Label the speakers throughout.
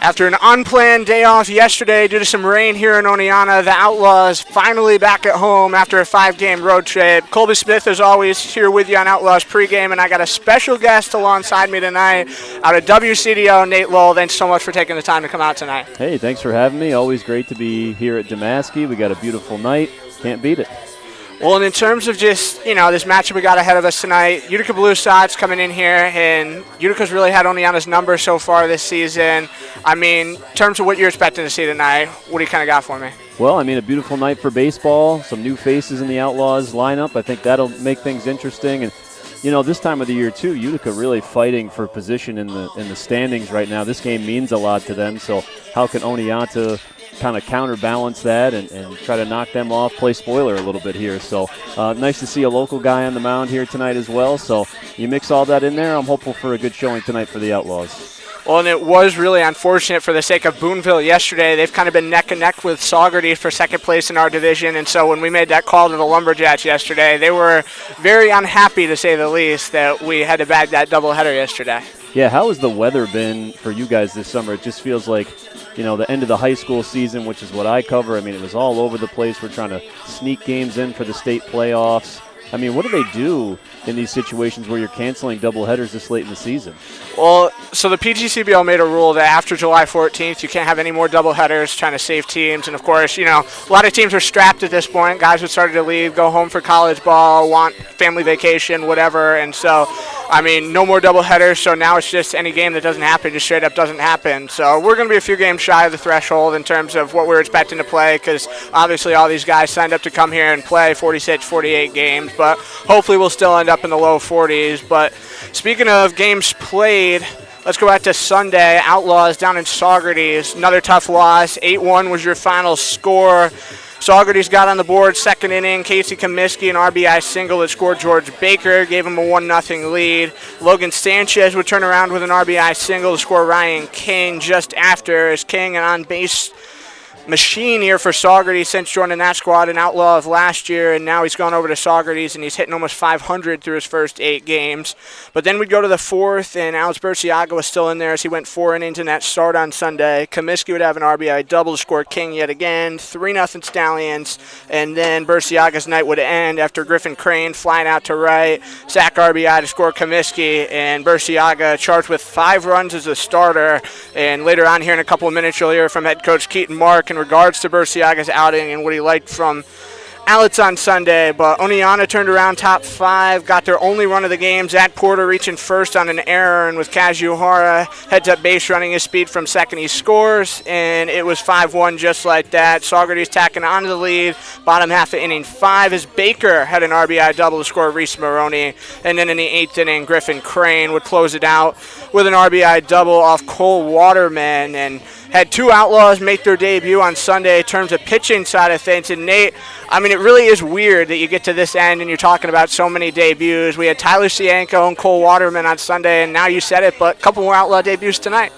Speaker 1: After an unplanned day off yesterday due to some rain here in Oneonta, the Outlaws finally back at home after a 5-game road trip. Colby Smith, as always, here with you on Outlaws pregame, and I got a special guest alongside me tonight out of WCDO, Nate Lowell. Thanks so much for taking the time to come out tonight.
Speaker 2: Hey, thanks for having me. Always great to be here at Damaski. We got a beautiful night. Can't beat it.
Speaker 1: Well, and in terms of just, this matchup we got ahead of us tonight, Utica Blue Sox coming in here, and Utica's really had Oneonta's number so far this season. I mean, in terms of what you're expecting to see tonight, what do you kind of got for me?
Speaker 2: Well, I mean, a beautiful night for baseball, some new faces in the Outlaws lineup. I think that'll make things interesting. And, this time of the year, too, Utica really fighting for position in the standings right now. This game means a lot to them, so how can Oneonta kind of counterbalance that and try to knock them off, play spoiler a little bit here. So nice to see a local guy on the mound here tonight as well. So you mix all that in there, I'm hopeful for a good showing tonight for the Outlaws.
Speaker 1: Well, and it was really unfortunate for the sake of Boonville yesterday. They've kind of been neck and neck with Saugerty for second place in our division, and so when we made that call to the Lumberjacks yesterday, they were very unhappy, to say the least, that we had to bag that doubleheader yesterday.
Speaker 2: Yeah, how has the weather been for you guys this summer? It just feels like, the end of the high school season, which is what I cover. I mean, it was all over the place. We're trying to sneak games in for the state playoffs. I mean, what do they do in these situations where you're canceling doubleheaders this late in the season?
Speaker 1: Well, so the PGCBL made a rule that after July 14th, you can't have any more doubleheaders, trying to save teams. And, of course, a lot of teams are strapped at this point. Guys have started to leave, go home for college ball, want family vacation, whatever. And so, I mean, no more doubleheaders. So now it's just any game that doesn't happen just straight up doesn't happen. So we're going to be a few games shy of the threshold in terms of what we're expecting to play, because obviously all these guys signed up to come here and play 46, 48 games. But hopefully we'll still end up in the low 40s. But speaking of games played, let's go back to Sunday. Outlaws down in Saugerty. Another tough loss. 8-1 was your final score. Saugerty's got on the board second inning. Casey Comiskey, an RBI single that scored George Baker, gave him a 1-0 lead. Logan Sanchez would turn around with an RBI single to score Ryan King just after, as King, an on-base machine here for Saugerty since joining that squad, an Outlaw of last year, and now he's gone over to Saugerty's and he's hitting almost 500 through his first 8 games. But then we'd go to the fourth, and Alex Burciaga was still in there as he went 4 innings in that start on Sunday. Comiskey would have an RBI double to score King yet again, 3-0 Stallions, and then Burciaga's night would end after Griffin Crane flying out to right, sack RBI to score Comiskey, and Burciaga charged with 5 runs as a starter. And later on here in a couple of minutes, you'll hear from head coach Keaton Mark in regards to Burciaga's outing and what he liked from Alex on Sunday. But Oneonta turned around top 5, got their only run of the game. Zach Porter reaching first on an error, and with Kazuhara heads up base running his speed from second, he scores, and it was 5-1 just like that. Saugerty's tacking on to the lead. Bottom half of inning 5 as Baker had an RBI double to score Reese Maroney, and then in the 8th inning, Griffin Crane would close it out with an RBI double off Cole Waterman, and had 2 Outlaws make their debut on Sunday in terms of pitching side of things. And Nate, I mean, it really is weird that you get to this end and you're talking about so many debuts. We had Tyler Cianco and Cole Waterman on Sunday, and now you said it, but a couple more Outlaw debuts tonight.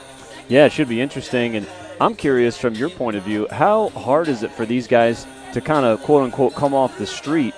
Speaker 2: Yeah, it should be interesting. And I'm curious from your point of view, how hard is it for these guys to kind of, quote-unquote, come off the street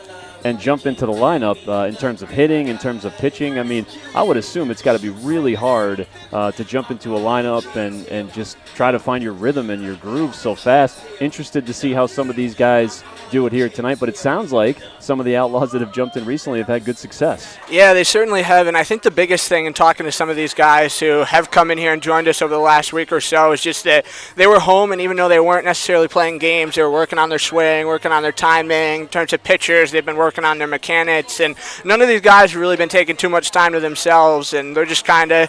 Speaker 2: and jump into the lineup in terms of hitting, in terms of pitching? I mean, I would assume it's got to be really hard to jump into a lineup and just try to find your rhythm and your groove so fast. Interested to see how some of these guys do it here tonight, but it sounds like some of the Outlaws that have jumped in recently have had good success.
Speaker 1: Yeah, they certainly have, and I think the biggest thing in talking to some of these guys who have come in here and joined us over the last week or so is just that they were home, and even though they weren't necessarily playing games, they were working on their swing, working on their timing. In terms of pitchers, they've been working on their mechanics, and none of these guys have really been taking too much time to themselves, and they're just kind of,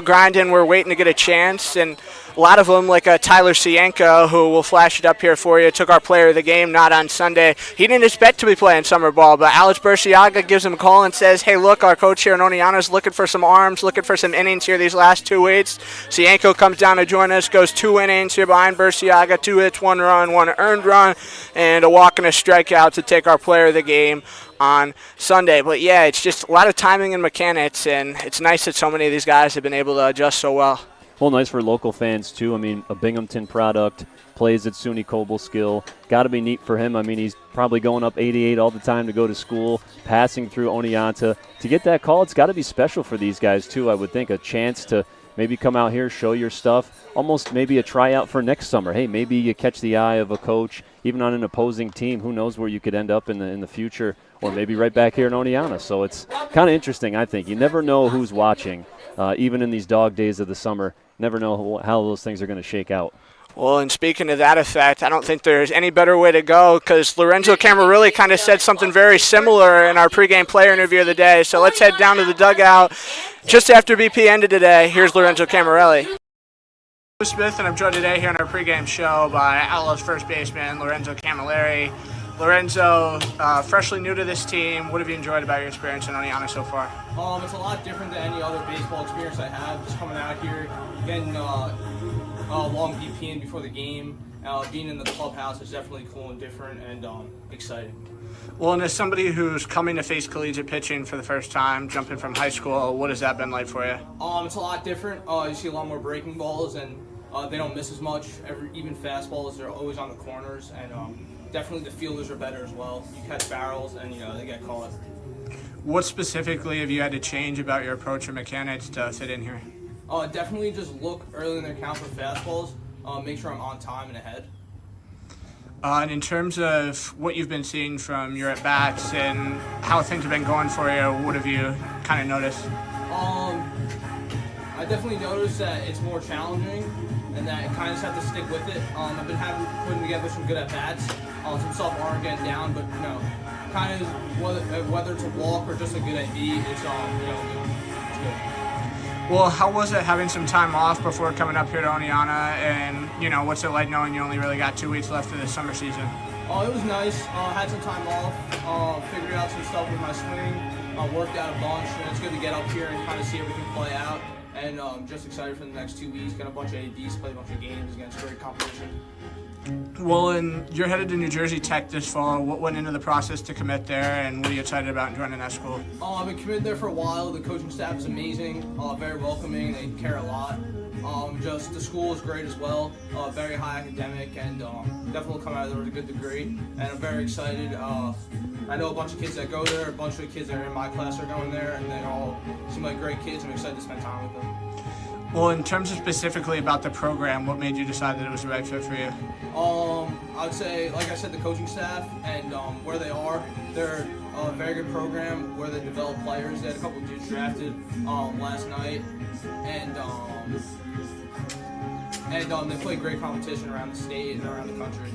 Speaker 1: grinding. We're waiting to get a chance, and a lot of them, like Tyler Cianco, who will flash it up here for you, took our player of the game, not on Sunday. He didn't expect to be playing summer ball, but Alex Burciaga gives him a call and says, hey, look, our coach here in Oneonta is looking for some arms, looking for some innings here these last 2 weeks. Cianco comes down to join us, goes 2 innings here behind Burciaga, 2 hits, 1 run, 1 earned run, and a walk and a strikeout to take our player of the game on Sunday. But yeah, it's just a lot of timing and mechanics, and it's nice that so many of these guys have been able to adjust so well.
Speaker 2: Well, nice for local fans, too. I mean, a Binghamton product, plays at SUNY Cobleskill. Got to be neat for him. I mean, he's probably going up 88 all the time to go to school, passing through Oneonta. To get that call, it's got to be special for these guys, too, I would think. A chance to maybe come out here, show your stuff, almost maybe a tryout for next summer. Hey, maybe you catch the eye of a coach, even on an opposing team. Who knows where you could end up in the future, or maybe right back here in Oneonta. So it's kind of interesting, I think. You never know who's watching, even in these dog days of the summer. Never know how those things are going to shake out.
Speaker 1: Well, and speaking to that effect, I don't think there's any better way to go because Lorenzo Camarilli kind of said something very similar in our pregame player interview of the day. So let's head down to the dugout just after BP ended today. Here's Lorenzo Camarilli. Smith, and I'm joined today here on our pregame show by Outlaws first baseman Lorenzo Camilleri. Lorenzo, freshly new to this team, what have you enjoyed about your experience in Oneonta so far?
Speaker 3: It's a lot different than any other baseball experience I have. Just coming out here, getting long BP in before the game, being in the clubhouse is definitely cool and different and exciting.
Speaker 1: Well, and as somebody who's coming to face collegiate pitching for the first time, jumping from high school, what has that been like for you?
Speaker 3: It's a lot different. You see a lot more breaking balls and they don't miss as much. Even fastballs, they're always on the corners, and definitely the fielders are better as well. You catch barrels and they get caught.
Speaker 1: What specifically have you had to change about your approach or mechanics to fit in here?
Speaker 3: Definitely just look early in their count for fastballs. Make sure I'm on time and ahead.
Speaker 1: And in terms of what you've been seeing from your at-bats and how things have been going for you, what have you kind of noticed?
Speaker 3: I definitely noticed that it's more challenging and that I kind of just have to stick with it. I've been putting together some good at-bats. Some stuff aren't getting down, but kind of whether it's a walk or just a good at B, it's good.
Speaker 1: Well, how was it having some time off before coming up here to Oneonta, and what's it like knowing you only really got 2 weeks left of the summer season?
Speaker 3: It was nice. Had some time off, figured out some stuff with my swing, worked out a bunch, and it's good to get up here and kind of see everything play out. And just excited for the next 2 weeks. Got a bunch of ADs, play a bunch of games against great competition.
Speaker 1: Well, and you're headed to New Jersey Tech this fall. What went into the process to commit there, and what are you excited about joining that school?
Speaker 3: I've been committed there for a while. The coaching staff is amazing, very welcoming. They care a lot. Just the school is great as well. Very high academic, and definitely come out of there with a good degree. And I'm very excited. I know a bunch of kids that go there. A bunch of kids that are in my class are going there, and they all seem like great kids. I'm excited to spend time with them.
Speaker 1: Well, in terms of specifically about the program, what made you decide that it was the right fit for you?
Speaker 3: I would say, like I said, the coaching staff and where they are. They're a very good program where they develop players. They had a couple of dudes drafted last night, and they play great competition around the state and around the country.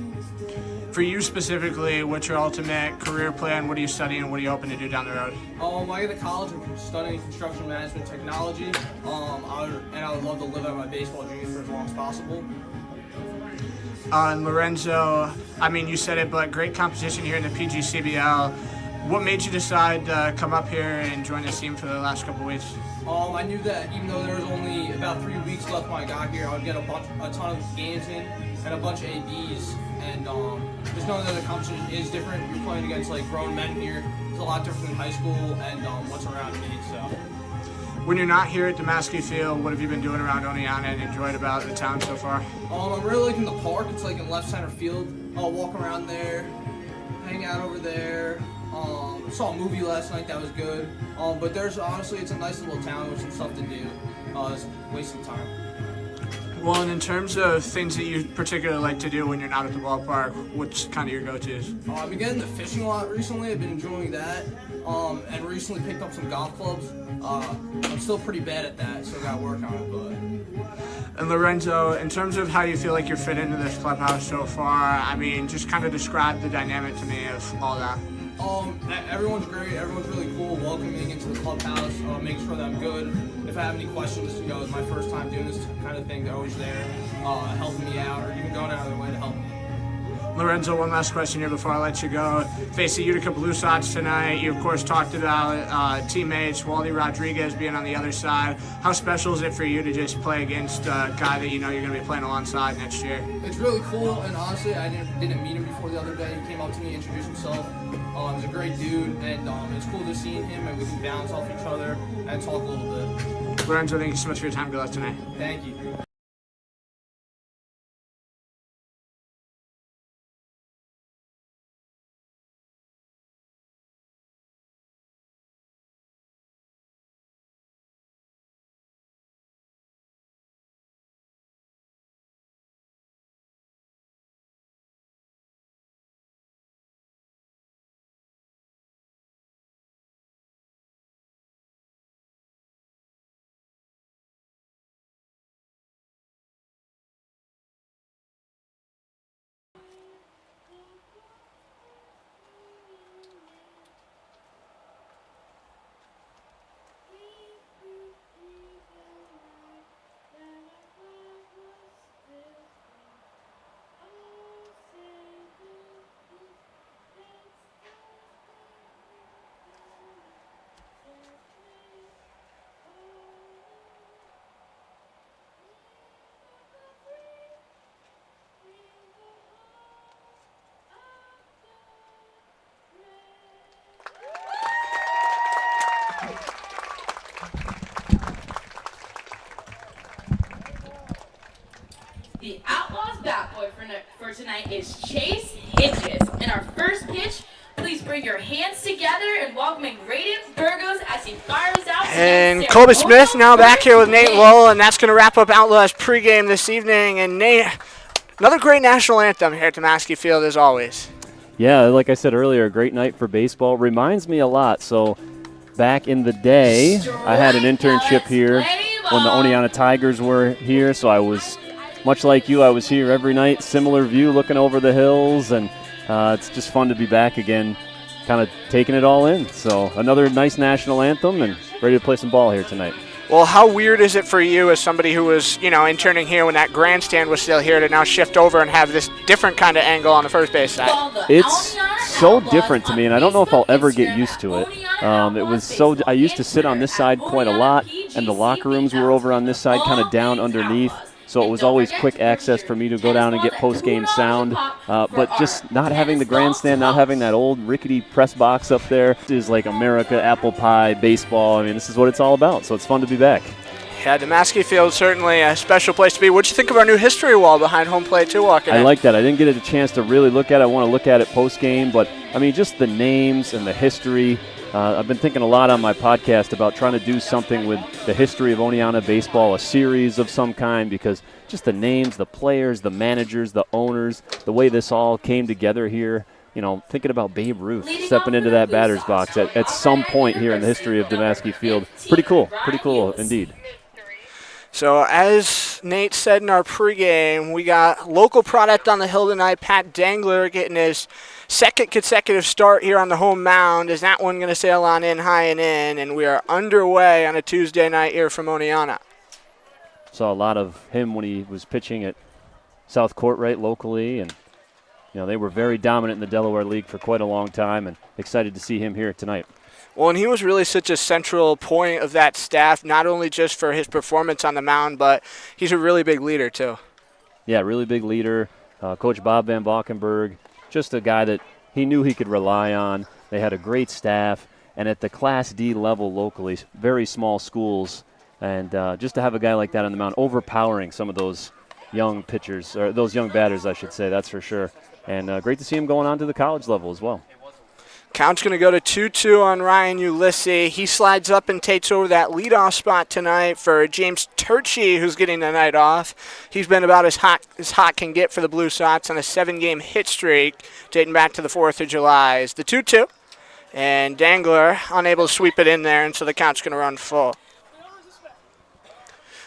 Speaker 1: For you specifically, what's your ultimate career plan? What are you studying and what are you hoping to do down the road?
Speaker 3: I get to college and studying construction management technology, I would love to live out my baseball dreams for as long as possible.
Speaker 1: And Lorenzo, I mean, you said it, but great competition here in the PGCBL. What made you decide to come up here and join this team for the last couple of weeks?
Speaker 3: I knew that even though there was only about 3 weeks left when I got here, I would get a ton of games in and a bunch of ABs. And just knowing that the competition is different, you're playing against like grown men here. It's a lot different than high school and what's around me. So.
Speaker 1: When you're not here at Damascus Field, what have you been doing around Oneonta and enjoyed about the town so far?
Speaker 3: I'm really liking the park. It's like in left center field. I'll walk around there, hang out over there. Saw a movie last night that was good. But there's honestly, it's a nice little town with some stuff to do. It's a waste of time.
Speaker 1: Well, and in terms of things that you particularly like to do when you're not at the ballpark, what's kind of your go-tos?
Speaker 3: I've been getting to fishing a lot recently. I've been enjoying that. And recently picked up some golf clubs. I'm still pretty bad at that, so I got to work on it. But.
Speaker 1: And Lorenzo, in terms of how you feel like you're fit into this clubhouse so far, I mean, just kind of describe the dynamic to me of all that.
Speaker 3: Everyone's great. Everyone's really cool, welcoming into the clubhouse, making sure that I'm good. If I have any questions, it's my first time doing this kind of thing. They're always there, helping me out, or even going out of their way to help me.
Speaker 1: Lorenzo, one last question here before I let you go. Face the Utica Blue Sox tonight. You, of course, talked about teammates, Waldy Rodriguez being on the other side. How special is it for you to just play against a guy that you know you're going to be playing alongside next year?
Speaker 3: It's really cool, and honestly, I didn't meet him before the other day. He came up to me, introduced himself. He's a great dude, and it's cool to see him, and we can bounce off each other and talk a little bit.
Speaker 1: Lorenzo, thank you so much for your time. Good luck tonight.
Speaker 3: Thank you.
Speaker 4: The Outlaws bat boy for tonight is Chase Hinges. In our first pitch, please bring your hands together and welcoming Raiden Burgos as he fires out.
Speaker 1: And Colby Smith now back here with Nate Lowell, and that's going to wrap up Outlaws pregame this evening. And Nate, another great national anthem here at Tomaski Field as always.
Speaker 2: Yeah, like I said earlier, a great night for baseball. Reminds me a lot. So back in the day, I had an internship here when the Oneonta Tigers were here. So I was, much like you, I was here every night, similar view, looking over the hills. And it's just fun to be back again, kind of taking it all in. So another nice national anthem and ready to play some ball here tonight.
Speaker 1: Well, how weird is it for you as somebody who was, interning here when that grandstand was still here to now shift over and have this different kind of angle on the first base side?
Speaker 2: It's so different to me, and I don't know if I'll ever get used to it. I used to sit on this side quite a lot, and the locker rooms were over on this side, kind of down underneath. So it was always quick access for me to go down and get post-game sound. But just not having the grandstand, not having that old rickety press box up there is like America, apple pie, baseball. I mean, this is what it's all about. So it's fun to be back.
Speaker 1: Yeah, Tomaski Field certainly a special place to be. What'd you think of our new history wall behind home plate too, walking in?
Speaker 2: I like that. I didn't get a chance to really look at it. I want to look at it post-game. But, I mean, just the names and the history. I've been thinking a lot on my podcast about trying to do something with the history of Oneonta baseball, a series of some kind, because just the names, the players, the managers, the owners, the way this all came together here, thinking about Babe Ruth stepping into that batter's box at some point here in the history of Tomaski Field. Pretty cool indeed.
Speaker 1: So as Nate said in our pregame, we got local product on the hill tonight. Pat Dangler getting his second consecutive start here on the home mound. Is that one going to sail on in high and in? And we are underway on a Tuesday night here from Oneonta.
Speaker 2: Saw a lot of him when he was pitching at South Courtright locally, and they were very dominant in the Delaware League for quite a long time, and excited to see him here tonight.
Speaker 1: Well, and he was really such a central point of that staff, not only just for his performance on the mound, but he's a really big leader too. Yeah,
Speaker 2: really big leader. Coach Bob Van Valkenburg, just a guy that he knew he could rely on. They had a great staff, and at the Class D level locally, very small schools, and just to have a guy like that on the mound, overpowering some of those young pitchers, or those young batters, I should say, that's for sure. And great to see him going on to the college level as well.
Speaker 1: Count's going to go to 2-2 on Ryan Ulysses. He slides up and takes over that leadoff spot tonight for James Turchi, who's getting the night off. He's been about as hot can get for the Blue Sox on a 7-game hit streak dating back to the 4th of July. It's the 2-2, and Dangler unable to sweep it in there, and so the count's going to run full.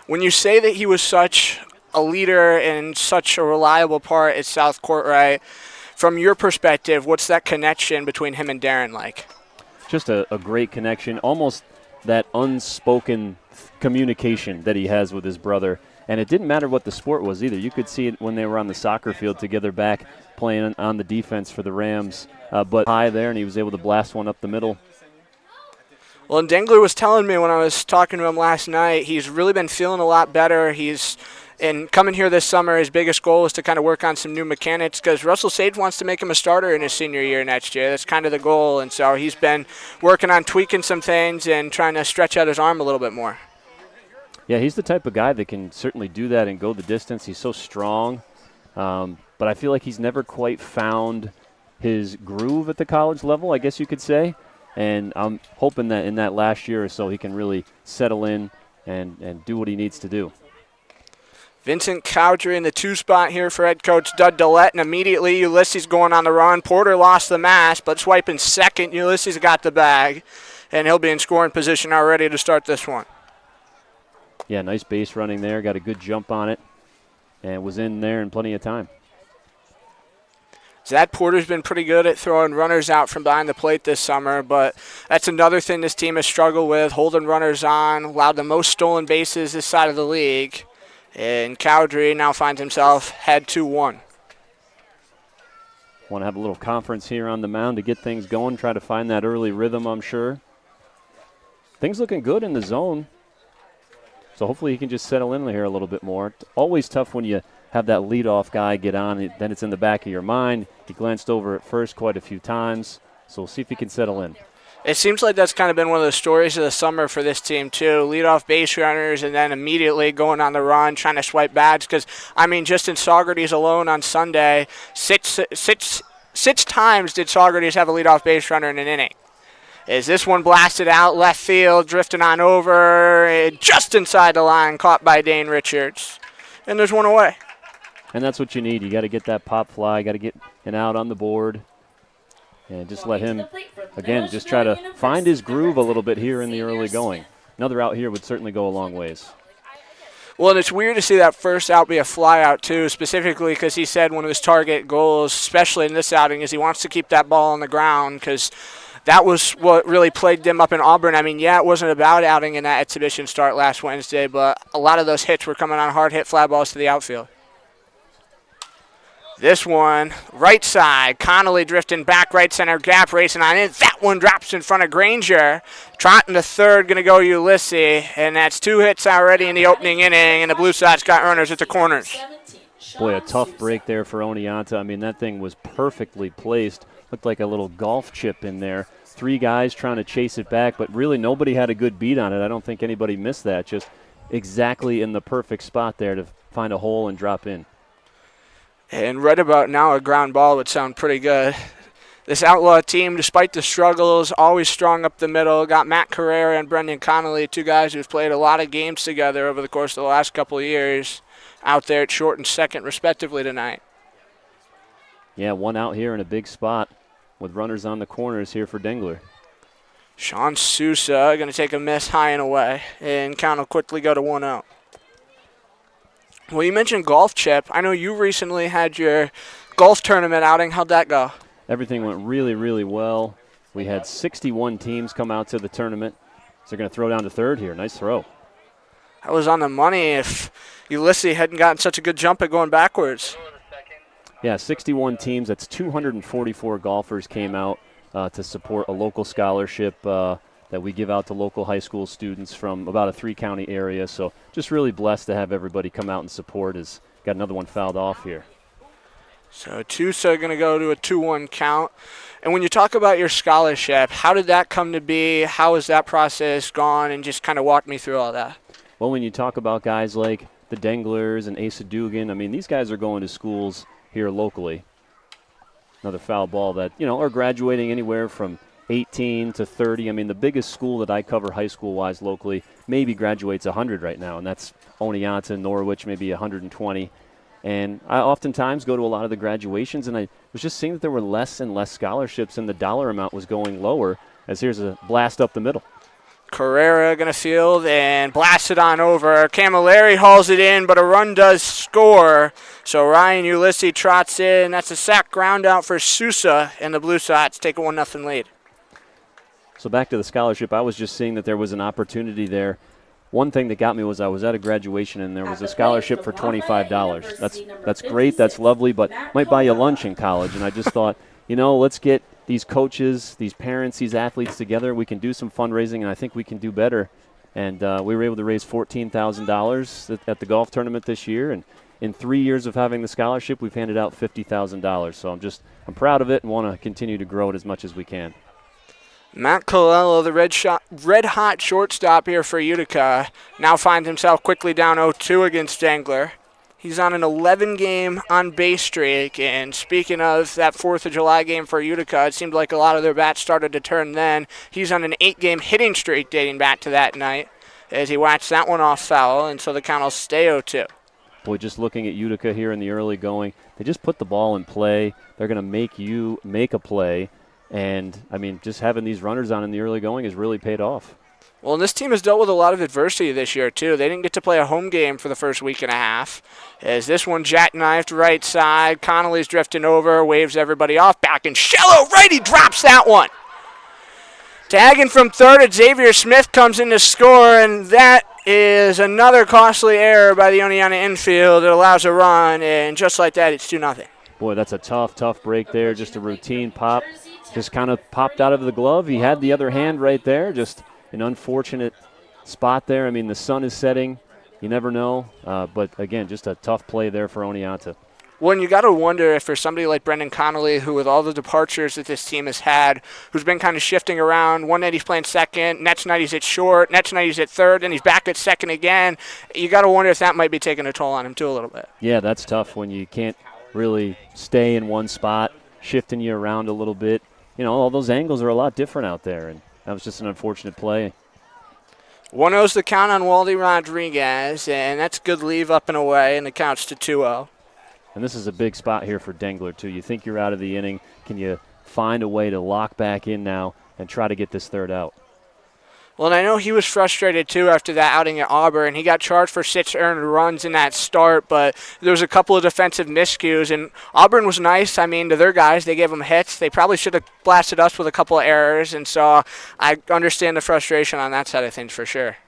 Speaker 1: When you say that he was such a leader and such a reliable part at South Courtright, from your perspective, what's that connection between him and Darren like?
Speaker 2: Just a great connection, almost that unspoken communication that he has with his brother. And it didn't matter what the sport was either. You could see it when they were on the soccer field together back playing on the defense for the Rams. But high there, and he was able to blast one up the middle.
Speaker 1: Well, and Dangler was telling me when I was talking to him last night, he's really been feeling a lot better. And coming here this summer, his biggest goal is to kind of work on some new mechanics because Russell Sage wants to make him a starter in his senior year next year. That's kind of the goal. And so he's been working on tweaking some things and trying to stretch out his arm a little bit more.
Speaker 2: Yeah, he's the type of guy that can certainly do that and go the distance. He's so strong. But I feel like he's never quite found his groove at the college level, I guess you could say. And I'm hoping that in that last year or so he can really settle in and do what he needs to do.
Speaker 1: Vincent Cowdrey in the 2 spot here for head coach Dud Dillette, and immediately Ulysses going on the run. Porter lost the mask, but swiping second. Ulysses got the bag, and he'll be in scoring position already to start this one.
Speaker 2: Yeah, nice base running there. Got a good jump on it, and was in there in plenty of time.
Speaker 1: Zach Porter's been pretty good at throwing runners out from behind the plate this summer, but that's another thing this team has struggled with, holding runners on, allowed the most stolen bases this side of the league. And Cowdrey now finds himself head 2-1.
Speaker 2: Want to have a little conference here on the mound to get things going, try to find that early rhythm, I'm sure. Things looking good in the zone. So hopefully he can just settle in here a little bit more. It's always tough when you have that leadoff guy get on, then it's in the back of your mind. He glanced over at first quite a few times, so we'll see if he can settle in.
Speaker 1: It seems like that's kind of been one of the stories of the summer for this team, too. Lead off base runners and then immediately going on the run, trying to swipe bats. Because, I mean, just in Saugerties alone on Sunday, six times did Saugerties have a leadoff base runner in an inning. Is this one blasted out left field, drifting on over, just inside the line, caught by Dane Richards. And there's one away.
Speaker 2: And that's what you need. You got to get that pop fly, got to get an out on the board. And just let him, again, just try to find his groove a little bit here in the early going. Another out here would certainly go a long ways.
Speaker 1: Well, and it's weird to see that first out be a fly out, too, specifically because he said one of his target goals, especially in this outing, is he wants to keep that ball on the ground because that was what really plagued them up in Auburn. I mean, yeah, it wasn't a bad outing in that exhibition start last Wednesday, but a lot of those hits were coming on hard hit fly balls to the outfield. This one, right side, Connolly drifting back right center gap, racing on in. That one drops in front of Granger. Trotting to third, going to go Ulysses, and that's 2 hits already in the opening inning, and the Blue Sox got runners at the corners.
Speaker 2: Boy, a tough break there for Oneonta. I mean, that thing was perfectly placed. Looked like a little golf chip in there. 3 guys trying to chase it back, but really nobody had a good beat on it. I don't think anybody missed that. Just exactly in the perfect spot there to find a hole and drop in.
Speaker 1: And right about now, a ground ball would sound pretty good. This Outlaw team, despite the struggles, always strong up the middle. Got Matt Carrera and Brendan Connolly, 2 guys who've played a lot of games together over the course of the last couple of years, out there at short and second, respectively, tonight.
Speaker 2: Yeah, 1 out here in a big spot with runners on the corners here for Dengler.
Speaker 1: Sean Sousa going to take a miss high and away, and count will quickly go to 1-0. Well, you mentioned golf, Chip. I know you recently had your golf tournament outing. How'd that go?
Speaker 2: Everything went really, really well. We had 61 teams come out to the tournament. So they're going to throw down to third here. Nice throw.
Speaker 1: I was on the money if Ulysses hadn't gotten such a good jump at going backwards.
Speaker 2: Yeah, 61 teams. That's 244 golfers came out to support a local scholarship that we give out to local high school students from about a 3-county area. So just really blessed to have everybody come out and support. Has got another one fouled off here.
Speaker 1: So Tusa going to go to a 2-1 count. And when you talk about your scholarship, how did that come to be? How has that process gone? And just kind of walk me through all that.
Speaker 2: Well, when you talk about guys like the Denglers and Asa Dugan, I mean, these guys are going to schools here locally. Another foul ball that, are graduating anywhere from 18 to 30. I mean, the biggest school that I cover high school-wise locally maybe graduates 100 right now, and that's Oneonta, Norwich, maybe 120. And I oftentimes go to a lot of the graduations, and I was just seeing that there were less and less scholarships, and the dollar amount was going lower, as here's a blast up the middle.
Speaker 1: Carrera going to field and blast it on over. Camilleri hauls it in, but a run does score. So Ryan Ulysses trots in. That's a sack ground out for Sousa, and the Blue Sox take a 1-0 lead.
Speaker 2: So back to the scholarship, I was just seeing that there was an opportunity there. One thing that got me was I was at a graduation and there was a scholarship for $25. That's great, that's lovely, but might buy you lunch in college. And I just thought, let's get these coaches, these parents, these athletes together. We can do some fundraising, and I think we can do better. And we were able to raise $14,000 at the golf tournament this year. And in 3 years of having the scholarship, we've handed out $50,000. So I'm proud of it and want to continue to grow it as much as we can.
Speaker 1: Matt Colello, the red-hot shortstop here for Utica, now finds himself quickly down 0-2 against Dengler. He's on an 11-game on-base streak, and speaking of that 4th of July game for Utica, it seemed like a lot of their bats started to turn then. He's on an 8-game hitting streak dating back to that night as he whacks that one off foul, and so the count will stay 0-2.
Speaker 2: Boy, just looking at Utica here in the early going, they just put the ball in play. They're going to make you make a play. And, just having these runners on in the early going has really paid off.
Speaker 1: Well, and this team has dealt with a lot of adversity this year, too. They didn't get to play a home game for the first week and a half. As this one jackknifed right side, Connolly's drifting over, waves everybody off. Back in shallow right, he drops that one. Tagging from third, Xavier Smith comes in to score, and that is another costly error by the Oneonta infield. It allows a run, and just like that, it's 2-0.
Speaker 2: Boy, that's a tough break there, just a routine pop. Just kind of popped out of the glove. He had the other hand right there. Just an unfortunate spot there. The sun is setting. You never know. But, again, just a tough play there for Oneonta.
Speaker 1: Well, and you got to wonder if for somebody like Brendan Connolly, who with all the departures that this team has had, who's been kind of shifting around, one night he's playing second, next night he's at short, next night he's at third, and he's back at second again. You got to wonder if that might be taking a toll on him too a little bit.
Speaker 2: Yeah, that's tough when you can't really stay in one spot, shifting you around a little bit. You know, all those angles are a lot different out there, and that was just an unfortunate play.
Speaker 1: 1-0's the count on Waldy Rodriguez, and that's good leave up and away, and the count's to 2-0.
Speaker 2: And this is a big spot here for Dengler, too. You think you're out of the inning. Can you find a way to lock back in now and try to get this third out?
Speaker 1: Well, and I know he was frustrated, too, after that outing at Auburn. He got charged for 6 earned runs in that start, but there was a couple of defensive miscues, and Auburn was nice. I mean, to their guys, they gave them hits. They probably should have blasted us with a couple of errors, and so I understand the frustration on that side of things for sure.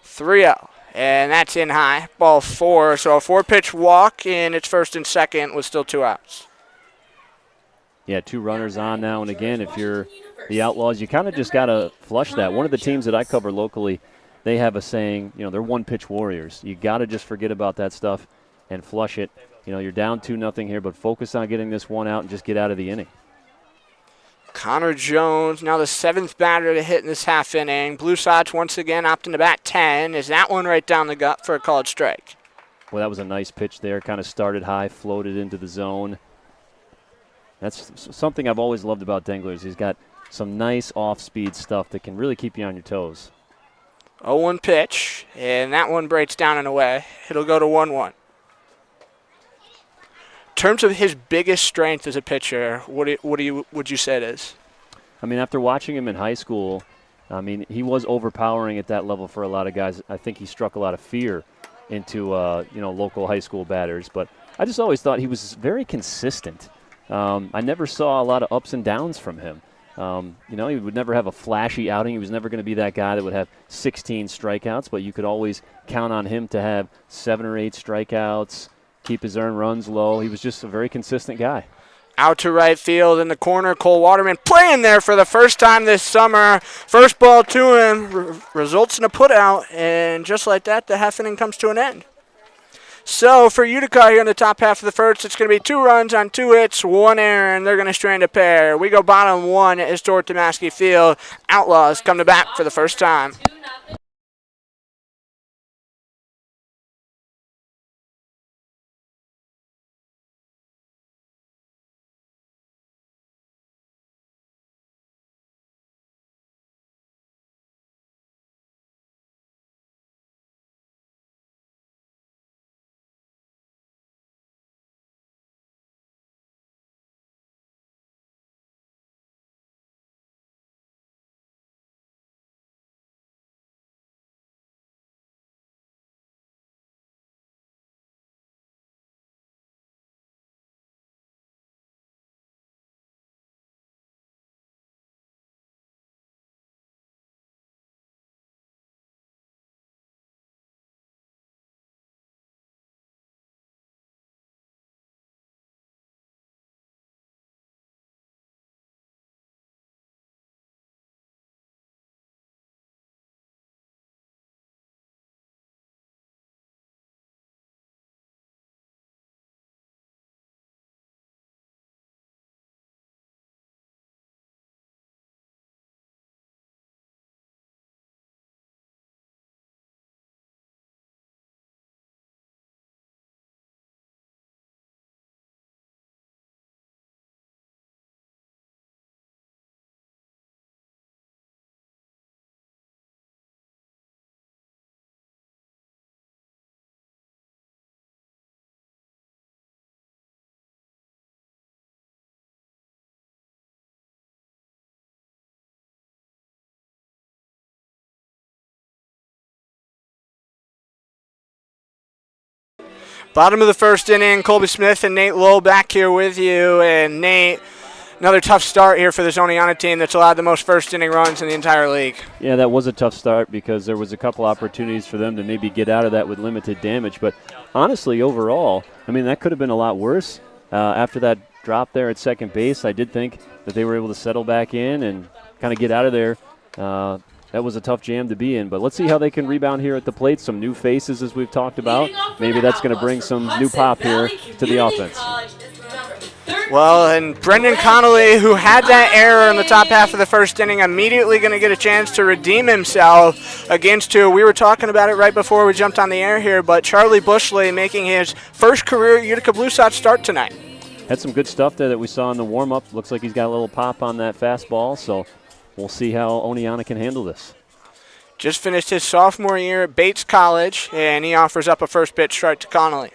Speaker 1: 3-0. And that's in high, ball 4. So a 4-pitch walk in its first and second with still 2 outs.
Speaker 2: Yeah, 2 runners on now. And again, if you're the Outlaws, you kind of just got to flush that. One of the teams that I cover locally, they have a saying, you know, they're one-pitch warriors. You got to just forget about that stuff and flush it. You know, you're down 2-0 here, but focus on getting this one out and just get out of the inning.
Speaker 1: Connor Jones, now the 7th batter to hit in this half inning. Blue Sox once again opting to bat 10. Is that one right down the gut for a called strike?
Speaker 2: Well, that was a nice pitch there. Kind of started high, floated into the zone. That's something I've always loved about Dengler is he's got some nice off-speed stuff that can really keep you on your toes.
Speaker 1: 0-1 pitch, and that one breaks down and away. It'll go to 1-1. In terms of his biggest strength as a pitcher, would you say it is?
Speaker 2: I mean, after watching him in high school, I mean, he was overpowering at that level for a lot of guys. I think he struck a lot of fear into local high school batters. But I just always thought he was very consistent. I never saw a lot of ups and downs from him. He would never have a flashy outing. He was never going to be that guy that would have 16 strikeouts, but you could always count on him to have 7 or 8 strikeouts, keep his earned runs low. He was just a very consistent guy.
Speaker 1: Out to right field in the corner, Cole Waterman playing there for the first time this summer. First ball to him results in a putout, and just like that, the half inning comes to an end. So for Utica here in the top half of the first, it's going to be 2 runs on 2 hits, 1 error, and they're going to strand a pair. We go bottom 1 at historic Tomaski Field. Outlaws come to bat for the first time. Bottom of the first inning, Colby Smith and Nate Lowe back here with you. And Nate, another tough start here for this Oneonta team that's allowed the most first inning runs in the entire league.
Speaker 2: Yeah, that was a tough start because there was a couple opportunities for them to maybe get out of that with limited damage. But honestly, overall, I mean, that could have been a lot worse. After that drop there at second base, I did think that they were able to settle back in and kind of get out of there that was a tough jam to be in. But let's see how they can rebound here at the plate. Some new faces, as we've talked about. Maybe that's going to bring some new pop here to the offense.
Speaker 1: Well, and Brendan Connolly, who had that error in the top half of the first inning, immediately going to get a chance to redeem himself against who. We were talking about it right before we jumped on the air here, but Charlie Bushley making his first career Utica Blue Sox start tonight.
Speaker 2: Had some good stuff there that we saw in the warm-up. Looks like he's got a little pop on that fastball, so we'll see how Oneonta can handle this.
Speaker 1: Just finished his sophomore year at Bates College, and he offers up a first pitch strike to Connolly.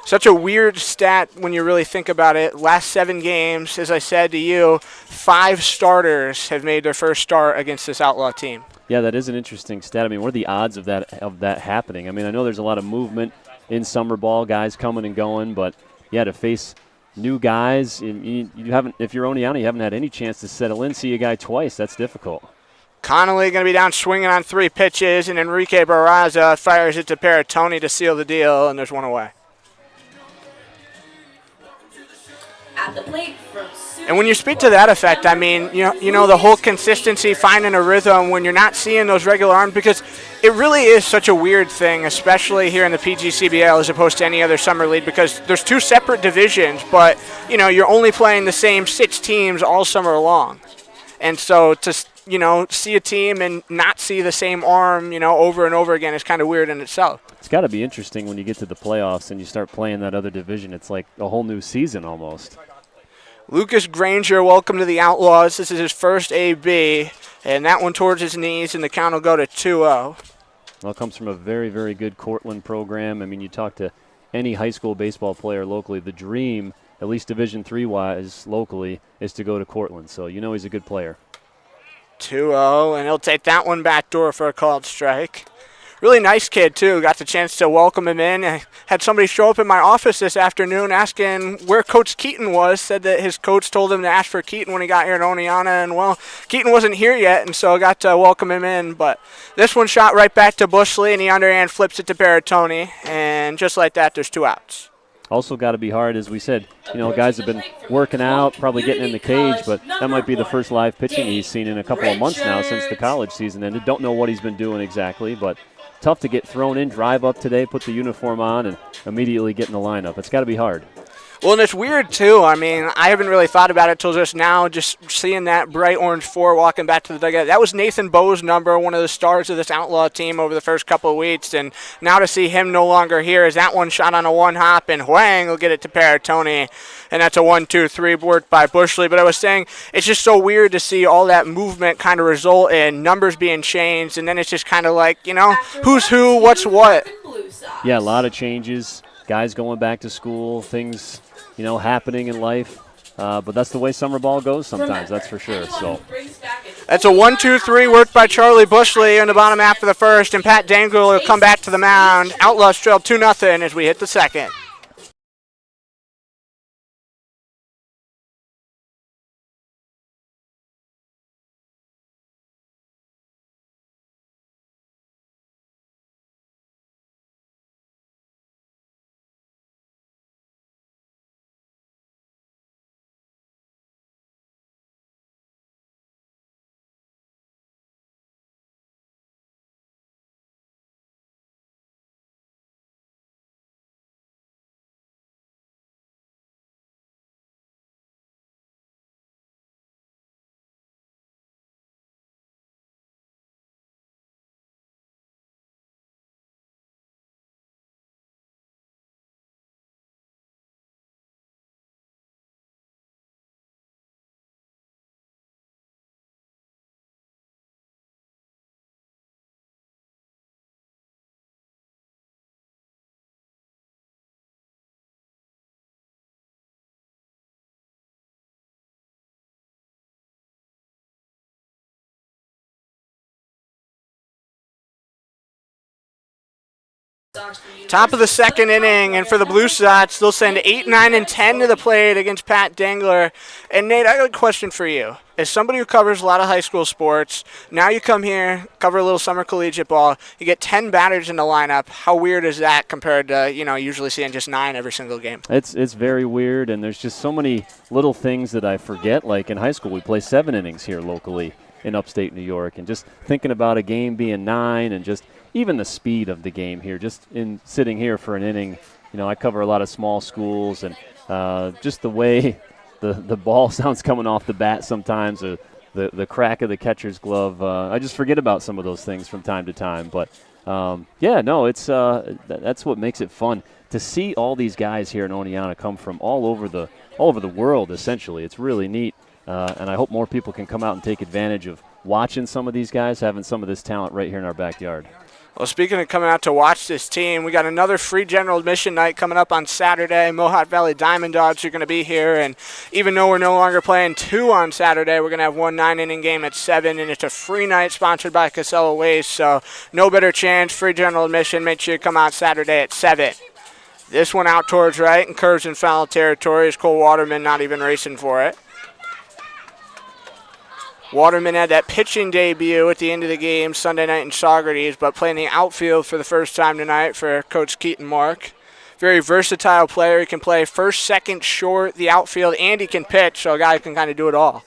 Speaker 1: Such a weird stat when you really think about it. Last 7 games, as I said to you, 5 starters have made their first start against this Outlaw team.
Speaker 2: Yeah, that is an interesting stat. I mean, what are the odds of that happening? I mean, I know there's a lot of movement in summer ball, guys coming and going, but yeah, to face new guys, you haven't. If you're Oneonta, you haven't had any chance to settle in. See a guy twice, that's difficult.
Speaker 1: Connolly going to be down swinging on 3 pitches, and Enrique Barraza fires it to Paratoni to seal the deal, and there's one away.
Speaker 4: At the plate from
Speaker 1: And when you speak to that effect, I mean, you know the whole consistency, finding a rhythm when you're not seeing those regular arms, because it really is such a weird thing, especially here in the PGCBL as opposed to any other summer league, because there's 2 separate divisions, but you're only playing the same 6 teams all summer long, and so to see a team and not see the same arm over and over again is kind of weird in itself.
Speaker 2: It's got to be interesting when you get to the playoffs and you start playing that other division. It's like a whole new season almost.
Speaker 1: Lucas Granger, welcome to the Outlaws. This is his first AB, and that one towards his knees, and the count will go to 2-0.
Speaker 2: Well, it comes from a very, very good Cortland program. I mean, you talk to any high school baseball player locally, the dream, at least Division III-wise locally, is to go to Cortland. So he's a good player.
Speaker 1: 2-0, and he'll take that one backdoor for a called strike. Really nice kid, too. Got the chance to welcome him in. I had somebody show up in my office this afternoon asking where Coach Keaton was. Said that his coach told him to ask for Keaton when he got here at Oneonta, and, well, Keaton wasn't here yet, and so I got to welcome him in. But this one shot right back to Bushley, and he underhand flips it to Paratoni, and just like that, there's 2 outs.
Speaker 2: Also got to be hard, as we said, guys have been working out, probably getting in the cage, but that might be the first live pitching he's seen in a couple of months now since the college season ended. Don't know what he's been doing exactly, but tough to get thrown in, drive up today, put the uniform on, and immediately get in the lineup. It's got to be hard.
Speaker 1: Well, and it's weird, too. I mean, I haven't really thought about it till just now, just seeing that bright orange 4 walking back to the dugout. That was Nathan Bowe's number, one of the stars of this Outlaw team over the first couple of weeks, and now to see him no longer here is that one shot on a 1-hop, and Huang will get it to Paratoni, and that's a 1-2-3 worked by Bushley. But I was saying, it's just so weird to see all that movement kind of result in numbers being changed, and then it's just kind of like, who's who, what's what.
Speaker 2: Yeah, a lot of changes, guys going back to school, things happening in life, but that's the way summer ball goes sometimes, that's for sure. So
Speaker 1: that's a 1-2-3 worked by Charlie Bushley in the bottom half of the first, and Pat Dangler will come back to the mound. Outlaws trail 2-0 as we hit the second. Top of the second inning, and for the Blue Sox, they'll send 8, 9, and 10 to the plate against Pat Dangler. And, Nate, I got a question for you. As somebody who covers a lot of high school sports, now you come here, cover a little summer collegiate ball, you get 10 batters in the lineup. How weird is that compared to, usually seeing just 9 every single game?
Speaker 2: It's very weird, and there's just so many little things that I forget. Like in high school, we play 7 innings here locally. in upstate New York. And just thinking about a game being 9 and just even the speed of the game here, just in sitting here for an inning. I cover a lot of small schools, and just the way the ball sounds coming off the bat sometimes, or the crack of the catcher's glove. I just forget about some of those things from time to time. But, it's that's what makes it fun to see all these guys here in Oneonta come from all over the world, essentially. It's really neat, and I hope more people can come out and take advantage of watching some of these guys, having some of this talent right here in our backyard.
Speaker 1: Well, speaking of coming out to watch this team, we got another free general admission night coming up on Saturday. Mohawk Valley Diamond Dogs are going to be here, and even though we're no longer playing 2 on Saturday, we're going to have one 9-inning game at 7, and it's a free night sponsored by Casella Waste, so no better chance. Free general admission. Make sure you come out Saturday at 7. This one out towards right and curves in foul territory. Is Cole Waterman not even racing for it. Waterman had that pitching debut at the end of the game Sunday night in Saugerties, but playing the outfield for the first time tonight for Coach Keaton Mark. Very versatile player. He can play first, second, short, the outfield, and he can pitch, so a guy who can kind of do it all.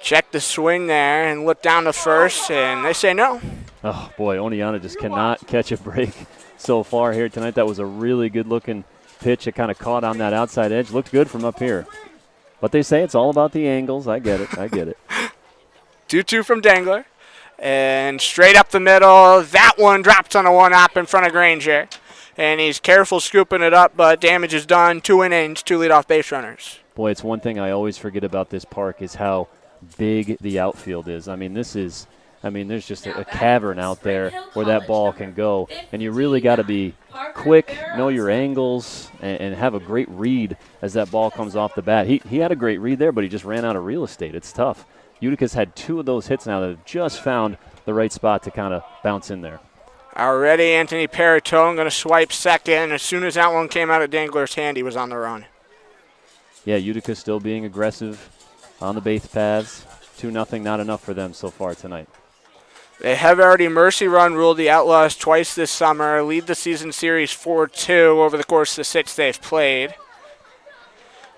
Speaker 1: Check the swing there and look down to first, and they say no.
Speaker 2: Oh, boy, Oneonta just cannot catch a break so far here tonight. That was a really good-looking pitch. It kind of caught on that outside edge. Looked good from up here. But they say it's all about the angles. I get it.
Speaker 1: 2-2 from Dangler. And straight up the middle. That one drops on a 1-hop in front of Granger. And he's careful scooping it up, but damage is done. 2 innings, 2 leadoff base runners.
Speaker 2: Boy, it's one thing I always forget about this park is how big the outfield is. There's just a cavern out there where that ball can go. And you really got to be quick, know your angles, and have a great read as that ball comes off the bat. He had a great read there, but he just ran out of real estate. It's tough. Utica's had 2 of those hits now that have just found the right spot to kind of bounce in there.
Speaker 1: Already Anthony Peritone going to swipe second. As soon as that one came out of Dangler's hand, he was on the run.
Speaker 2: Yeah, Utica still being aggressive on the base paths. 2-0, not enough for them so far tonight.
Speaker 1: They have already mercy run ruled the Outlaws twice this summer, lead the season series 4-2 over the course of the 6 they've played.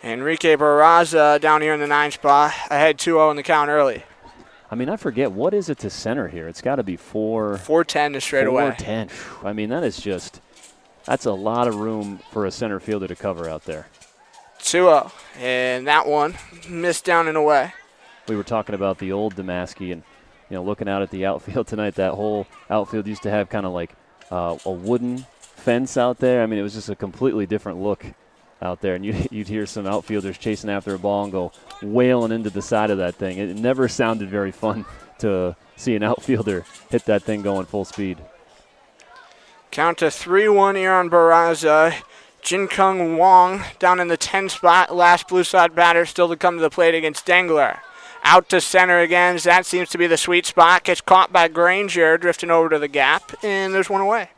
Speaker 1: Enrique Barraza down here in the 9 spot, ahead 2-0 in the count early.
Speaker 2: I forget, what is it to center here? It's got to be
Speaker 1: 4-10 to straightaway.
Speaker 2: 4-10. That's a lot of room for a center fielder to cover out there.
Speaker 1: 2-0, and that one missed down and away.
Speaker 2: We were talking about the old Damaski, and looking out at the outfield tonight, that whole outfield used to have kind of like a wooden fence out there. It was just a completely different look out there, and you'd hear some outfielders chasing after a ball and go wailing into the side of that thing. It never sounded very fun to see an outfielder hit that thing going full speed.
Speaker 1: Count to 3-1 here on Barraza. Jin Kung Wong down in the 10 spot, last blue side batter still to come to the plate against Dangler. Out to center again. That seems to be the sweet spot. Gets caught by Granger, drifting over to the gap, and there's one away.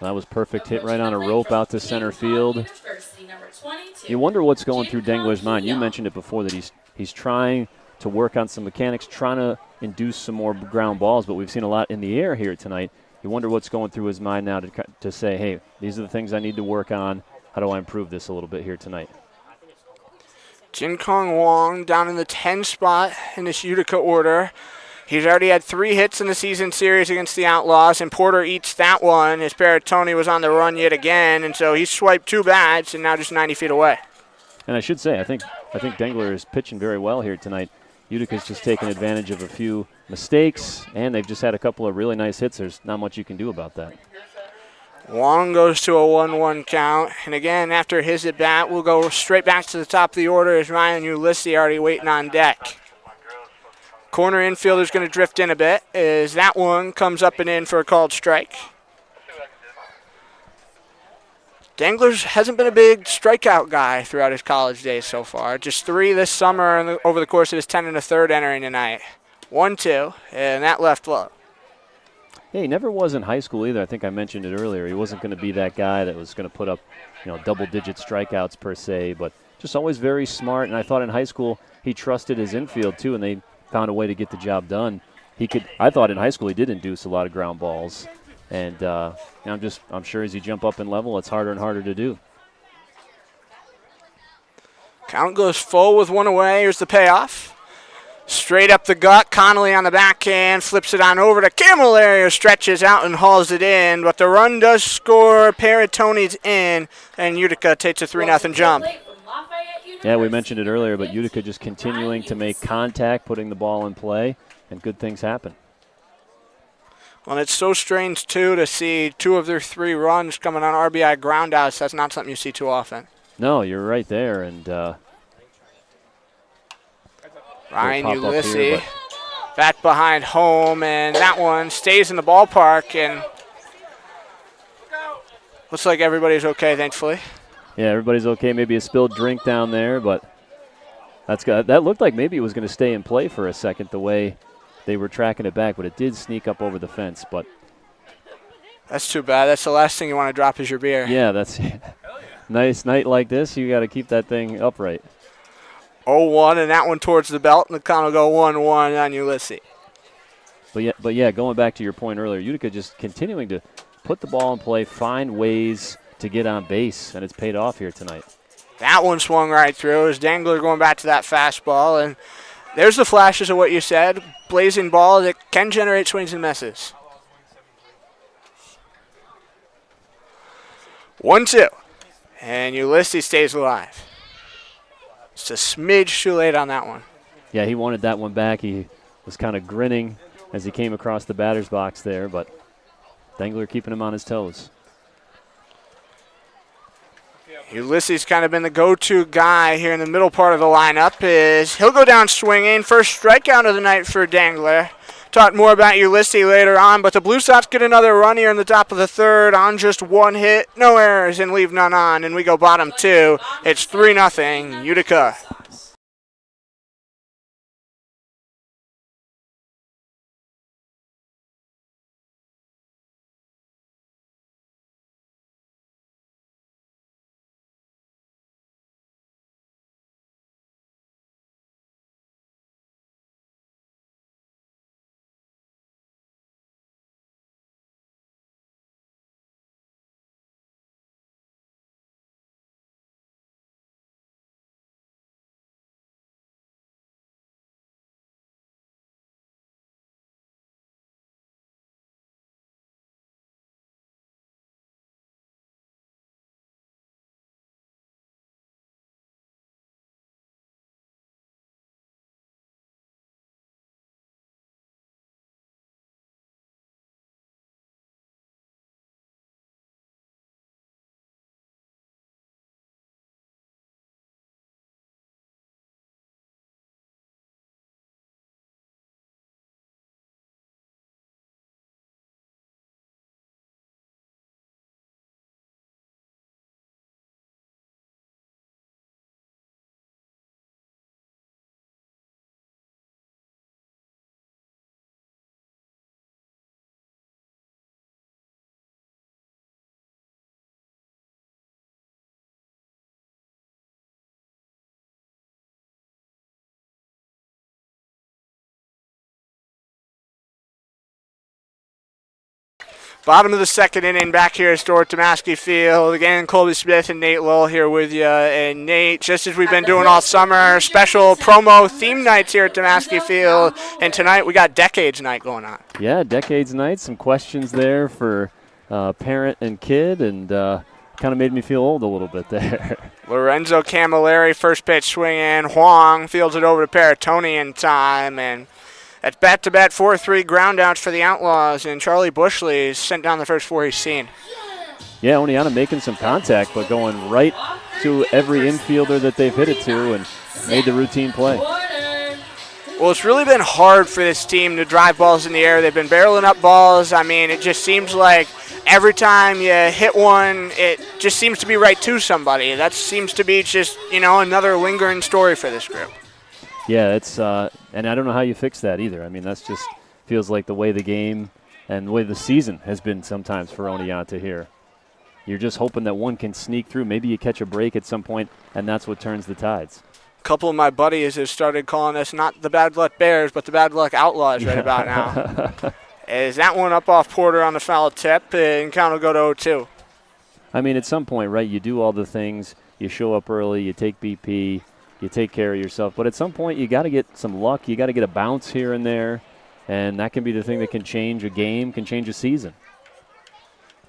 Speaker 2: That was perfect hit right on a rope out to center field. You wonder what's going through Dangler's mind. You mentioned it before that he's trying to work on some mechanics, trying to induce some more ground balls, but we've seen a lot in the air here tonight. You wonder what's going through his mind now to say, hey, these are the things I need to work on. How do I improve this a little bit here tonight?
Speaker 1: Jin Kong Wong down in the 10 spot in this Utica order. He's already had 3 hits in the season series against the Outlaws, and Porter eats that one as Peritone was on the run yet again, and so he swiped 2 bats and now just 90 feet away.
Speaker 2: And I should say, I think Dangler is pitching very well here tonight. Utica's just taken advantage of a few mistakes, and they've just had a couple of really nice hits. There's not much you can do about that.
Speaker 1: Wong goes to a 1-1 count, and again, after his at-bat, we'll go straight back to the top of the order as Ryan Ulysses already waiting on deck. Corner infielder's going to drift in a bit as that one comes up and in for a called strike. Dangler's hasn't been a big strikeout guy throughout his college days so far. Just 3 this summer over the course of his 10 1/3 entering tonight. 1-2, and that left low.
Speaker 2: Yeah, he never was in high school either. I think I mentioned it earlier. He wasn't going to be that guy that was going to put up, double-digit strikeouts per se, but just always very smart. And I thought in high school he trusted his infield too, and they found a way to get the job done. I thought in high school he did induce a lot of ground balls, and I'm sure as you jump up in level, it's harder and harder to do.
Speaker 1: Count goes full with 1 away. Here's the payoff. Straight up the gut, Connolly on the backhand, flips it on over to Camilleri, who stretches out and hauls it in, but the run does score, Paratoni's in, and Utica takes a 3-0 jump.
Speaker 2: Yeah, we mentioned it earlier, but Utica just continuing to make contact, putting the ball in play, and good things happen.
Speaker 1: Well, it's so strange, too, to see 2 of their 3 runs coming on RBI groundouts. That's not something you see too often.
Speaker 2: No, you're right there, and
Speaker 1: Ryan Ulysses, back behind home, and that one stays in the ballpark, and looks like everybody's okay, thankfully.
Speaker 2: Yeah, everybody's okay. Maybe a spilled drink down there, but that looked like maybe it was going to stay in play for a second the way they were tracking it back, but it did sneak up over the fence. But
Speaker 1: that's too bad. That's the last thing you want to drop is your beer.
Speaker 2: Yeah, that's nice night like this. You got to keep that thing upright.
Speaker 1: 0-1, and that one towards the belt, and the count will go 1-1 on Ulysses.
Speaker 2: But yeah, going back to your point earlier, Utica just continuing to put the ball in play, find ways to get on base, and it's paid off here tonight.
Speaker 1: That one swung right through as Dangler going back to that fastball, and there's the flashes of what you said, blazing ball that can generate swings and misses. 1-2, and Ulysses stays alive. Just a smidge too late on that one.
Speaker 2: Yeah, he wanted that one back. He was kind of grinning as he came across the batter's box there, but Dangler keeping him on his toes.
Speaker 1: Ulysses kind of been the go-to guy here in the middle part of the lineup. He'll go down swinging. First strikeout of the night for Dangler. Talk more about Ulysses later on, but the Blue Sox get another run here in the top of the third on just 1 hit, no errors, and leave none on, and we go bottom 2. It's 3-0 Utica. Bottom of the second inning, back here at Stuart Tomaski Field. Again, Colby Smith and Nate Lowell here with you. And Nate, just as we've been doing all summer, special promo theme nights here at Tomaski Field. And tonight we got Decades Night going on.
Speaker 2: Yeah, Decades Night. Some questions there for parent and kid, and kind of made me feel old a little bit there.
Speaker 1: Lorenzo Camilleri, first pitch swinging. Huang fields it over to Paratoni in time, and that's bat-to-bat 4-3 groundouts for the Outlaws, and Charlie Bushley sent down the first 4 he's seen.
Speaker 2: Yeah, Oneonta making some contact, but going right to every infielder that they've hit it to and made the routine play.
Speaker 1: Well, it's really been hard for this team to drive balls in the air. They've been barreling up balls. I mean, it just seems like every time you hit one, it just seems to be right to somebody. That seems to be just, another lingering story for this group.
Speaker 2: Yeah, it's and I don't know how you fix that either. I mean, that's just feels like the way the game and the way the season has been sometimes for Oneonta here. You're just hoping that one can sneak through. Maybe you catch a break at some point, and that's what turns the tides.
Speaker 1: A couple of my buddies have started calling us not the Bad Luck Bears, but the Bad Luck Outlaws right about now. Is that one up off Porter on the foul tip, and count will go to 0-2.
Speaker 2: I mean, at some point, right, you do all the things. You show up early, you take BP, you take care of yourself. But at some point, you got to get some luck. You got to get a bounce here and there, and that can be the thing that can change a game, can change a season.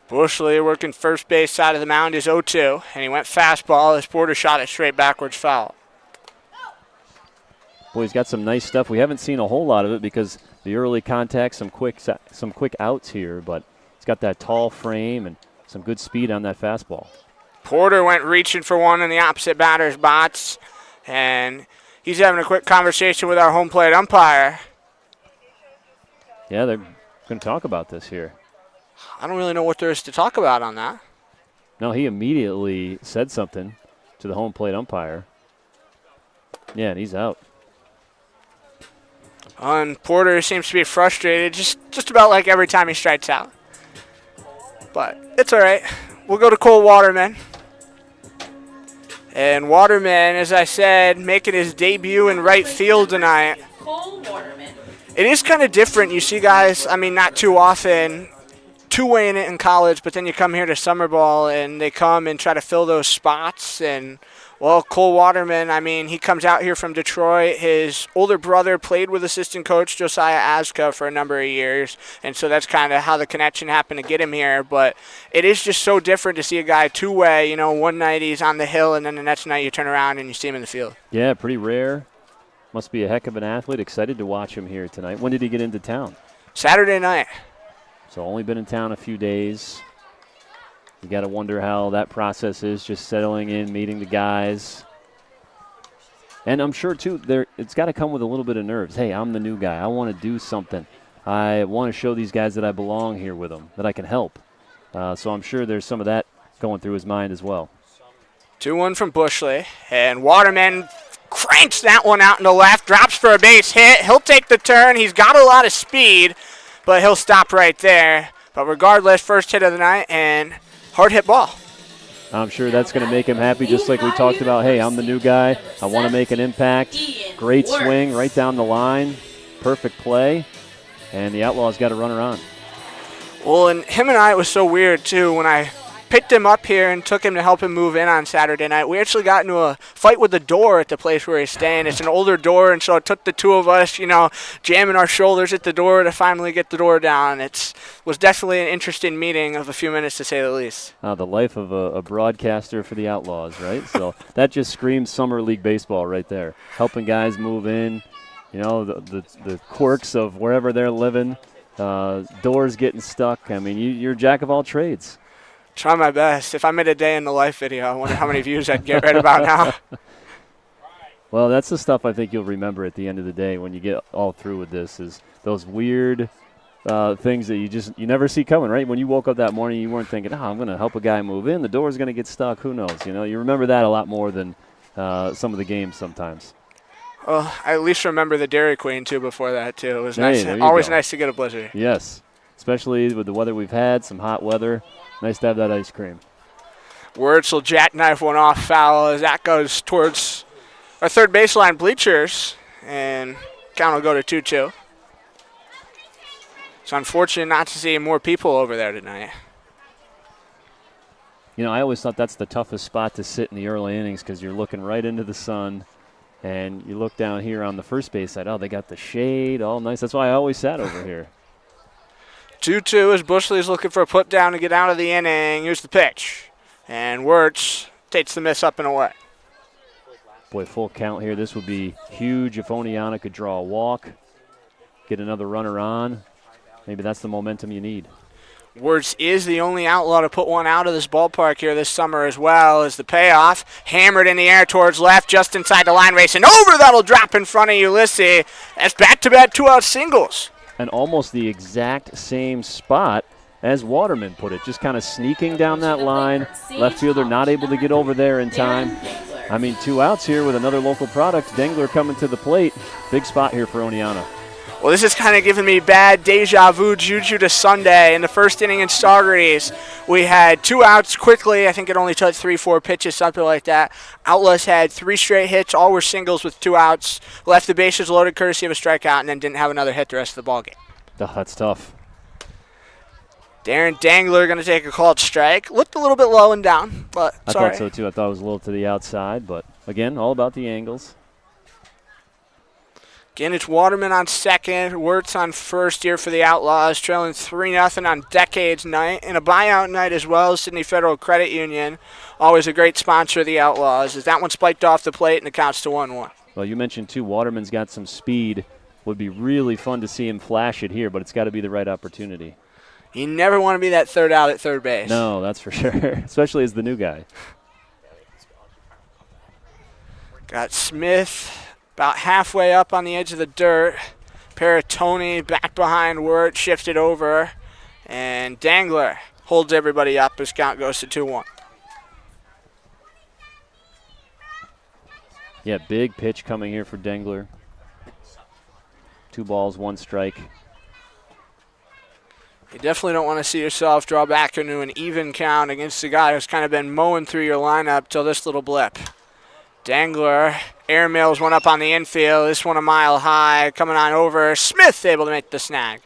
Speaker 1: Bushley working first base side of the mound is 0-2, and he went fastball as Porter shot it straight backwards foul.
Speaker 2: Boy, he's got some nice stuff. We haven't seen a whole lot of it because the early contact, some quick outs here, but he's got that tall frame and some good speed on that fastball.
Speaker 1: Porter went reaching for one in the opposite batter's box, and he's having a quick conversation with our home plate umpire.
Speaker 2: Yeah, they're going to talk about this here.
Speaker 1: I don't really know what there is to talk about on that.
Speaker 2: No, he immediately said something to the home plate umpire. Yeah, and he's out.
Speaker 1: And Porter seems to be frustrated just about like every time he strikes out. But it's all right. We'll go to Cole Waterman. And Waterman, as I said, making his debut in right field tonight.
Speaker 4: Cole Waterman.
Speaker 1: It is kind of different. You see guys, I mean, not too often, two-waying it in college, but then you come here to summer ball and they come and try to fill those spots. And, well, Cole Waterman, I mean, he comes out here from Detroit. His older brother played with assistant coach Josiah Azka for a number of years, and so that's kind of how the connection happened to get him here. But it is just so different to see a guy two-way. You know, one night he's on the hill, and then the next night you turn around and you see him in the field.
Speaker 2: Yeah, pretty rare. Must be a heck of an athlete. Excited to watch him here tonight. When did he get into town?
Speaker 1: Saturday night.
Speaker 2: So only been in town a few days. You got to wonder how that process is, just settling in, meeting the guys. And I'm sure, too, it's got to come with a little bit of nerves. Hey, I'm the new guy. I want to do something. I want to show these guys that I belong here with them, that I can help. So I'm sure there's some of that going through his mind as well.
Speaker 1: 2-1 from Bushley, and Waterman cranks that one out in the left, drops for a base hit. He'll take the turn. He's got a lot of speed, but he'll stop right there. But regardless, first hit of the night and hard hit ball.
Speaker 2: I'm sure that's going to make him happy, just like we talked about. Hey, I'm the new guy. I want to make an impact. Great swing right down the line. Perfect play. And the Outlaws got a runner on.
Speaker 1: Well, and him and I, it was so weird, too, when I picked him up here and took him to help him move in on Saturday night. We actually got into a fight with the door at the place where he's staying. It's an older door, and so it took the two of us, you know, jamming our shoulders at the door to finally get the door down. It was definitely an interesting meeting of a few minutes, to say the least.
Speaker 2: The life of a broadcaster for the Outlaws, right? So that just screams summer league baseball right there. Helping guys move in, you know, the quirks of wherever they're living, doors getting stuck. I mean, you're a jack of all trades.
Speaker 1: Try my best. If I made a day in the life video, I wonder how many views I'd get right about now.
Speaker 2: Well, that's the stuff I think you'll remember at the end of the day when you get all through with this, is those weird things that you never see coming, right? When you woke up that morning, you weren't thinking, I'm going to help a guy move in. The door's going to get stuck. Who knows? You know, you remember that a lot more than some of the games sometimes.
Speaker 1: Well, I at least remember the Dairy Queen, too, before that, too. It was nice. Always nice to get a blizzard.
Speaker 2: Yes, especially with the weather we've had, some hot weather. Nice to have that ice cream.
Speaker 1: Wirtz will jackknife one off foul as that goes towards our third baseline bleachers, and count will go to 2-2. It's unfortunate not to see more people over there tonight.
Speaker 2: You know, I always thought that's the toughest spot to sit in the early innings because you're looking right into the sun, and you look down here on the first base side. Oh, they got the shade, all nice. That's why I always sat over here.
Speaker 1: 2-2 as Bushley's looking for a put down to get out of the inning. Here's the pitch. And Wirtz takes the miss up and away.
Speaker 2: Boy, full count here. This would be huge if Oneonta could draw a walk, get another runner on. Maybe that's the momentum you need.
Speaker 1: Wirtz is the only outlaw to put one out of this ballpark here this summer as well as the payoff. Hammered in the air towards left, just inside the line, racing over. That'll drop in front of Ulysses. That's back-to-back two-out singles.
Speaker 2: And almost the exact same spot as Waterman put it, just kind of sneaking down that line. Left fielder not able to get over there in time. I mean, 2 outs here with another local product. Dengler coming to the plate. Big spot here for Oneonta.
Speaker 1: Well, this is kind of giving me bad deja vu juju to Sunday. In the first inning in Saugerties, we had 2 outs quickly. I think it only took 3-4 pitches, something like that. Outlaws had 3 straight hits. All were singles with 2 outs. Left the bases loaded courtesy of a strikeout, and then didn't have another hit the rest of the ballgame.
Speaker 2: That's tough.
Speaker 1: Darren Dangler going to take a called strike. Looked a little bit low and down, but
Speaker 2: I thought so, too. I thought it was a little to the outside, but again, all about the angles.
Speaker 1: Again, it's Waterman on second, Wirtz on first here for the Outlaws, trailing 3-0 on Decades night, and a buyout night as well. Sydney Federal Credit Union, always a great sponsor of the Outlaws, as that one spiked off the plate and it counts to 1-1.
Speaker 2: Well, you mentioned, too, Waterman's got some speed. Would be really fun to see him flash it here, but it's got to be the right opportunity.
Speaker 1: You never want to be that third out at third base.
Speaker 2: No, that's for sure, especially as the new guy.
Speaker 1: Got Smith about halfway up on the edge of the dirt. Paratoni back behind Wirtz, shifted over. And Dangler holds everybody up as count goes to 2-1.
Speaker 2: Yeah, big pitch coming here for Dangler. 2 balls, 1 strike.
Speaker 1: You definitely don't want to see yourself draw back into an even count against the guy who's kind of been mowing through your lineup till this little blip. Dangler airmails one up on the infield. This one a mile high, coming on over. Smith able to make the snag,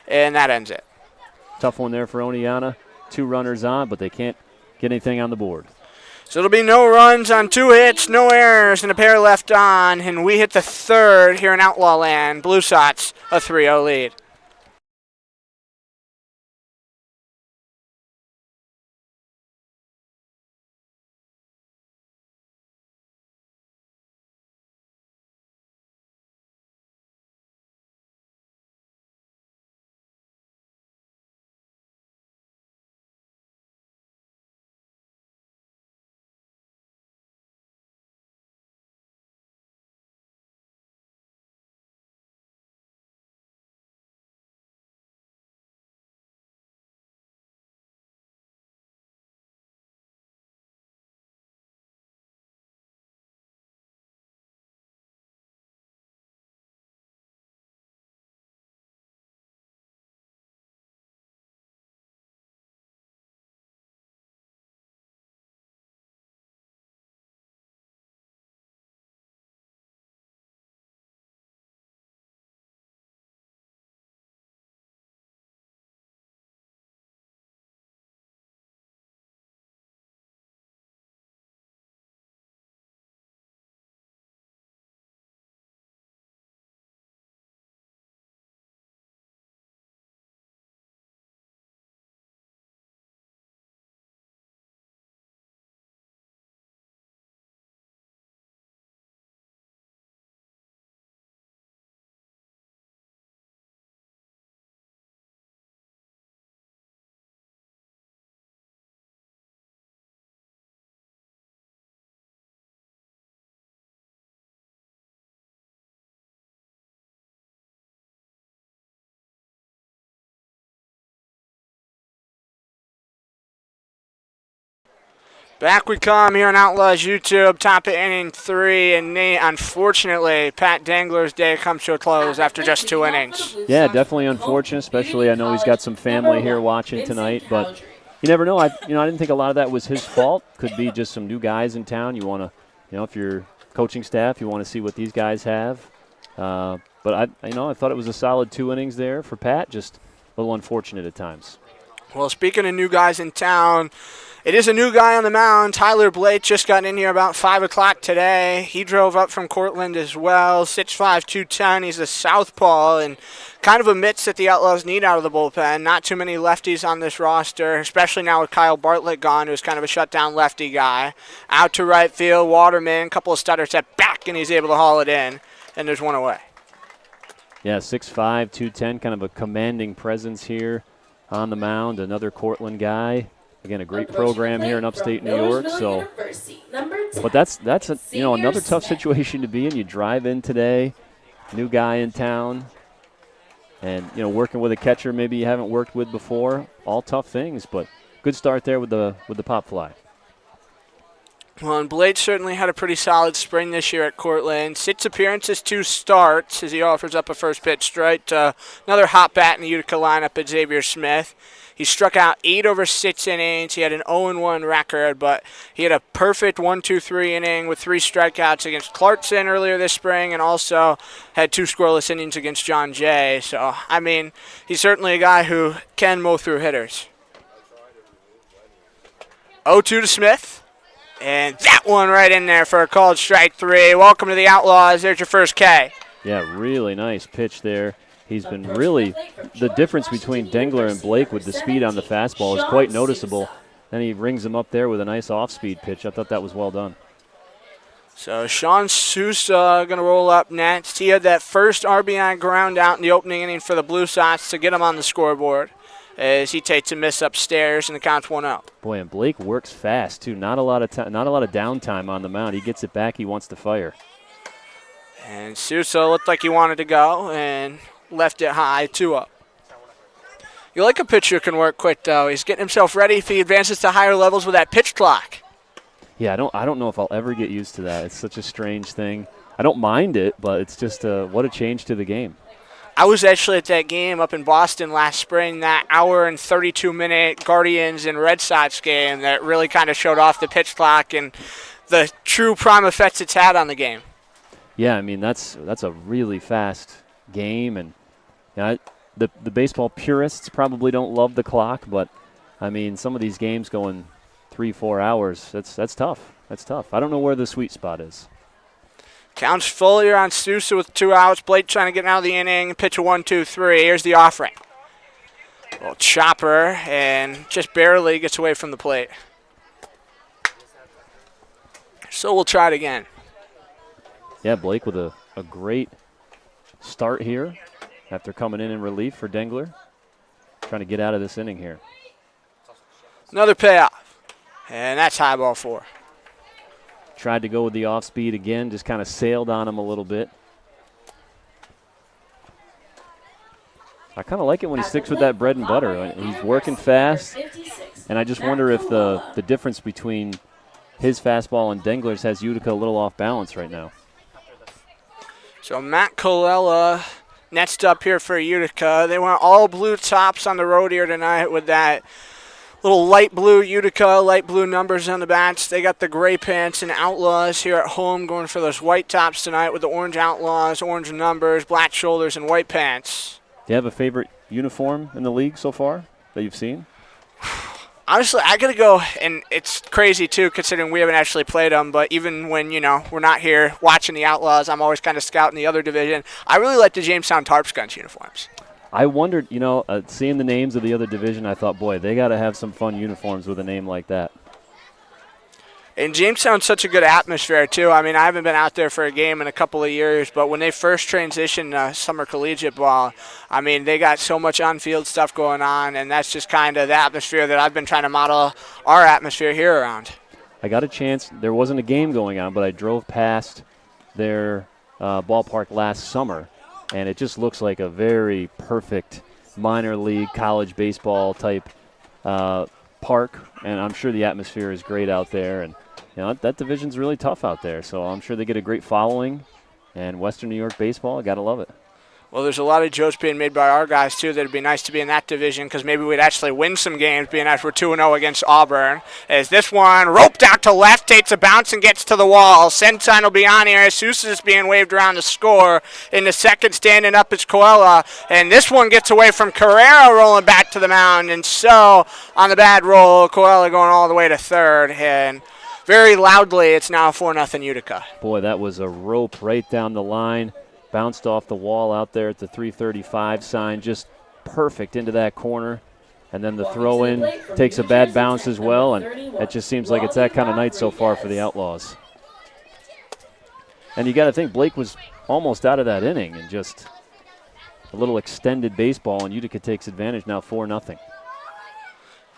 Speaker 1: and that ends it.
Speaker 2: Tough one there for Oneonta. 2 runners on, but they can't get anything on the board.
Speaker 1: So it'll be no runs on 2 hits, no errors, and a pair left on, and we hit the third here in Outlaw Land. Blue Sox a 3-0 lead. Back we come here on Outlaws YouTube, top of inning 3, and Nate, unfortunately, Pat Dangler's day comes to a close after just 2 innings.
Speaker 2: Yeah, definitely unfortunate, especially I know he's got some family here watching tonight, but you never know. I didn't think a lot of that was his fault. Could be just some new guys in town. You want to, if you're coaching staff, you want to see what these guys have. But I thought it was a solid 2 innings there for Pat, just a little unfortunate at times.
Speaker 1: Well, speaking of new guys in town, it is a new guy on the mound. Tyler Blake just got in here about 5 o'clock today. He drove up from Cortland as well. 6'5", 210. He's a southpaw and kind of a mitts that the Outlaws need out of the bullpen. Not too many lefties on this roster, especially now with Kyle Bartlett gone, who's kind of a shutdown lefty guy. Out to right field, Waterman, a couple of stutters at back, and he's able to haul it in, and there's one away.
Speaker 2: Yeah, 6'5", 210, kind of a commanding presence here on the mound. Another Cortland guy. Again, a great program here in upstate New York. So, but that's another tough situation to be in. You drive in today, new guy in town, and working with a catcher maybe you haven't worked with before. All tough things, but good start there with the pop fly.
Speaker 1: Well, and Blade certainly had a pretty solid spring this year at Cortland. 6 appearances, 2 starts, as he offers up a first pitch strike to another hot bat in the Utica lineup at Xavier Smith. He struck out 8 over 6 innings. He had an 0-1 record, but he had a perfect 1-2-3 inning with 3 strikeouts against Clarkson earlier this spring, and also had 2 scoreless innings against John Jay. So, he's certainly a guy who can mow through hitters. 0-2 to Smith. And that one right in there for a called strike 3. Welcome to the Outlaws. There's your first K.
Speaker 2: Yeah, really nice pitch there. He's been really, the difference between Dengler and Blake with the speed on the fastball is quite noticeable. Then he rings him up there with a nice off-speed pitch. I thought that was well done.
Speaker 1: So Sean Sousa going to roll up next. He had that first RBI ground out in the opening inning for the Blue Sox to get him on the scoreboard as he takes a miss upstairs and the count's 1-0.
Speaker 2: Boy, and Blake works fast too. Not a lot of downtime on the mound. He gets it back. He wants to fire.
Speaker 1: And Sousa looked like he wanted to go and left it high, 2-up. You like a pitcher who can work quick, though. He's getting himself ready if he advances to higher levels with that pitch clock.
Speaker 2: Yeah, I don't know if I'll ever get used to that. It's such a strange thing. I don't mind it, but it's just what a change to the game.
Speaker 1: I was actually at that game up in Boston last spring, that hour and 32-minute Guardians and Red Sox game that really kind of showed off the pitch clock and the true prime effects it's had on the game.
Speaker 2: Yeah, I mean, that's a really fast game, and the baseball purists probably don't love the clock, but, I mean, some of these games going 3-4 hours, that's tough. That's tough. I don't know where the sweet spot is.
Speaker 1: Counts full here on Sousa with 2 outs. Blake trying to get out of the inning. Pitch a 1-2-3. Here's the offering. Little chopper and just barely gets away from the plate. So we'll try it again.
Speaker 2: Yeah, Blake with a great start here after coming in relief for Dengler. Trying to get out of this inning here.
Speaker 1: Another payoff. And that's high ball 4.
Speaker 2: Tried to go with the off-speed again, just kind of sailed on him a little bit. I kind of like it when he sticks with that bread and butter. He's working fast, and I just wonder if the difference between his fastball and Dengler's has Utica a little off balance right now.
Speaker 1: So Matt Colella next up here for Utica. They went all blue tops on the road here tonight with that little light blue Utica, light blue numbers on the bats. They got the gray pants and Outlaws here at home going for those white tops tonight with the orange Outlaws, orange numbers, black shoulders, and white pants.
Speaker 2: Do you have a favorite uniform in the league so far that you've seen?
Speaker 1: Honestly, I got to go, and it's crazy, too, considering we haven't actually played them, but even when, we're not here watching the Outlaws, I'm always kind of scouting the other division. I really like the Jamestown Tarps Guns uniforms.
Speaker 2: I wondered, seeing the names of the other division, I thought, boy, they got to have some fun uniforms with a name like that.
Speaker 1: And Jamestown's such a good atmosphere, too. I mean, I haven't been out there for a game in a couple of years, but when they first transitioned to summer collegiate ball, I mean, they got so much on-field stuff going on, and that's just kind of the atmosphere that I've been trying to model our atmosphere here around.
Speaker 2: I got a chance. There wasn't a game going on, but I drove past their ballpark last summer, and it just looks like a very perfect minor league college baseball type park, and I'm sure the atmosphere is great out there, and that division's really tough out there, so I'm sure they get a great following, and Western New York baseball, I got to love it.
Speaker 1: Well, there's a lot of jokes being made by our guys, too, that it'd be nice to be in that division because maybe we'd actually win some games being as we're 2-0 against Auburn. As this one roped out to left, takes a bounce and gets to the wall. Send sign will be on here as Sousa is being waved around to score. In the second, standing up is Coella, and this one gets away from Carrera rolling back to the mound. And so, on the bad roll, Coella going all the way to third, and very loudly, it's now 4-0 Utica.
Speaker 2: Boy, that was a rope right down the line. Bounced off the wall out there at the 335 sign, just perfect into that corner. And then the throw-in takes a bad bounce as well, and it just seems like it's that kind of night so far for the Outlaws. And you got to think Blake was almost out of that inning, and just a little extended baseball, and Utica takes advantage now 4-0.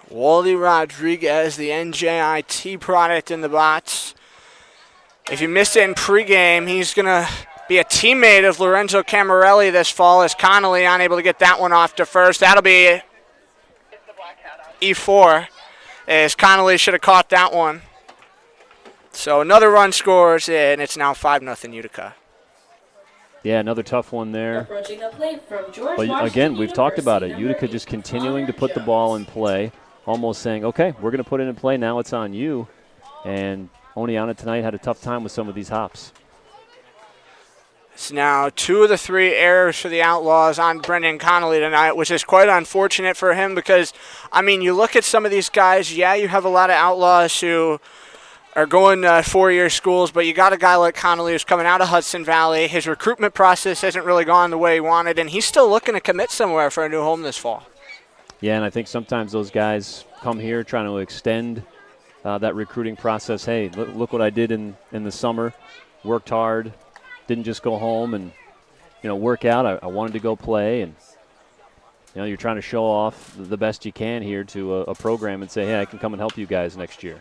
Speaker 1: Wally Rodriguez, the NJIT product in the box. If you missed it in pregame, he's going to be a teammate of Lorenzo Camarelli this fall as Connolly unable to get that one off to first. That'll be E4 as Connolly should have caught that one. So another run scores, and it's now 5-0 Utica.
Speaker 2: Yeah, another tough one there.
Speaker 4: Approaching the plate from George
Speaker 2: But
Speaker 4: Washington
Speaker 2: again, we've talked about it.
Speaker 4: University,
Speaker 2: Utica
Speaker 4: number
Speaker 2: just
Speaker 4: 8,
Speaker 2: continuing to put the
Speaker 4: Jones.
Speaker 2: ball in play, almost saying, okay, we're going to put it in play. Now it's on you. And Oneonta tonight had a tough time with some of these hops.
Speaker 1: It's now 2 of the 3 errors for the Outlaws on Brendan Connolly tonight, which is quite unfortunate for him because, I mean, you look at some of these guys, yeah, you have a lot of Outlaws who are going to four-year schools, but you got a guy like Connolly who's coming out of Hudson Valley. His recruitment process hasn't really gone the way he wanted, and he's still looking to commit somewhere for a new home this fall.
Speaker 2: Yeah, and I think sometimes those guys come here trying to extend that recruiting process. Hey, look what I did in the summer. Worked hard, didn't just go home and work out. I wanted to go play, and you're trying to show off the best you can here to a program and say, hey, I can come and help you guys next year.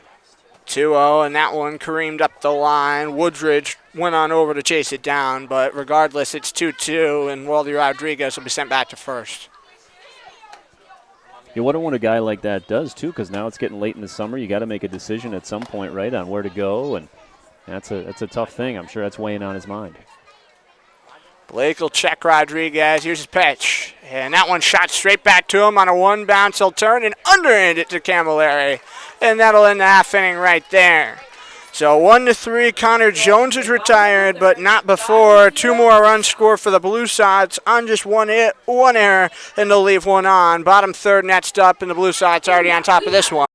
Speaker 1: 2-0, and that one careened up the line. Woodridge went on over to chase it down, but regardless, it's 2-2, and Waldy Rodriguez will be sent back to first.
Speaker 2: You wonder what a guy like that does, too, because now it's getting late in the summer. You got to make a decision at some point, right, on where to go, and that's a tough thing. I'm sure that's weighing on his mind.
Speaker 1: Blake will check Rodriguez. Here's his pitch. And that one shot straight back to him on a one bounce. He'll turn and underhand it to Camilleri. And that'll end the half inning right there. So 1-3, Connor Jones is retired, but not before. Two more runs scored for the Blue Sox on just one error, and they'll leave one on. Bottom third next up, and the Blue Sox already on top of this one.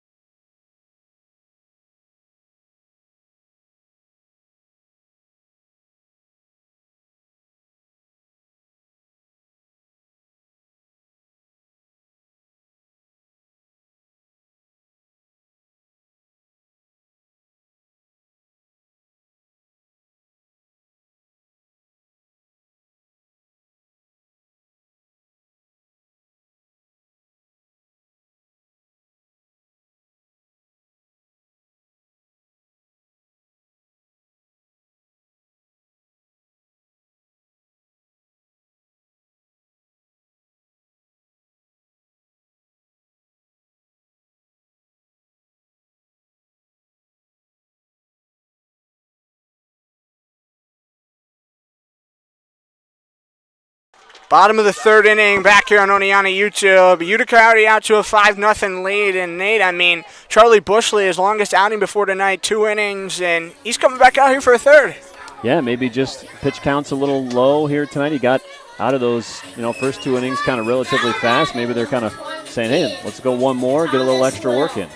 Speaker 1: Bottom of the third inning, back here on Oneonta YouTube. Utica already out to a 5-0 lead. And Nate, Charlie Bushley, his longest outing before tonight, 2 innings, and he's coming back out here for a third.
Speaker 2: Yeah, maybe just pitch count's a little low here tonight. He got out of those, first 2 innings kind of relatively fast. Maybe they're kind of saying, hey, let's go one more, get a little extra work in.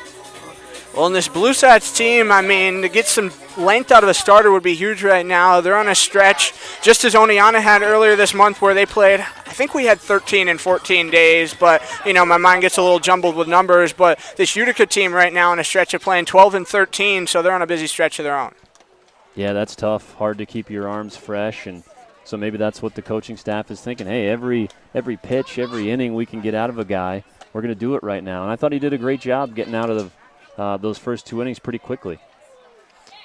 Speaker 1: Well, in this Blue Sox team, to get some length out of a starter would be huge right now. They're on a stretch, just as Oneonta had earlier this month where they played, I think we had 13 and 14 days, but, my mind gets a little jumbled with numbers. But this Utica team right now on a stretch of playing 12 and 13, so they're on a busy stretch of their own.
Speaker 2: Yeah, that's tough. Hard to keep your arms fresh, and so maybe that's what the coaching staff is thinking. Hey, every pitch, every inning we can get out of a guy, we're going to do it right now. And I thought he did a great job getting out of those first 2 innings pretty quickly.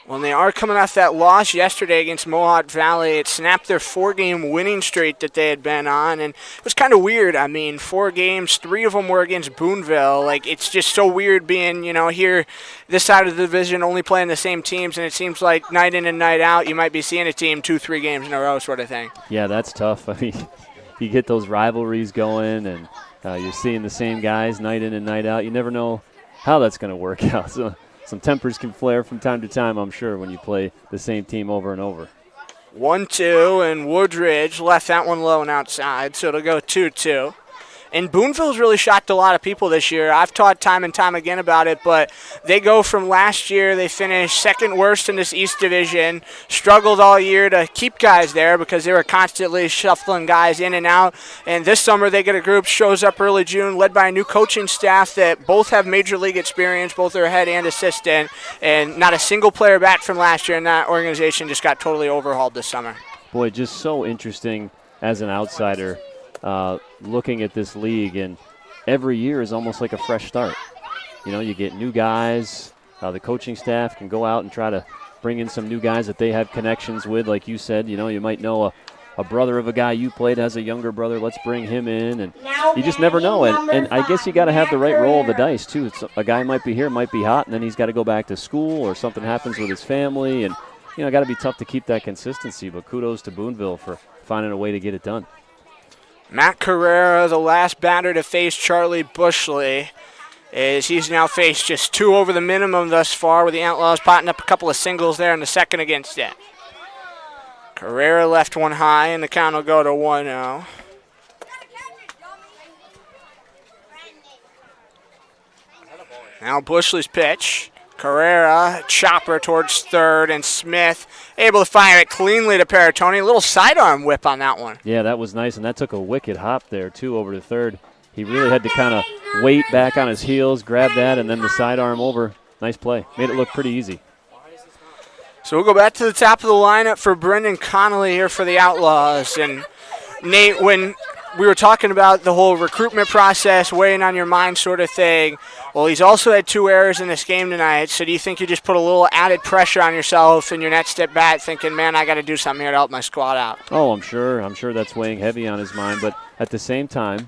Speaker 1: Well, they are coming off that loss yesterday against Mohawk Valley. It snapped their 4-game winning streak that they had been on, and it was kind of weird. 4 games, 3 of them were against Boonville. It's just so weird being, here this side of the division only playing the same teams, and it seems like night in and night out you might be seeing a team 2-3 games in a row sort of thing.
Speaker 2: Yeah, that's tough. You get those rivalries going, and you're seeing the same guys night in and night out. You never know how that's going to work out. So some tempers can flare from time to time, I'm sure, when you play the same team over and over.
Speaker 1: 1-2, and Woodridge left that one low and outside, so it'll go 2-2. And Boonville's really shocked a lot of people this year. I've talked time and time again about it, but they go from last year, they finished second worst in this East Division, struggled all year to keep guys there because they were constantly shuffling guys in and out. And this summer they get a group, shows up early June, led by a new coaching staff that both have major league experience, both their head and assistant, and not a single player back from last year, and that organization just got totally overhauled this summer.
Speaker 2: Boy, just so interesting as an outsider. Looking at this league, and every year is almost like a fresh start. You get new guys. The coaching staff can go out and try to bring in some new guys that they have connections with. Like you said, you might know a brother of a guy you played has a younger brother. Let's bring him in. And you just never know. And I guess you got to have the right roll of the dice, too. A guy might be here, might be hot, and then he's got to go back to school or something happens with his family. And, got to be tough to keep that consistency. But kudos to Boonville for finding a way to get it done.
Speaker 1: Matt Carrera, the last batter to face Charlie Bushley, as he's now faced just 2 over the minimum thus far, with the Outlaws potting up a couple of singles there in the second against it. Carrera left one high, and the count will go to 1-0. Now Bushley's pitch. Carrera, chopper towards third, and Smith able to fire it cleanly to Peritoni. A little sidearm whip on that one.
Speaker 2: Yeah, that was nice, and that took a wicked hop there, too, over to third. He really had to kind of wait back on his heels, grab that, and then the sidearm over. Nice play. Made it look pretty easy.
Speaker 1: So we'll go back to the top of the lineup for Brendan Connolly here for the Outlaws. And Nate, when we were talking about the whole recruitment process, weighing on your mind sort of thing, well, he's also had 2 errors in this game tonight. So do you think you just put a little added pressure on yourself in your next step back, thinking, man, I got to do something here to help my squad out?
Speaker 2: Oh, I'm sure. I'm sure that's weighing heavy on his mind. But at the same time,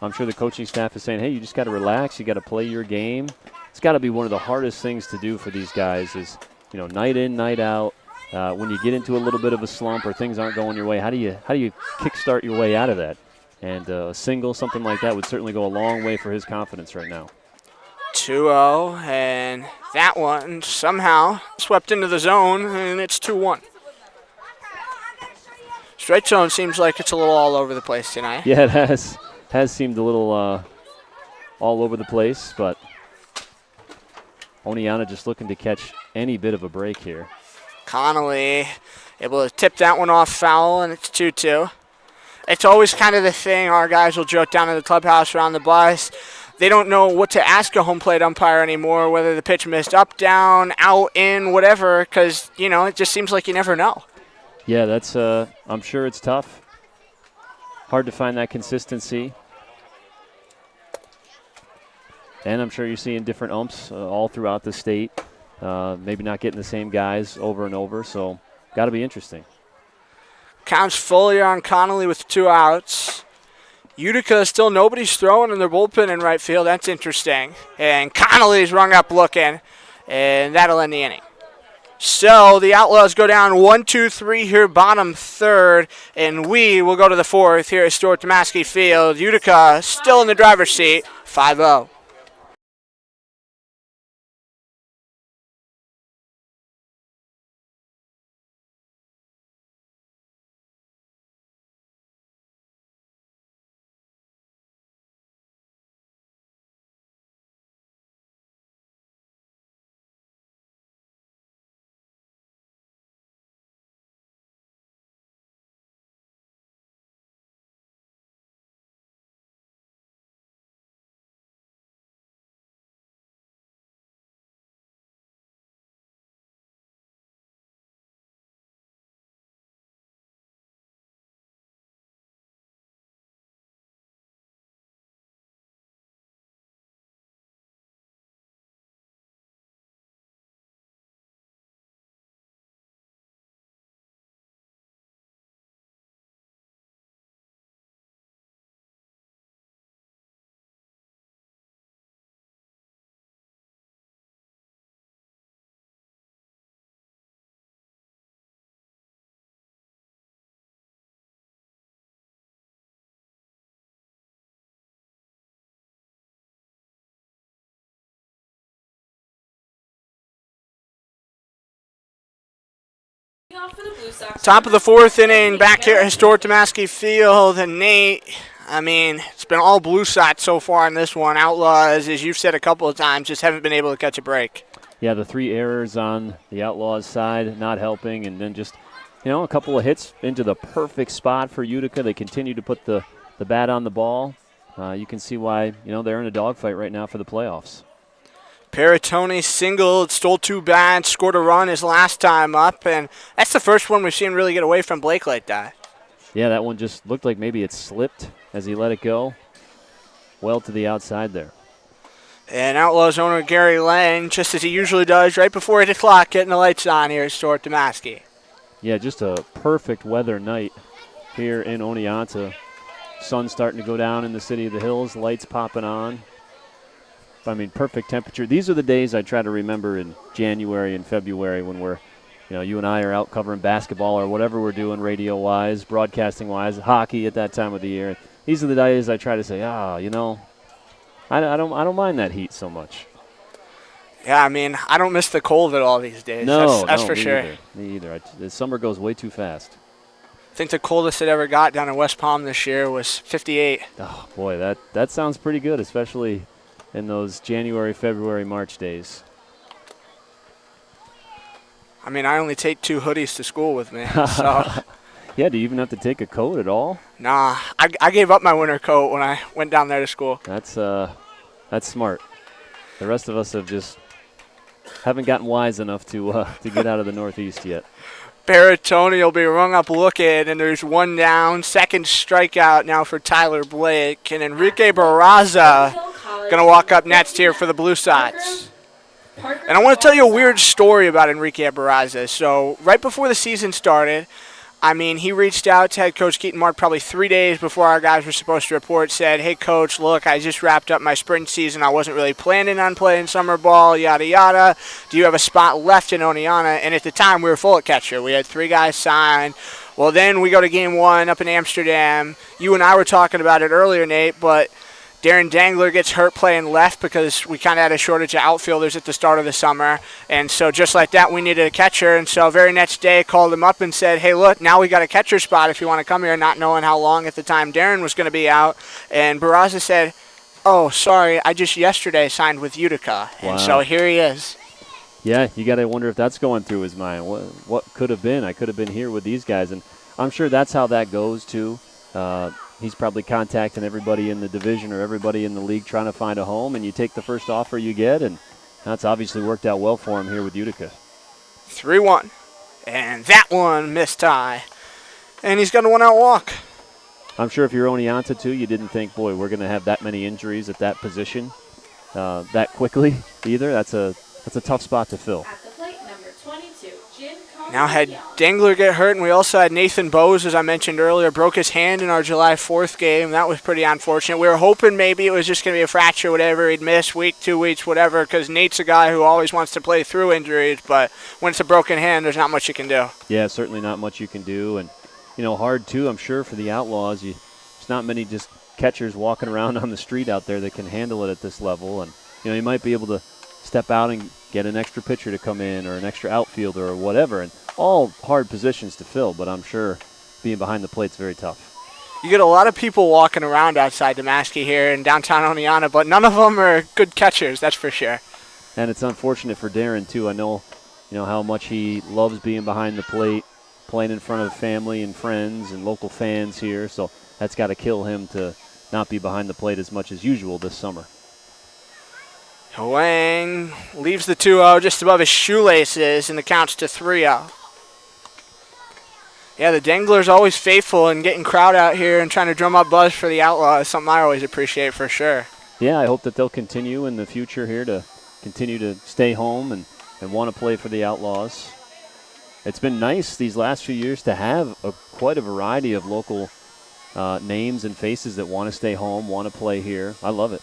Speaker 2: I'm sure the coaching staff is saying, hey, you just got to relax. You got to play your game. It's got to be one of the hardest things to do for these guys is, night in, night out. When you get into a little bit of a slump or things aren't going your way, how do you kickstart your way out of that? And a single, something like that, would certainly go a long way for his confidence right now.
Speaker 1: 2-0, and that one somehow swept into the zone, and it's 2-1. Strike zone seems like it's a little all over the place tonight.
Speaker 2: Yeah, it has seemed a little all over the place, but Oneonta just looking to catch any bit of a break here.
Speaker 1: Connolly able to tip that one off foul, and it's 2-2. It's always kind of the thing. Our guys will joke down in the clubhouse around the bus. They don't know what to ask a home plate umpire anymore, whether the pitch missed up, down, out, in, whatever, because, it just seems like you never know.
Speaker 2: Yeah, that's I'm sure it's tough. Hard to find that consistency. And I'm sure you're seeing different umps all throughout the state. Maybe not getting the same guys over and over, so got to be interesting.
Speaker 1: Counts fully on Connolly with 2 outs. Utica, still nobody's throwing in their bullpen in right field. That's interesting. And Connolly's rung up looking, and that'll end the inning. So the Outlaws go down 1-2-3 here, bottom third, and we will go to the 4th here at Stuart Tomasky Field. Utica still in the driver's seat, 5-0. Top of the 4th inning, back here at Historic Tomasky Field, and Nate, it's been all Blue Sox so far in this one. Outlaws, as you've said a couple of times, just haven't been able to catch a break.
Speaker 2: Yeah, the 3 errors on the Outlaws side not helping, and then just, a couple of hits into the perfect spot for Utica. They continue to put the bat on the ball. You can see why, they're in a dogfight right now for the playoffs.
Speaker 1: Peritoni singled, stole 2 bats, scored a run his last time up, and that's the first one we've seen really get away from Blake like that.
Speaker 2: Yeah, that one just looked like maybe it slipped as he let it go. Well to the outside there.
Speaker 1: And Outlaws owner Gary Lang, just as he usually does, right before 8 o'clock, getting the lights on here at Stuart Tomasky.
Speaker 2: Yeah, just a perfect weather night here in Oneonta. Sun starting to go down in the city of the hills, lights popping on. Perfect temperature. These are the days I try to remember in January and February when we're, you and I are out covering basketball or whatever we're doing radio-wise, broadcasting-wise, hockey at that time of the year. These are the days I try to say, I don't mind that heat so much.
Speaker 1: Yeah, I don't miss the cold at all these days. That's for sure.
Speaker 2: Me either. The summer goes way too fast.
Speaker 1: I think the coldest it ever got down in West Palm this year was 58.
Speaker 2: Oh, boy, that sounds pretty good, especially in those January, February, March days.
Speaker 1: I mean, I only take 2 hoodies to school with me, so.
Speaker 2: Yeah, do you even have to take a coat at all?
Speaker 1: Nah, I gave up my winter coat when I went down there to school.
Speaker 2: That's smart. The rest of us haven't gotten wise enough to get out of the Northeast yet.
Speaker 1: Baratoni will be rung up looking, and there's 1 down. Second strikeout now for Tyler Blake. And Enrique Barraza going to walk up next here for the Blue Sox. And I want to tell you a weird story about Enrique Barraza. So right before the season started, I mean, he reached out to head coach Keaton Mark probably 3 days before our guys were supposed to report, said, hey, coach, look, I just wrapped up my spring season. I wasn't really planning on playing summer ball, yada, yada. Do you have a spot left in Oneonta? And at the time, we were full at catcher. We had 3 guys signed. Well, then we go to game 1 up in Amsterdam. You and I were talking about it earlier, Nate, but Darren Dangler gets hurt playing left because we kind of had a shortage of outfielders at the start of the summer. And so just like that, we needed a catcher. And so very next day, called him up and said, hey, look, now we got a catcher spot if you want to come here, not knowing how long at the time Darren was going to be out. And Barraza said, oh, sorry, I just yesterday signed with Utica.
Speaker 2: Wow.
Speaker 1: And so here he is.
Speaker 2: Yeah, you got to wonder if that's going through his mind. What could have been? I could have been here with these guys. And I'm sure that's how that goes, too. He's probably contacting everybody in the division or everybody in the league trying to find a home, and you take the first offer you get, and that's obviously worked out well for him here with Utica.
Speaker 1: 3-1. And that one missed high. And he's got a 1-out walk.
Speaker 2: I'm sure if you're Oneonta, too, you didn't think, boy, we're going to have that many injuries at that position that quickly either. That's a tough spot to fill.
Speaker 4: At the plate, number 22, Jim
Speaker 1: Now had Dangler get hurt, and we also had Nathan Bowes, as I mentioned earlier, broke his hand in our July 4th game. That was pretty unfortunate. We were hoping maybe it was just going to be a fracture, whatever. He'd miss week, 2 weeks, whatever, because Nate's a guy who always wants to play through injuries. But when it's a broken hand, there's not much you can do.
Speaker 2: Yeah, certainly not much you can do. And, hard, too, I'm sure, for the Outlaws. There's not many just catchers walking around on the street out there that can handle it at this level. And, you might be able to step out and get an extra pitcher to come in or an extra outfielder or whatever. And all hard positions to fill, but I'm sure being behind the plate's very tough.
Speaker 1: You get a lot of people walking around outside Damascus here in downtown Oneonta, but none of them are good catchers, that's for sure.
Speaker 2: And it's unfortunate for Darren, too. I know, how much he loves being behind the plate, playing in front of family and friends and local fans here, so that's got to kill him to not be behind the plate as much as usual this summer.
Speaker 1: Wang leaves the 2-0 just above his shoelaces, and the count's to 3-0. Yeah, the Dangler's always faithful in getting crowd out here and trying to drum up buzz for the Outlaws, something I always appreciate for sure.
Speaker 2: Yeah, I hope that they'll continue in the future here to continue to stay home and want to play for the Outlaws. It's been nice these last few years to have quite a variety of local names and faces that want to stay home, want to play here. I love it.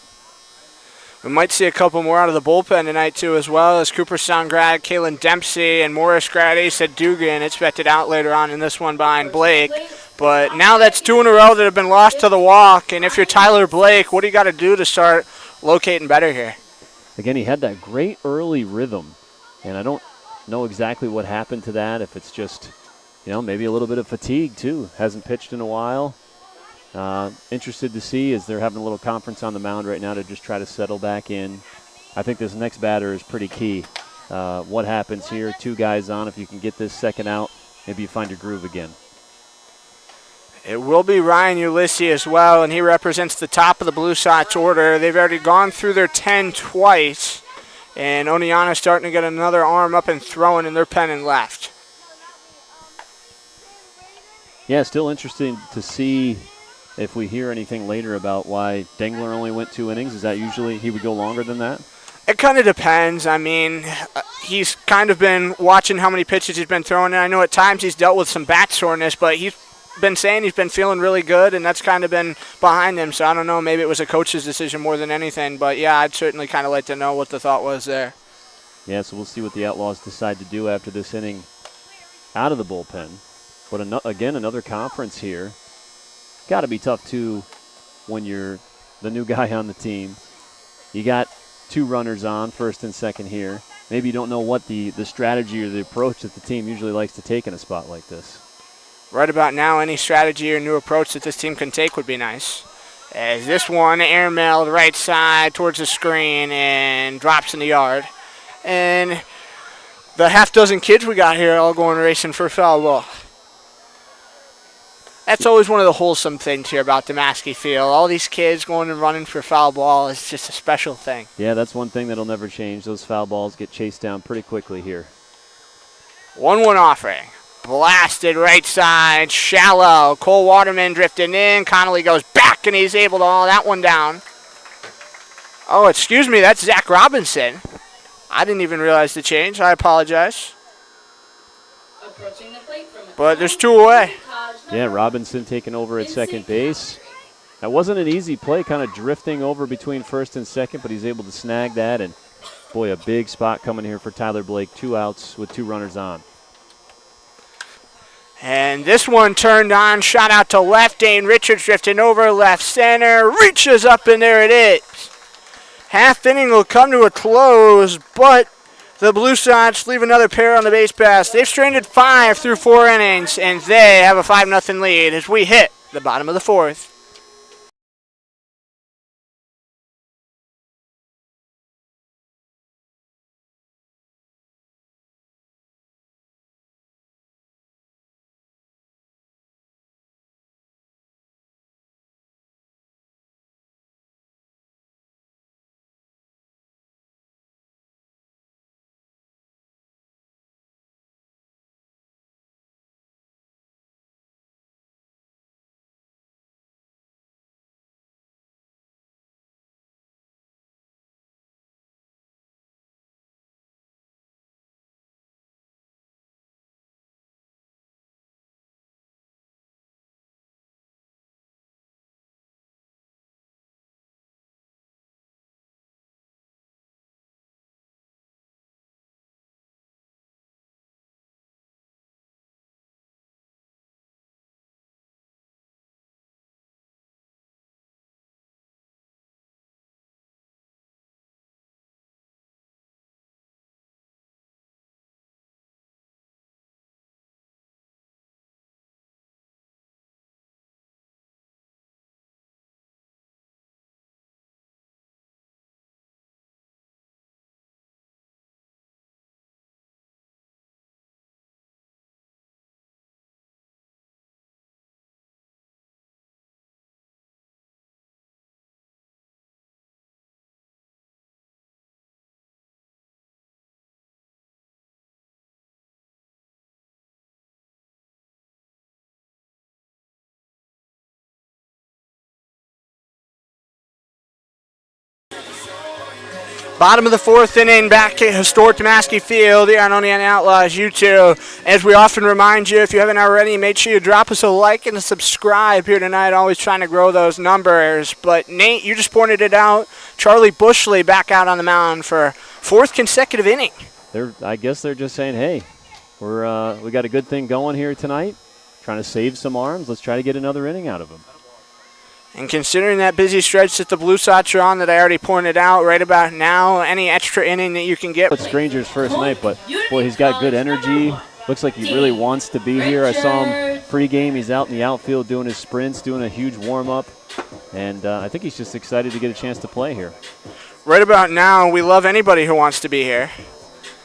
Speaker 1: We might see a couple more out of the bullpen tonight, too, as well as Cooperstown grad Kalen Dempsey and Morris grad Asa Dugan expected out later on in this one behind Blake. But now that's 2 in a row that have been lost to the walk. And if you're Tyler Blake, what do you got to do to start locating better here?
Speaker 2: Again, he had that great early rhythm, and I don't know exactly what happened to that, if it's just, maybe a little bit of fatigue, too. Hasn't pitched in a while. Interested to see as they're having a little conference on the mound right now to just try to settle back in. I think this next batter is pretty key. What happens here? 2 guys on. If you can get this second out, maybe you find your groove again.
Speaker 1: It will be Ryan Ulysses as well, and he represents the top of the Blue Sox order. They've already gone through their 10 twice, and Oneonta's starting to get another arm up and throwing in their pen and left.
Speaker 2: Yeah, still interesting to see if we hear anything later about why Dangler only went 2 innings. Is that usually he would go longer than that?
Speaker 1: It kind of depends. I mean, he's kind of been watching how many pitches he's been throwing, and I know at times he's dealt with some back soreness, but he's been saying he's been feeling really good, and that's kind of been behind him. So I don't know, maybe it was a coach's decision more than anything, but yeah, I'd certainly kind of like to know what the thought was there.
Speaker 2: Yeah, so we'll see what the Outlaws decide to do after this inning out of the bullpen. But again, another conference here. Got to be tough, too, when you're the new guy on the team. You got 2 runners on, first and second here. Maybe you don't know what the strategy or the approach that the team usually likes to take in a spot like this.
Speaker 1: Right about now, any strategy or new approach that this team can take would be nice. As this one airmailed right side towards the screen and drops in the yard. And The half dozen kids we got here all going racing for foul ball. That's always one of the wholesome things here about the Maskey Field. All these kids going and running for foul ball is just a special thing.
Speaker 2: Yeah, that's one thing that'll never change. Those foul balls get chased down pretty quickly here.
Speaker 1: 1-1 offering. Blasted right side, shallow. Cole Waterman drifting in. Connolly goes back, and he's able to haul that one down. Oh, excuse me, that's Zach Robinson. I didn't even realize the change. I apologize.
Speaker 4: Approaching the plate from
Speaker 1: But there's 2 away.
Speaker 2: Yeah, Robinson taking over at second base. That wasn't an easy play, kind of drifting over between first and second, but he's able to snag that. And, boy, a big spot coming here for Tyler Blake. 2 outs with 2 runners on.
Speaker 1: And this one turned on, shot out to left. Dane Richards drifting over, left center, reaches up, and there it is. Half inning will come to a close, but the Blue Sox leave another pair on the base pass. They've stranded 5 through 4 innings, and they have a 5-0 lead as we hit the bottom of the 4th. Bottom of the 4th inning, back at historic Maskey Field here on Oneonta Outlaws YouTube. As we often remind you, if you haven't already, make sure you drop us a like and a subscribe here tonight. Always trying to grow those numbers. But Nate, you just pointed it out. Charlie Bushley back out on the mound for 4th consecutive inning.
Speaker 2: I guess they're just saying, hey, we got a good thing going here tonight. Trying to save some arms. Let's try to get another inning out of him.
Speaker 1: And considering that busy stretch that the Blue Sox are on that I already pointed out right about now, any extra inning that you can get.
Speaker 2: It's Stranger's first night, but, boy, he's got good energy. Looks like he really wants to be here. I saw him pregame. He's out in the outfield doing his sprints, doing a huge warm-up. And I think he's just excited to get a chance to play here.
Speaker 1: Right about now, we love anybody who wants to be here.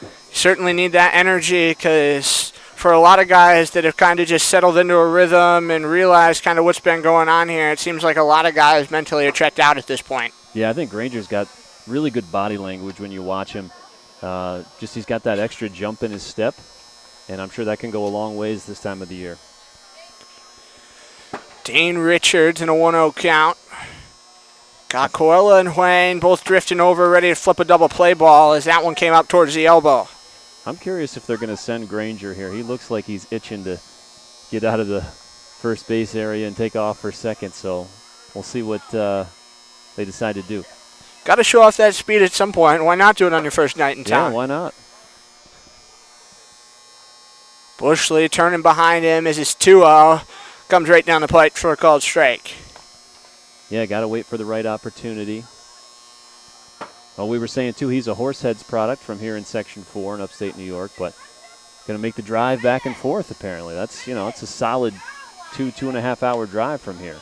Speaker 1: You certainly need that energy because for a lot of guys that have kind of just settled into a rhythm and realized kind of what's been going on here, it seems like a lot of guys mentally are checked out at this point.
Speaker 2: Yeah, I think Granger's got really good body language when you watch him. He's got that extra jump in his step, and I'm sure that can go a long ways this time of the year.
Speaker 1: Dane Richards in a 1-0 count. Got Coella and Huang both drifting over, ready to flip a double play ball as that one came up towards the elbow.
Speaker 2: I'm curious if they're going to send Granger here. He looks like he's itching to get out of the first base area and take off for second, so we'll see what they decide to do.
Speaker 1: Got to show off that speed at some point. Why not do it on your first night in town?
Speaker 2: Yeah, why not?
Speaker 1: Bushley turning behind him as his 2-0 comes right down the plate for a called strike.
Speaker 2: Yeah, got to wait for the right opportunity. Well, we were saying, too, he's a Horseheads product from here in Section 4 in upstate New York, but going to make the drive back and forth, apparently. That's, it's a solid 2.5 hour drive from here.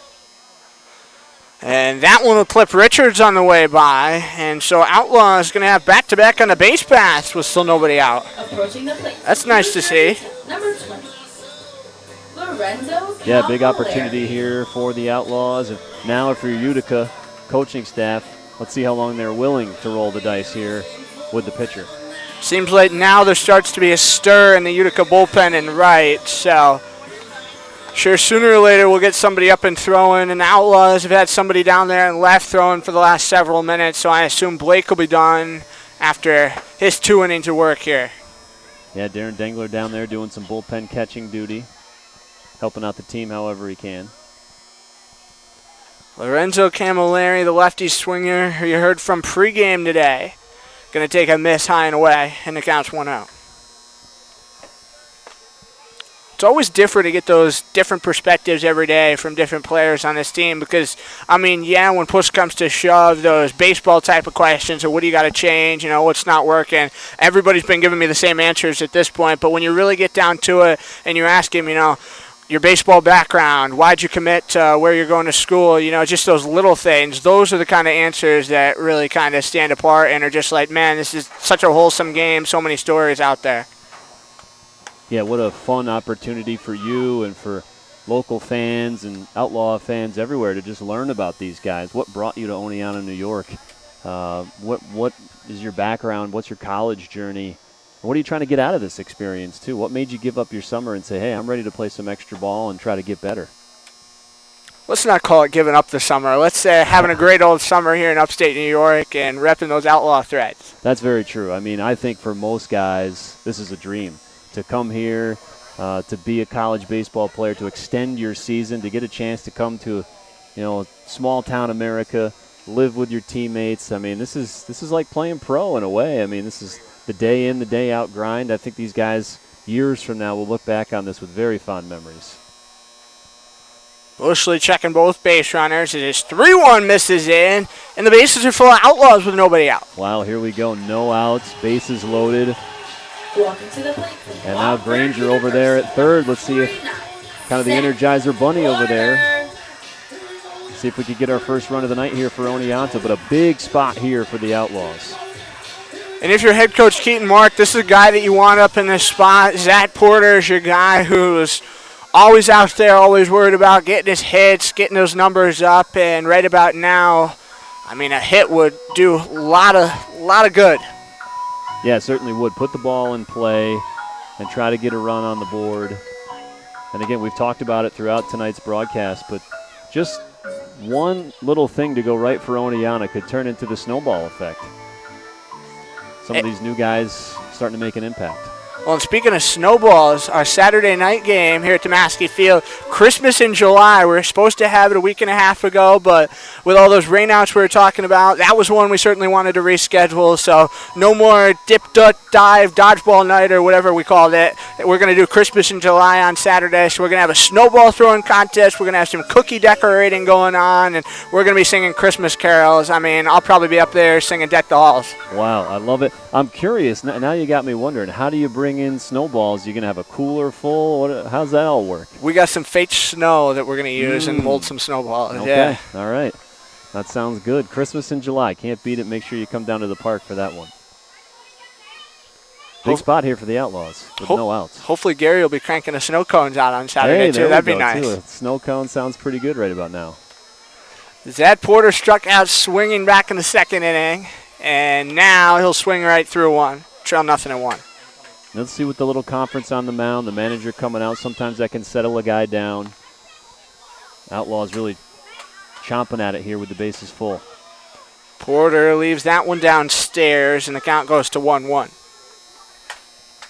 Speaker 1: And that one will clip Richards on the way by. And so Outlaws going to have back-to-back on the base paths with still nobody out.
Speaker 4: Approaching the plate.
Speaker 1: That's nice to see.
Speaker 4: Number 20. Lorenzo
Speaker 2: Yeah, big
Speaker 4: Cavallari.
Speaker 2: opportunity here for the Outlaws. And now for Utica coaching staff, let's see how long they're willing to roll the dice here with the pitcher.
Speaker 1: Seems like now there starts to be a stir in the Utica bullpen and right. So sure, sooner or later we'll get somebody up and throwing. And the Outlaws have had somebody down there and left throwing for the last several minutes. So I assume Blake will be done after his 2 innings of work here.
Speaker 2: Yeah, Darren Dengler down there doing some bullpen catching duty, helping out the team however he can.
Speaker 1: Lorenzo Camilleri, the lefty swinger who you heard from pregame today, going to take a miss high and away, and the count's 1-0. It's always different to get those different perspectives every day from different players on this team because, I mean, yeah, when push comes to shove, those baseball type of questions, or what do you got to change, what's not working, everybody's been giving me the same answers at this point, but when you really get down to it and you ask him, your baseball background, why'd you commit to where you're going to school, just those little things. Those are the kind of answers that really kind of stand apart and are just like, man, this is such a wholesome game, so many stories out there.
Speaker 2: Yeah, what a fun opportunity for you and for local fans and Outlaw fans everywhere to just learn about these guys. What brought you to Oneonta, New York? What is your background? What's your college journey? What are you trying to get out of this experience, too? What made you give up your summer and say, hey, I'm ready to play some extra ball and try to get better?
Speaker 1: Let's not call it giving up the summer. Let's say having a great old summer here in upstate New York and repping those Outlaw threads.
Speaker 2: That's very true. I mean, I think for most guys, this is a dream. To come here, to be a college baseball player, to extend your season, to get a chance to come to, small town America, live with your teammates. I mean, this is like playing pro in a way. I mean, this is the day in, the day out grind. I think these guys, years from now, will look back on this with very fond memories.
Speaker 1: Bushley checking both base runners. It is 3-1 misses in, and the bases are full of Outlaws with nobody out.
Speaker 2: Wow, here we go. No outs, bases loaded.
Speaker 4: Walking to the plate.
Speaker 2: And now Granger over there at third. Let's see if kind of the Energizer Bunny over there. See if we could get our first run of the night here for Oneonta, but a big spot here for the Outlaws.
Speaker 1: And if you're head coach Keaton Mark, this is a guy that you want up in this spot. Zach Porter is your guy who's always out there, always worried about getting his hits, getting those numbers up. And right about now, I mean, a hit would do a lot of good.
Speaker 2: Yeah, it certainly would. Put the ball in play and try to get a run on the board. And again, we've talked about it throughout tonight's broadcast, but just one little thing to go right for Oneonta could turn into the snowball effect. Some of these new guys starting to make an impact.
Speaker 1: Well, and speaking of snowballs, our Saturday night game here at Tomaski Field, Christmas in July. We were supposed to have it a week and a half ago, but with all those rainouts we were talking about, that was one we certainly wanted to reschedule. So no more dip, dive, dodgeball night or whatever we called it. We're going to do Christmas in July on Saturday. So we're going to have a snowball throwing contest. We're going to have some cookie decorating going on, and we're going to be singing Christmas carols. I mean, I'll probably be up there singing Deck the Halls.
Speaker 2: Wow, I love it. I'm curious. Now you got me wondering, how do you bring in snowballs? You going to have a cooler full? How's that all work?
Speaker 1: We got some fake snow that we're going to use and mold some snowballs.
Speaker 2: Okay,
Speaker 1: yeah.
Speaker 2: All right. That sounds good. Christmas in July. Can't beat it. Make sure you come down to the park for that one. Big spot here for the Outlaws with no outs.
Speaker 1: Hopefully Gary will be cranking the snow cones out on Saturday, too. That'd be nice.
Speaker 2: Too. A snow cone sounds pretty good right about now.
Speaker 1: Zach Porter struck out swinging back in the second inning, and now he'll swing right through one. Trail 0-1.
Speaker 2: Let's see what the little conference on the mound, the manager coming out. Sometimes that can settle a guy down. Outlaws really chomping at it here with the bases full.
Speaker 1: Porter leaves that one downstairs, and the count goes to 1-1.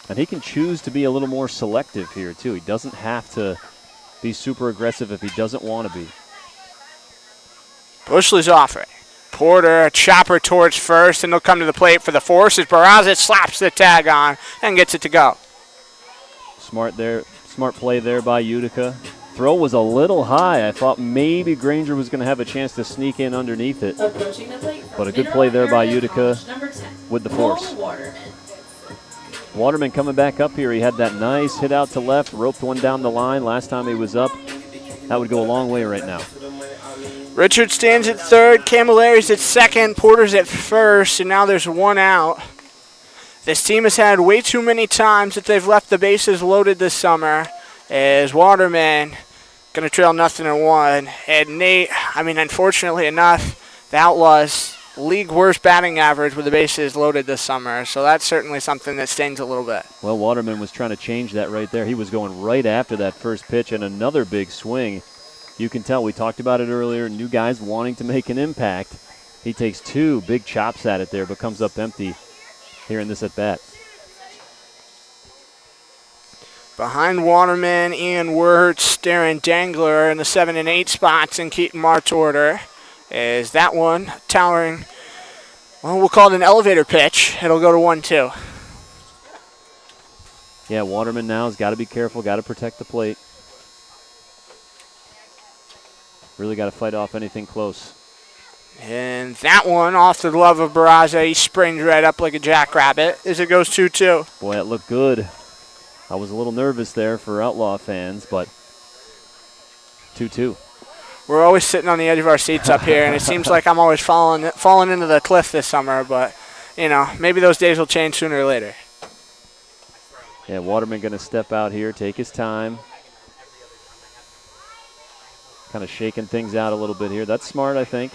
Speaker 2: And he can choose to be a little more selective here, too. He doesn't have to be super aggressive if he doesn't want to be.
Speaker 1: Bushley's offering. Porter, a chopper towards first, and they'll come to the plate for the force as Barraza slaps the tag on and gets it to go.
Speaker 2: Smart play there by Utica. Throw was a little high. I thought maybe Granger was going to have a chance to sneak in underneath it. But a good play there by Utica with the force. Waterman coming back up here. He had that nice hit out to left, roped one down the line. Last time he was up, that would go a long way right now.
Speaker 1: Richard stands at third, Camilleri's at second, Porter's at first, and now there's one out. This team has had way too many times that they've left the bases loaded this summer, as Waterman going to trail 0-1. And Nate, unfortunately enough, the Outlaws league worst batting average with the bases loaded this summer, so that's certainly something that stings a little bit.
Speaker 2: Well, Waterman was trying to change that right there. He was going right after that first pitch and another big swing. You can tell, we talked about it earlier, new guys wanting to make an impact. He takes two big chops at it there, but comes up empty here in this at-bat.
Speaker 1: Behind Waterman, Ian Wirtz, Darren Dangler in the 7 and 8 spots in Keaton Mart's order. Is that one towering? Well, we'll call it an elevator pitch. It'll go to 1-2.
Speaker 2: Yeah, Waterman now has got to be careful, got to protect the plate. Really got to fight off anything close.
Speaker 1: And that one off the glove of Barraza. He springs right up like a jackrabbit as it goes 2-2.
Speaker 2: Boy, that looked good. I was a little nervous there for Outlaw fans, but 2-2.
Speaker 1: We're always sitting on the edge of our seats up here, and it seems like I'm always falling into the cliff this summer, but, maybe those days will change sooner or later.
Speaker 2: Yeah, Waterman going to step out here, take his time. Kind of shaking things out a little bit here. That's smart, I think.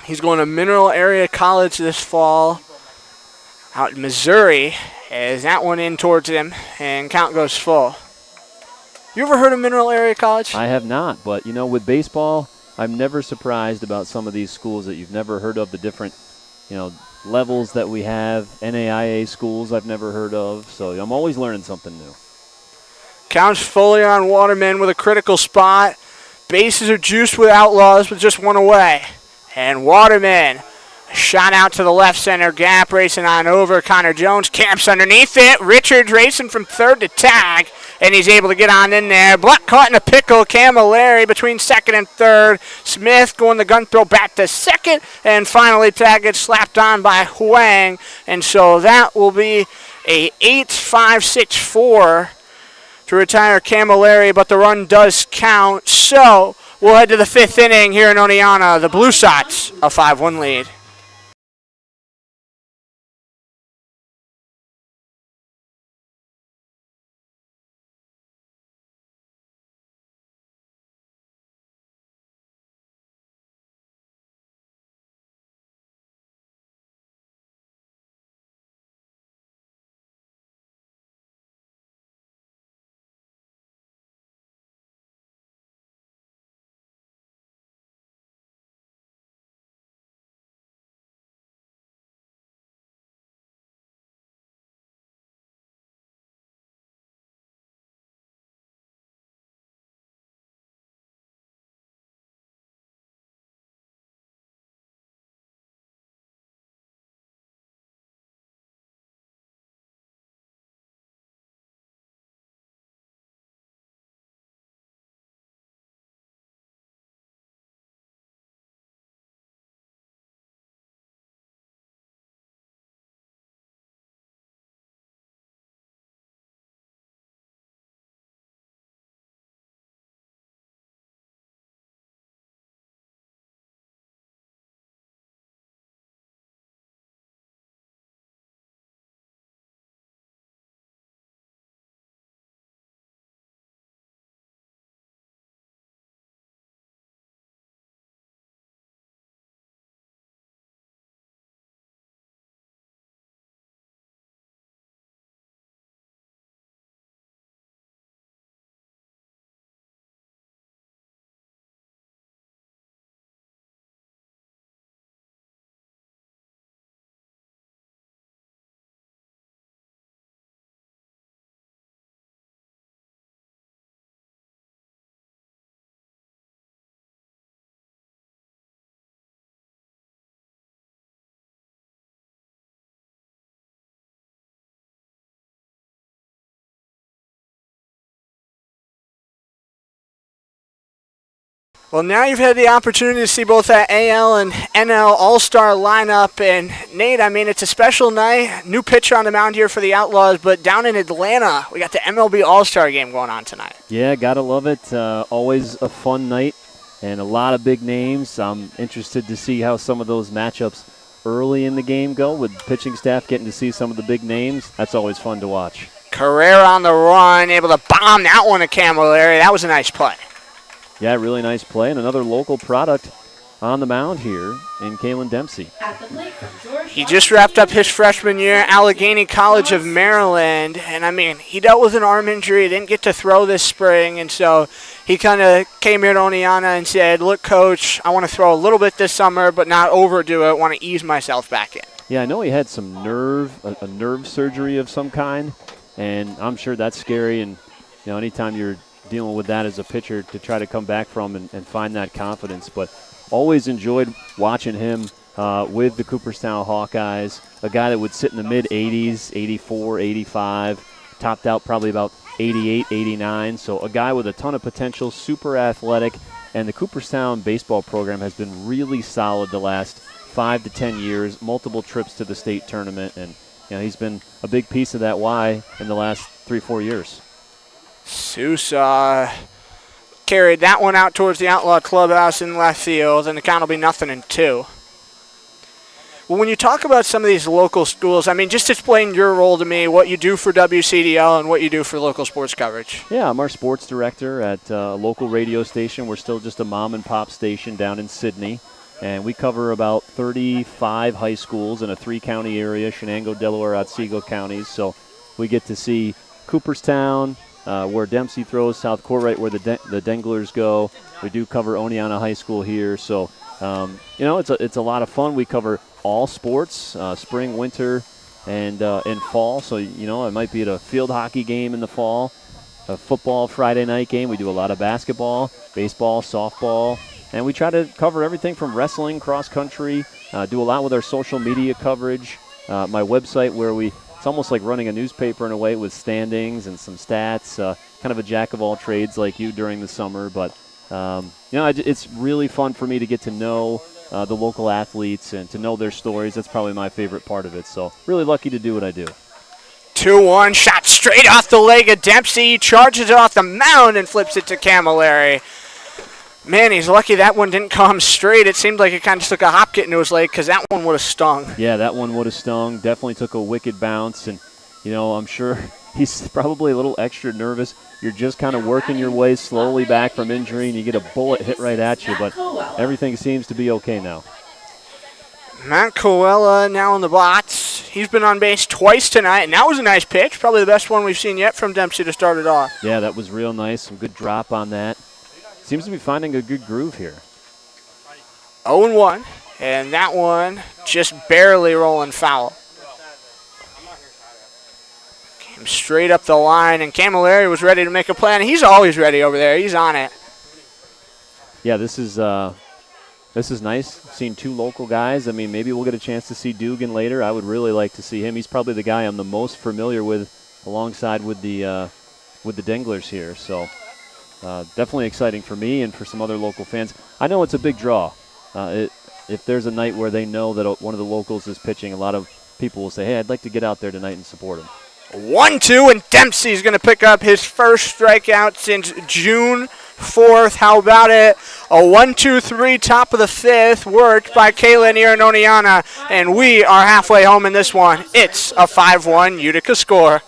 Speaker 1: He's going to Mineral Area College this fall out in Missouri. As that one in towards him, and count goes full. You ever heard of Mineral Area College?
Speaker 2: I have not, but, with baseball, I'm never surprised about some of these schools that you've never heard of, the different, levels that we have. NAIA schools I've never heard of, so I'm always learning something new.
Speaker 1: Counts fully on Waterman with a critical spot. Bases are juiced with Outlaws with just one away. And Waterman, shot out to the left center gap, racing on over. Connor Jones camps underneath it. Richards racing from third to tag, and he's able to get on in there. Block caught in a pickle. Camilleri between second and third. Smith going the gun throw back to second, and finally tag gets slapped on by Huang, and so that will be a 8-5-6-4 to retire Camilleri, but the run does count. So we'll head to the fifth inning here in Oneonta. The Blue Sox a 5-1 lead. Well, now you've had the opportunity to see both that AL and NL All-Star lineup. And, Nate, I mean, it's a special night. New pitcher on the mound here for the Outlaws. But down in Atlanta, we got the MLB All-Star game going on tonight.
Speaker 2: Yeah, got to love it. Always a fun night and a lot of big names. I'm interested to see how some of those matchups early in the game go with pitching staff getting to see some of the big names. That's always fun to watch.
Speaker 1: Carrera on the run, able to bomb that one to Camilleri. That was a nice play.
Speaker 2: Yeah, really nice play, and another local product on the mound here in Kalen Dempsey.
Speaker 4: At the plate from George
Speaker 1: He just wrapped up his freshman year, Allegheny College of Maryland, and I mean, he dealt with an arm injury, didn't get to throw this spring, and so he kind of came here to Oneonta and said, look, Coach, I want to throw a little bit this summer, but not overdo it, want to ease myself back in.
Speaker 2: Yeah, I know he had some a nerve surgery of some kind, and I'm sure that's scary, and anytime you're dealing with that as a pitcher to try to come back from and find that confidence. But always enjoyed watching him with the Cooperstown Hawkeyes, a guy that would sit in the mid-80s, 84, 85, topped out probably about 88, 89. So a guy with a ton of potential, super athletic, and the Cooperstown baseball program has been really solid the last 5 to 10 years, multiple trips to the state tournament, and he's been a big piece of that why in the last 3-4 years.
Speaker 1: Sousa carried that one out towards the Outlaw clubhouse in left field, and the count will be 0-2. Well, when you talk about some of these local schools, I mean, just explain your role to me, what you do for WCDL and what you do for local sports coverage.
Speaker 2: Yeah, I'm our sports director at a local radio station. We're still just a mom-and-pop station down in Sydney, and we cover about 35 high schools in a 3-county area, Shenango, Delaware, Otsego counties. So we get to see Cooperstown, where Dempsey throws, South Court, where the Denglers go. We do cover Oneonta High School here, so it's a lot of fun. We cover all sports, spring, winter, and fall. So it might be at a field hockey game in the fall, a football Friday night game. We do a lot of basketball, baseball, softball, and we try to cover everything from wrestling, cross country. Do a lot with our social media coverage. My website where it's almost like running a newspaper in a way with standings and some stats, kind of a jack of all trades like you during the summer. But, it's really fun for me to get to know the local athletes and to know their stories. That's probably my favorite part of it. So really lucky to do what I do.
Speaker 1: 2-1, shot straight off the leg of Dempsey, charges it off the mound and flips it to Camilleri. Man, he's lucky that one didn't come straight. It seemed like it kind of took a hop get into his leg because that one would have stung.
Speaker 2: Yeah, that one would have stung. Definitely took a wicked bounce. And, I'm sure he's probably a little extra nervous. You're just kind of working your way slowly back from injury, and you get a bullet hit right at you. But everything seems to be okay now.
Speaker 1: Matt Coella now in the box. He's been on base twice tonight, and that was a nice pitch. Probably the best one we've seen yet from Dempsey to start it off.
Speaker 2: Yeah, that was real nice. Some good drop on that. Seems to be finding a good groove here.
Speaker 1: 0-1, and that one just barely rolling foul. Came straight up the line, and Camilleri was ready to make a play, and he's always ready over there. He's on it.
Speaker 2: Yeah, this is nice. Seeing two local guys. I mean, maybe we'll get a chance to see Dugan later. I would really like to see him. He's probably the guy I'm the most familiar with, alongside with the Denglers here. So. Definitely exciting for me and for some other local fans. I know it's a big draw. If there's a night where they know that one of the locals is pitching, a lot of people will say, hey, I'd like to get out there tonight and support him.
Speaker 1: 1-2, and Dempsey's going to pick up his first strikeout since June 4th. How about it? A 1-2-3, top of the fifth, worked by Kalen here in Oneonta, and we are halfway home in this one. It's a 5-1 Utica score.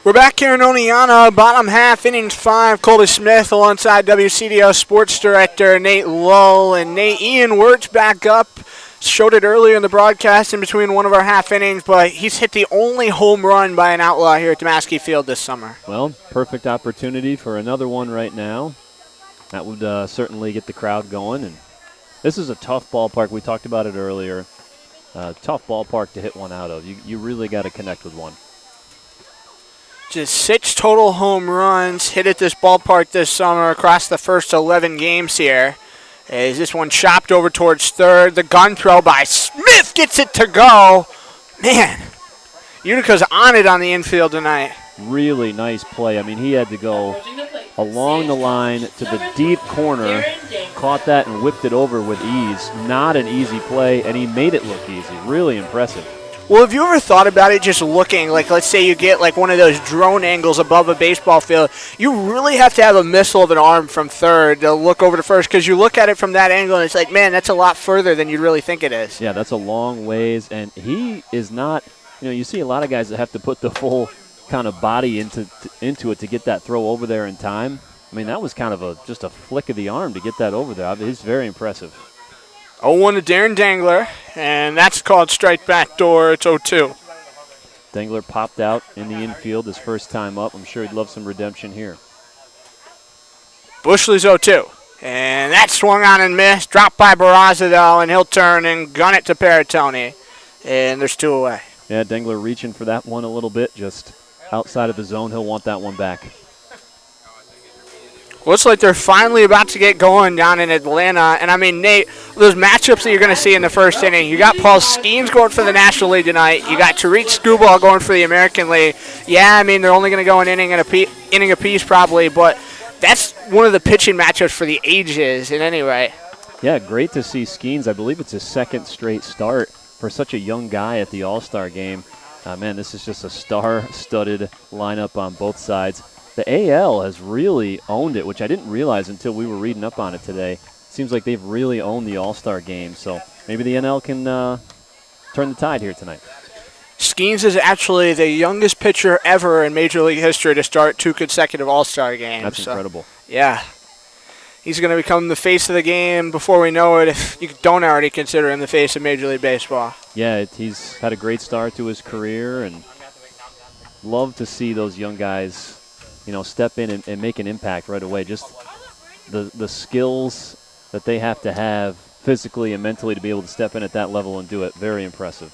Speaker 1: We're back here in Oneonta, bottom half, innings 5. Colby Smith alongside WCDO Sports Director Nate Lull. And Nate, Ian Wirtz back up. Showed it earlier in the broadcast in between one of our half innings, but he's hit the only home run by an Outlaw here at Damaski Field this summer.
Speaker 2: Well, perfect opportunity for another one right now. That would certainly get the crowd going. And this is a tough ballpark. We talked about it earlier. Tough ballpark to hit one out of. You really got to connect with one.
Speaker 1: Just 6 total home runs hit at this ballpark this summer across the first 11 games here. As this one chopped over towards third. The gun throw by Smith gets it to go. Man, Utica's on it on the infield tonight.
Speaker 2: Really nice play. I mean, he had to go along the line to the deep corner, caught that and whipped it over with ease. Not an easy play, and he made it look easy. Really impressive.
Speaker 1: Well, have you ever thought about it just looking, like let's say you get like one of those drone angles above a baseball field, you really have to have a missile of an arm from third to look over to first, because you look at it from that angle and it's like, man, that's a lot further than you really think it is.
Speaker 2: Yeah, that's a long ways, and he is not, you see a lot of guys that have to put the full kind of body into it to get that throw over there in time. I mean, that was kind of just a flick of the arm to get that over there. It's very impressive.
Speaker 1: 0-1 to Darren Dangler, and that's called strike back door. It's 0-2.
Speaker 2: Dangler popped out in the infield his first time up. I'm sure he'd love some redemption here.
Speaker 1: Bushley's 0-2. And that swung on and missed. Dropped by Barraza, though, and he'll turn and gun it to Paratoni. And there's 2 away.
Speaker 2: Yeah, Dangler reaching for that one a little bit, just outside of the zone. He'll want that one back.
Speaker 1: Looks like they're finally about to get going down in Atlanta. And, I mean, Nate, those matchups that you're going to see in the first inning, you got Paul Skeens going for the National League tonight. You got Tariq Scuball going for the American League. Yeah, I mean, they're only going to go an inning apiece probably, but that's one of the pitching matchups for the ages in any way.
Speaker 2: Yeah, great to see Skeens. I believe it's his second straight start for such a young guy at the All-Star game. Man, this is just a star-studded lineup on both sides. The AL has really owned it, which I didn't realize until we were reading up on it today. Seems like they've really owned the All-Star game, so maybe the NL can turn the tide here tonight.
Speaker 1: Skeens is actually the youngest pitcher ever in Major League history to start 2 consecutive All-Star games.
Speaker 2: That's incredible.
Speaker 1: Yeah. He's going to become the face of the game before we know it, if you don't already consider him the face of Major League Baseball.
Speaker 2: Yeah, he's had a great start to his career, and love to see those young guys step in and make an impact right away. Just the skills that they have to have physically and mentally to be able to step in at that level and do it. Very impressive.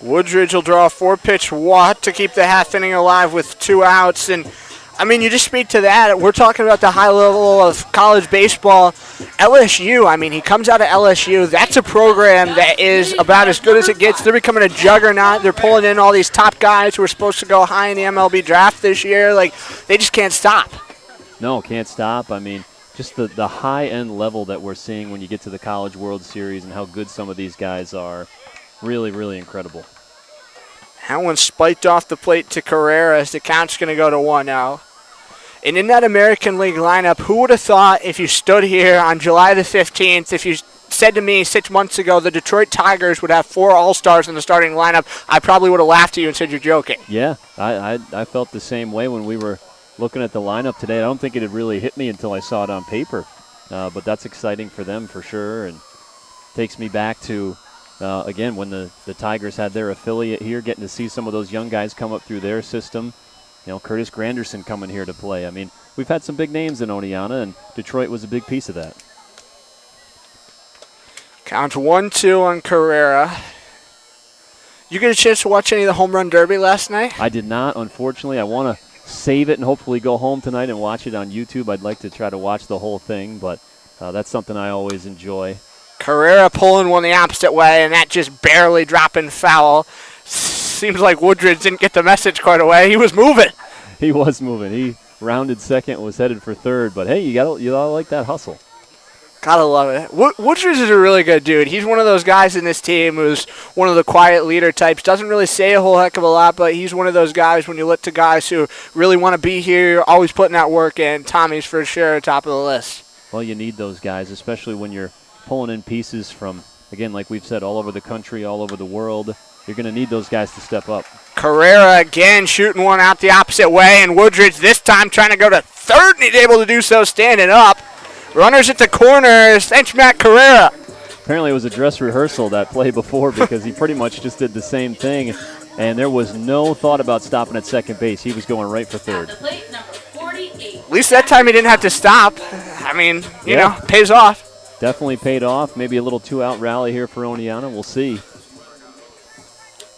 Speaker 1: Woodridge will draw a 4-pitch walk to keep the half inning alive with 2 outs. And, I mean, you just speak to that. We're talking about the high level of college baseball. LSU, I mean, he comes out of LSU. That's a program that is about as good as it gets. They're becoming a juggernaut. They're pulling in all these top guys who are supposed to go high in the MLB draft this year. Like, they just can't stop.
Speaker 2: No, can't stop. I mean, just the high-end level that we're seeing when you get to the College World Series and how good some of these guys are. Really, really incredible.
Speaker 1: That one spiked off the plate to Carrera as the count's going to go to 1-0. And in that American League lineup, who would have thought if you stood here on July the 15th, if you said to me 6 months ago the Detroit Tigers would have 4 All-Stars in the starting lineup, I probably would have laughed at you and said you're joking.
Speaker 2: Yeah, I felt the same way when we were looking at the lineup today. I don't think it had really hit me until I saw it on paper. But that's exciting for them for sure, and takes me back to, again, when the Tigers had their affiliate here, getting to see some of those young guys come up through their system. Curtis Granderson coming here to play. I mean, we've had some big names in Oneonta, and Detroit was a big piece of that.
Speaker 1: Count 1-2 on Carrera. You get a chance to watch any of the Home Run Derby last night?
Speaker 2: I did not, unfortunately. I want to save it and hopefully go home tonight and watch it on YouTube. I'd like to try to watch the whole thing, but that's something I always enjoy.
Speaker 1: Carrera pulling one the opposite way, and that just barely dropping foul. Seems like Woodridge didn't get the message quite away. He was moving.
Speaker 2: He was moving. He rounded second, was headed for third. But, hey, you gotta like that hustle.
Speaker 1: Gotta love it. Woodridge is a really good dude. He's one of those guys in this team who's one of the quiet leader types. Doesn't really say a whole heck of a lot, but he's one of those guys when you look to guys who really want to be here, always putting that work in. Tommy's for sure top of the list.
Speaker 2: Well, you need those guys, especially when you're pulling in pieces from, again, like we've said, all over the country, all over the world. you're going to need those guys to step up.
Speaker 1: Carrera again shooting one out the opposite way, and Woodridge this time trying to go to third, and he's able to do so standing up. Runners at the corners. Thanks, Matt Carrera.
Speaker 2: Apparently it was a dress rehearsal, that play before, because he pretty much just did the same thing, and there was no thought about stopping at second base. He was going right for third.
Speaker 4: At the plate, number 48.
Speaker 1: At least that time he didn't have to stop. I mean, you know, pays off.
Speaker 2: Definitely paid off. Maybe a little two-out rally here for Oneonta. We'll see.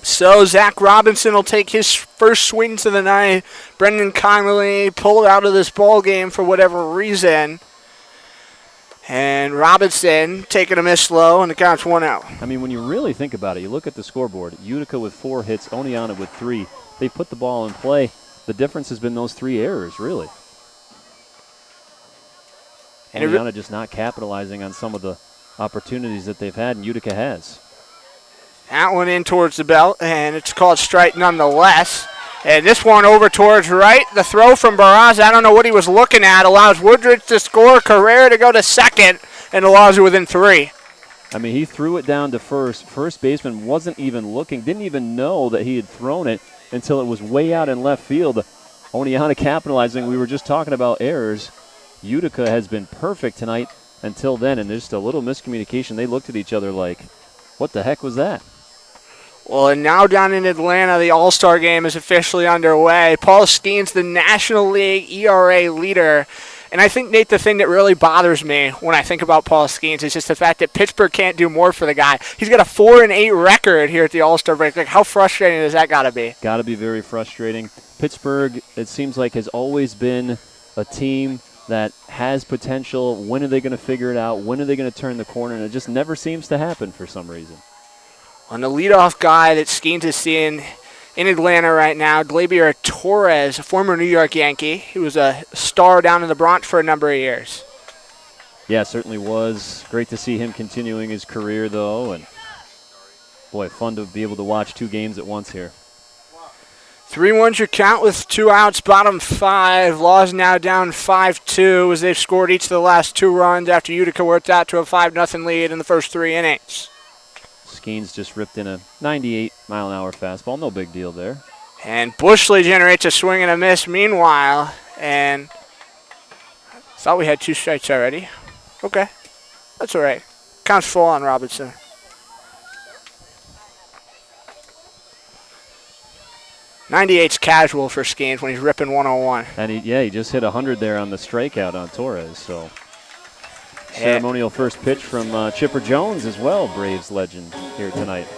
Speaker 1: So Zach Robinson will take his first swings of the night. Brendan Connolly pulled out of this ball game for whatever reason. And Robinson taking a miss low, and the count's 1 out.
Speaker 2: I mean, when you really think about it, you look at the scoreboard. Utica with 4 hits, Oneonta with 3. They put the ball in play. The difference has been those 3 errors, really. And Oneonta just not capitalizing on some of the opportunities that they've had, and Utica has.
Speaker 1: That one in towards the belt, and it's called strike nonetheless. And this one over towards right. The throw from Barras, I don't know what he was looking at, allows Woodridge to score, Carrera to go to second, and the Laws are within 3.
Speaker 2: I mean, he threw it down to first. First baseman wasn't even looking, didn't even know that he had thrown it until it was way out in left field. Oneonta capitalizing. We were just talking about errors. Utica has been perfect tonight until then, and there's just a little miscommunication. They looked at each other like, what the heck was that?
Speaker 1: Well, and now down in Atlanta, the All-Star game is officially underway. Paul Skeens, the National League ERA leader. And I think, Nate, the thing that really bothers me when I think about Paul Skeens is just the fact that Pittsburgh can't do more for the guy. He's got a 4-8 record here at the All-Star break. Like, how frustrating has that got to be?
Speaker 2: Got to be very frustrating. Pittsburgh, it seems like, has always been a team that has potential. When are they going to figure it out? When are they going to turn the corner? And it just never seems to happen for some reason.
Speaker 1: On the leadoff guy that Skeens is seeing in Atlanta right now, Gleyber Torres, a former New York Yankee. He was a star down in the Bronx for a number of years.
Speaker 2: Yeah, certainly was. Great to see him continuing his career, though. And, boy, fun to be able to watch 2 games at once here.
Speaker 1: 3-1's your count with 2 outs, bottom 5. Laws now down 5-2 as they've scored each of the last 2 runs after Utica worked out to a 5-0 lead in the first 3 innings.
Speaker 2: Skeens just ripped in a 98-mile-an-hour fastball. No big deal there.
Speaker 1: And Bushley generates a swing and a miss meanwhile. And thought we had 2 strikes already. Okay. That's all right. Counts full on Robinson. '98's casual for Skeens when he's ripping 101.
Speaker 2: And he just hit 100 there on the strikeout on Torres. So ceremonial first pitch from Chipper Jones as well, Braves legend here tonight.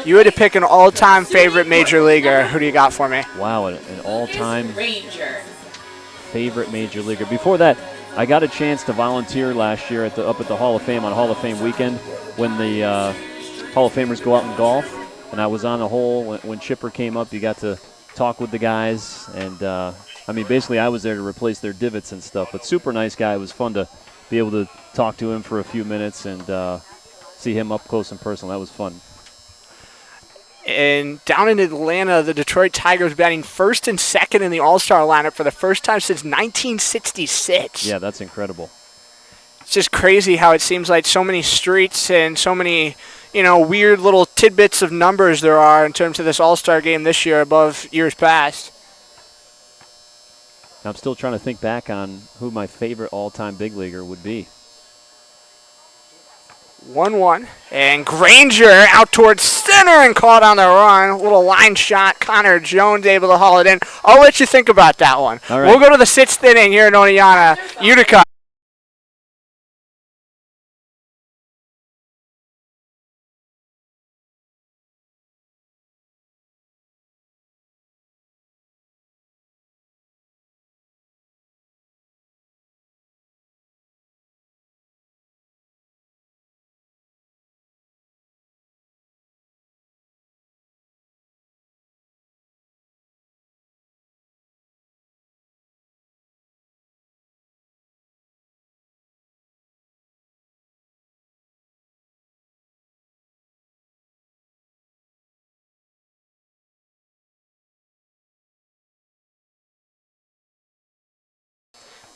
Speaker 1: You had to pick an all-time favorite major leaguer. Who do you got for me?
Speaker 2: Wow, an all-time
Speaker 4: Ranger.
Speaker 2: favorite major leaguer. Before that, I got a chance to volunteer last year up at the Hall of Fame on Hall of Fame weekend when the Hall of Famers go out and golf. And I was on the hole when Chipper came up. You got to talk with the guys. And, I mean, basically I was there to replace their divots and stuff. But super nice guy. It was fun to be able to talk to him for a few minutes and see him up close and personal. That was fun.
Speaker 1: And down in Atlanta, the Detroit Tigers batting first and second in the All-Star lineup for the first time since 1966.
Speaker 2: Yeah, that's incredible.
Speaker 1: It's just crazy how it seems like so many streets and so many, weird little tidbits of numbers there are in terms of this All-Star game this year above years past.
Speaker 2: I'm still trying to think back on who my favorite all-time big leaguer would be.
Speaker 1: 1-1. And Granger out towards center and caught on the run. A little line shot. Connor Jones able to haul it in. I'll let you think about that one.
Speaker 2: All right.
Speaker 1: We'll go to the 6th inning here in Oneonta, Utica.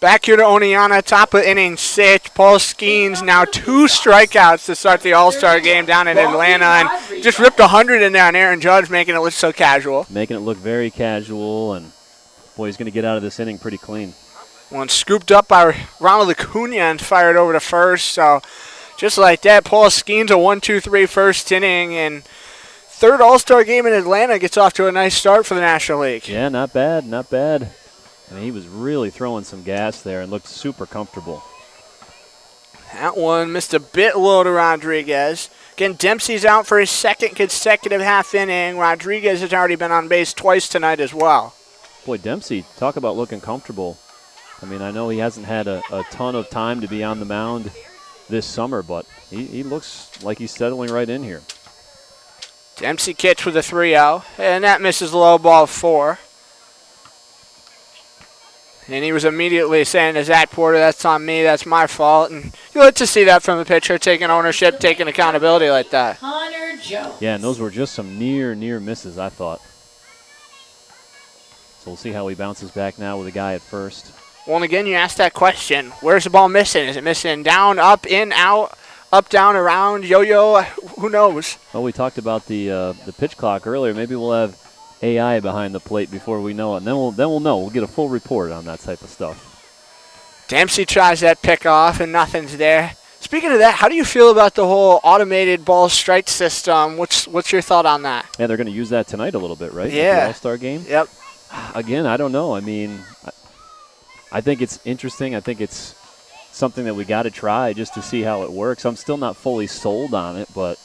Speaker 1: Back here to Oneonta, top of inning 6. Paul Skeens now 2 strikeouts to start the All-Star game down in Atlanta, and just ripped 100 in there on Aaron Judge, making it look so casual.
Speaker 2: Making it look very casual, and boy, he's going to get out of this inning pretty clean.
Speaker 1: One scooped up by Ronald Acuna and fired over to first, so just like that, Paul Skeens a 1-2-3 first inning, and third All-Star game in Atlanta gets off to a nice start for the National League.
Speaker 2: Yeah, not bad, not bad. I mean, he was really throwing some gas there and looked super comfortable.
Speaker 1: That one missed a bit low to Rodriguez. Again, Dempsey's out for his second consecutive half inning. Rodriguez has already been on base twice tonight as well.
Speaker 2: Boy, Dempsey, talk about looking comfortable. I mean, I know he hasn't had a ton of time to be on the mound this summer, but he looks like he's settling right in here.
Speaker 1: Dempsey kicks with a 3-0, and that misses low, ball 4. And he was immediately saying to Zach Porter, that's on me, that's my fault. And you like to see that from the pitcher, taking ownership, taking accountability like that.
Speaker 4: Connor Jones.
Speaker 2: Yeah, and those were just some near misses, I thought. So we'll see how he bounces back now with a guy at first.
Speaker 1: Well, and again, you asked that question. Where's the ball missing? Is it missing down, up, in, out, up, down, around, yo-yo? Who knows?
Speaker 2: Well, we talked about the pitch clock earlier. Maybe we'll have AI behind the plate before we know it. And then we'll know. We'll get a full report on that type of stuff.
Speaker 1: Dempsey tries that pick off, and nothing's there. Speaking of that, how do you feel about the whole automated ball strike system? What's your thought on that?
Speaker 2: Yeah, they're going to use that tonight a little bit, right?
Speaker 1: Yeah.
Speaker 2: At the All-Star game?
Speaker 1: Yep.
Speaker 2: Again, I don't know. I mean, I think it's interesting. I think it's something that we got to try just to see how it works. I'm still not fully sold on it, but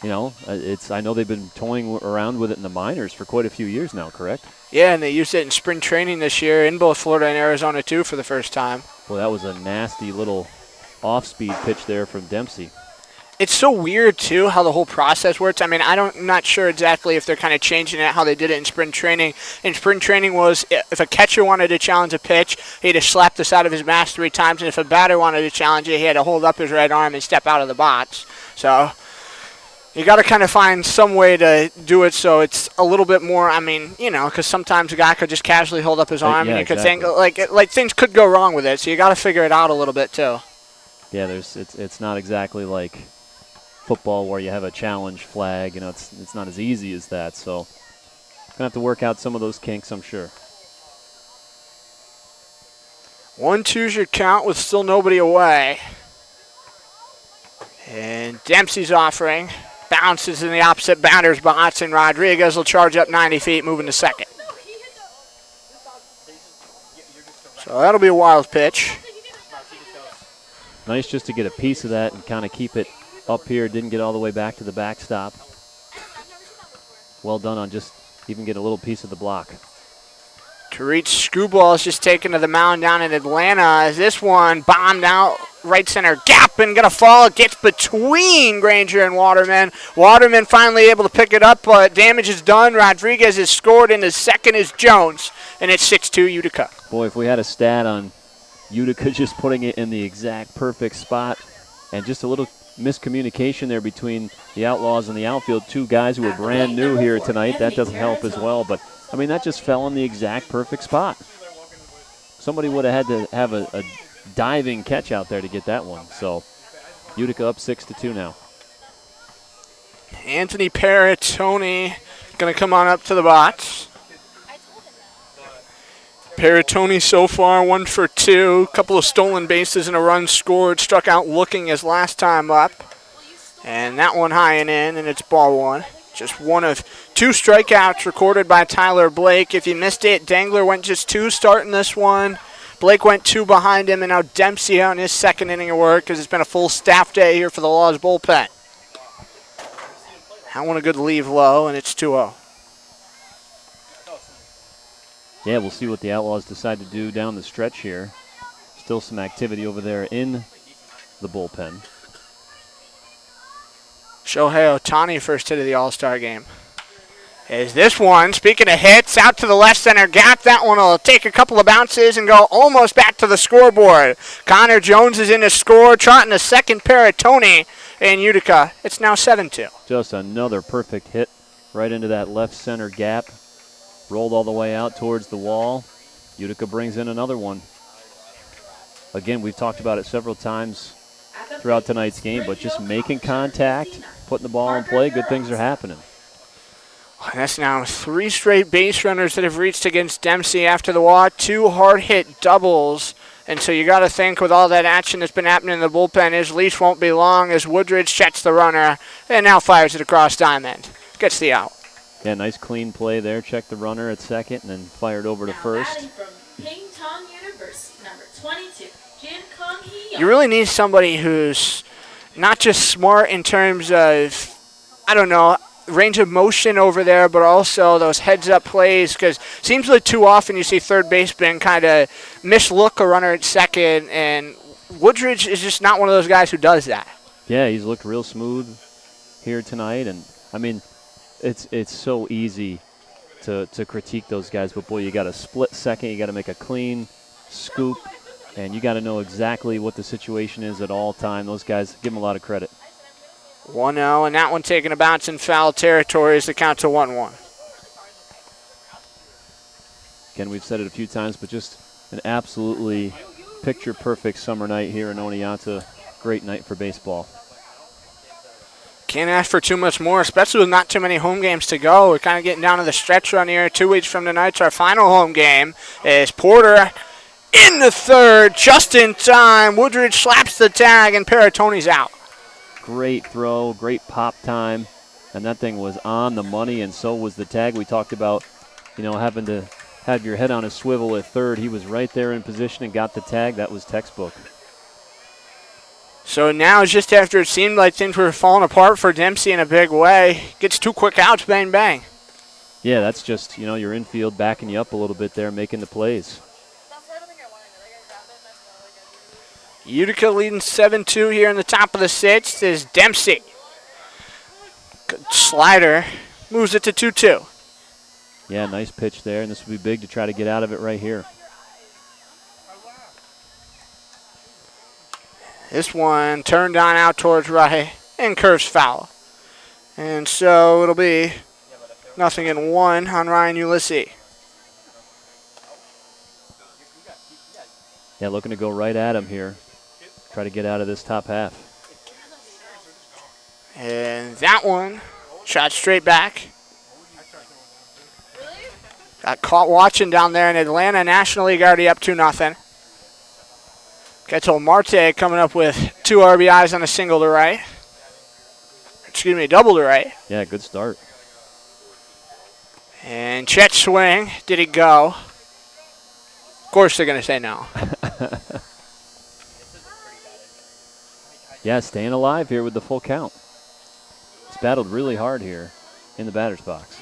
Speaker 2: you know, I know they've been toying around with it in the minors for quite a few years now, correct?
Speaker 1: Yeah, and they used it in spring training this year in both Florida and Arizona, too, for the first time.
Speaker 2: Well, that was a nasty little off-speed pitch there from Dempsey.
Speaker 1: It's so weird, too, how the whole process works. I mean, I'm not sure exactly if they're kind of changing it, how they did it in spring training. In spring training was if a catcher wanted to challenge a pitch, he had to slap the side of his mask 3 times, and if a batter wanted to challenge it, he had to hold up his right arm and step out of the box. So you got to kind of find some way to do it so it's a little bit more, I mean, you know, because sometimes a guy could just casually hold up his arm,
Speaker 2: yeah,
Speaker 1: and you could
Speaker 2: exactly.
Speaker 1: think, like things could go wrong with it, so you got to figure it out a little bit, too.
Speaker 2: Yeah, it's not exactly like football where you have a challenge flag. You know, it's not as easy as that, so gonna have to work out some of those kinks, I'm sure.
Speaker 1: 1-2's your count with still nobody away. And Dempsey's offering. Bounces in the opposite batter's box, and Rodriguez will charge up 90 feet, moving to second. So that'll be a wild pitch.
Speaker 2: Nice just to get a piece of that and kind of keep it up here. Didn't get all the way back to the backstop. Well done on just even get a little piece of the block.
Speaker 1: To reach Screwball is just taken to the mound down in Atlanta as this one bombed out right center gap and gonna fall. It gets between Granger and Waterman. Waterman finally able to pick it up, but damage is done. Rodriguez has scored, and the second is Jones, and it's 6-2 Utica.
Speaker 2: Boy, if we had a stat on Utica just putting it in the exact perfect spot, and just a little miscommunication there between the Outlaws and the outfield, 2 guys who are brand new here tonight, that doesn't help as well, but I mean, that just fell in the exact perfect spot. Somebody would have had to have a diving catch out there to get that one. So Utica up 6-2 now.
Speaker 1: Anthony Paratoni going to come on up to the box. Paratoni so far 1 for 2. Couple of stolen bases and a run scored. Struck out looking his last time up. And that one high and in, and it's ball 1. Just one of 2 strikeouts recorded by Tyler Blake. If you missed it, Dangler went just 2 starting this one. Blake went 2 behind him, and now Dempsey out in his second inning of work because it's been a full staff day here for the Laws bullpen. That one a good leave low, and it's 2-0.
Speaker 2: Yeah, we'll see what the Outlaws decide to do down the stretch here. Still some activity over there in the bullpen.
Speaker 1: Shohei Ohtani first hit of the All-Star game. Is this one, speaking of hits, out to the left center gap. That one will take a couple of bounces and go almost back to the scoreboard. Connor Jones is in to score, trotting a second Paratoni in Utica. It's now 7-2.
Speaker 2: Just another perfect hit right into that left center gap. Rolled all the way out towards the wall. Utica brings in another one. again, we've talked about it several times throughout tonight's game, but just making contact, putting the ball in play, good things are happening.
Speaker 1: That's now 3 straight base runners that have reached against Dempsey after the walk, 2 hard-hit doubles. And so you got to think with all that action that's been happening in the bullpen, his leash won't be long as Woodridge checks the runner and now fires it across diamond. Gets the out.
Speaker 2: Yeah, nice clean play there. Checked the runner at second and then fired over to first.
Speaker 4: Batting from Pingtong University, number 22, Jin Kong Hee-young.
Speaker 1: You really need somebody who's not just smart in terms of, I don't know, range of motion over there, but also those heads-up plays, because it seems like too often you see third baseman kind of mislook a runner at second, and Woodridge is just not one of those guys who does that.
Speaker 2: Yeah, he's looked real smooth here tonight, and, I mean, it's so easy to critique those guys, but, boy, you got to split second, you got to make a clean scoop, and you got to know exactly what the situation is at all time. Those guys, give them a lot of credit.
Speaker 1: 1-0, and that one taking a bounce in foul territory as the count to 1-1.
Speaker 2: Again, we've said it a few times, but just an absolutely picture-perfect summer night here in Oneonta. Great night for baseball.
Speaker 1: Can't ask for too much more, especially with not too many home games to go. We're kind of getting down to the stretch run here. 2 weeks from tonight's our final home game. Is Porter in the third, just in time. Woodridge slaps the tag, and Paratoni's out.
Speaker 2: Great throw, great pop time, and that thing was on the money, and so was the tag. We talked about, having to have your head on a swivel at third. He was right there in position and got the tag. That was textbook.
Speaker 1: So now, just after it seemed like things were falling apart for Dempsey in a big way, gets 2 quick outs, bang, bang.
Speaker 2: Yeah, that's just, your infield backing you up a little bit there, making the plays.
Speaker 1: Utica leading 7-2 here in the top of the 6th is Dempsey. Good slider, moves it to 2-2.
Speaker 2: Yeah, nice pitch there, and this will be big to try to get out of it right here.
Speaker 1: This one turned on out towards right and curves foul. And so it'll be 0-1 on Ryan Ulysses.
Speaker 2: Yeah, looking to go right at him here. Try to get out of this top half.
Speaker 1: And that one, shot straight back. Got caught watching down there in Atlanta. National League already up 2-0. Ketel Marte coming up with 2 RBIs on a single to right. Excuse me, double to right.
Speaker 2: Yeah, good start.
Speaker 1: And Chet's swing. Did he go? Of course they're going to say no.
Speaker 2: Yeah, staying alive here with the full count. He's battled really hard here in the batter's box.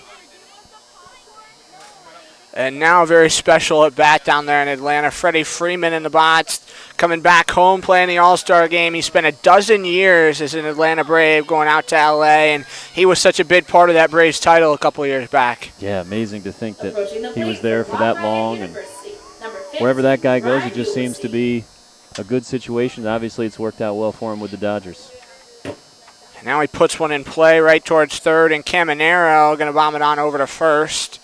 Speaker 1: And now a very special at bat down there in Atlanta. Freddie Freeman in the box, coming back home, playing the All-Star game. He spent a dozen years as an Atlanta Brave going out to L.A., and he was such a big part of that Braves title a couple years back.
Speaker 2: Yeah, amazing to think that he was there for that long. And wherever that guy goes, it just seems to be a good situation. Obviously, it's worked out well for him with the Dodgers.
Speaker 1: And now he puts one in play right towards third, and Caminero going to bomb it on over to first.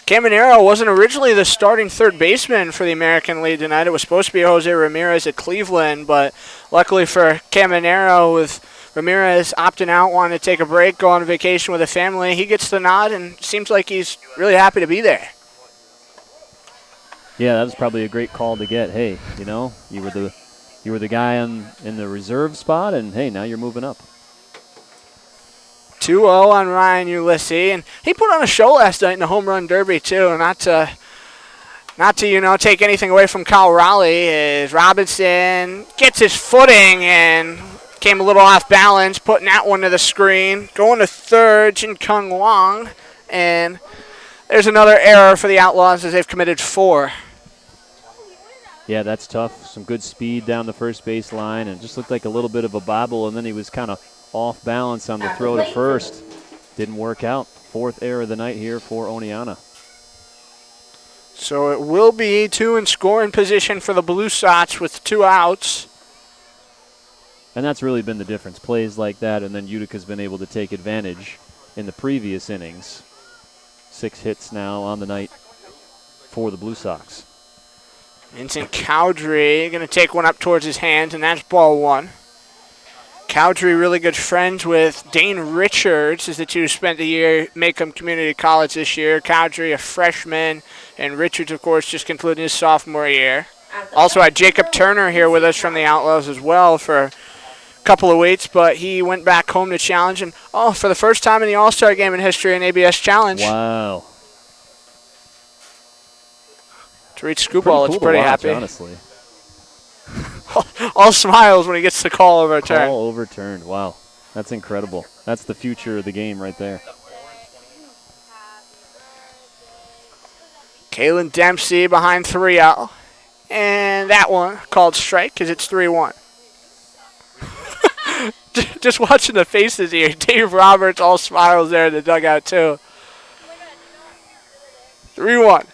Speaker 1: Caminero wasn't originally the starting third baseman for the American League tonight. It was supposed to be Jose Ramirez at Cleveland, but luckily for Caminero, with Ramirez opting out, wanting to take a break, go on vacation with a family, he gets the nod and seems like he's really happy to be there.
Speaker 2: Yeah, that was probably a great call to get. Hey, you were the guy in the reserve spot, and hey, now you're moving up.
Speaker 1: 2-0 on Ryan Ulysses, and he put on a show last night in the home run derby too. Not to take anything away from Kyle Raleigh, as Robinson gets his footing and came a little off balance, putting that one to the screen. Going to third, Jin Kung Wong, and there's another error for the Outlaws as they've committed 4.
Speaker 2: Yeah, that's tough. Some good speed down the first base line, and just looked like a little bit of a bobble, and then he was kind of off balance on the throw to first. Didn't work out. 4th error of the night here for Oneonta.
Speaker 1: So it will be 2 in scoring position for the Blue Sox with 2 outs.
Speaker 2: And that's really been the difference. Plays like that, and then Utica's been able to take advantage in the previous innings. 6 hits now on the night for the Blue Sox.
Speaker 1: Vincent Cowdrey going to take one up towards his hands, and that's ball one. Cowdrey really good friends with Dane Richards, as the two spent the year at Macomb Community College this year. Cowdrey, a freshman, and Richards, of course, just concluding his sophomore year. Also had Jacob Turner here with us from the Outlaws as well for a couple of weeks, but he went back home to challenge. And, for the first time in the All-Star game in history, an ABS challenge.
Speaker 2: Wow.
Speaker 1: To reach scoop ball, it's pretty happy.
Speaker 2: Honestly.
Speaker 1: All smiles when he gets the call overturned.
Speaker 2: Call overturned. Wow. That's incredible. That's the future of the game right there.
Speaker 1: Kalen Dempsey behind 3-0. And that one called strike because it's 3-1. Just watching the faces here. Dave Roberts all smiles there in the dugout too. 3-1.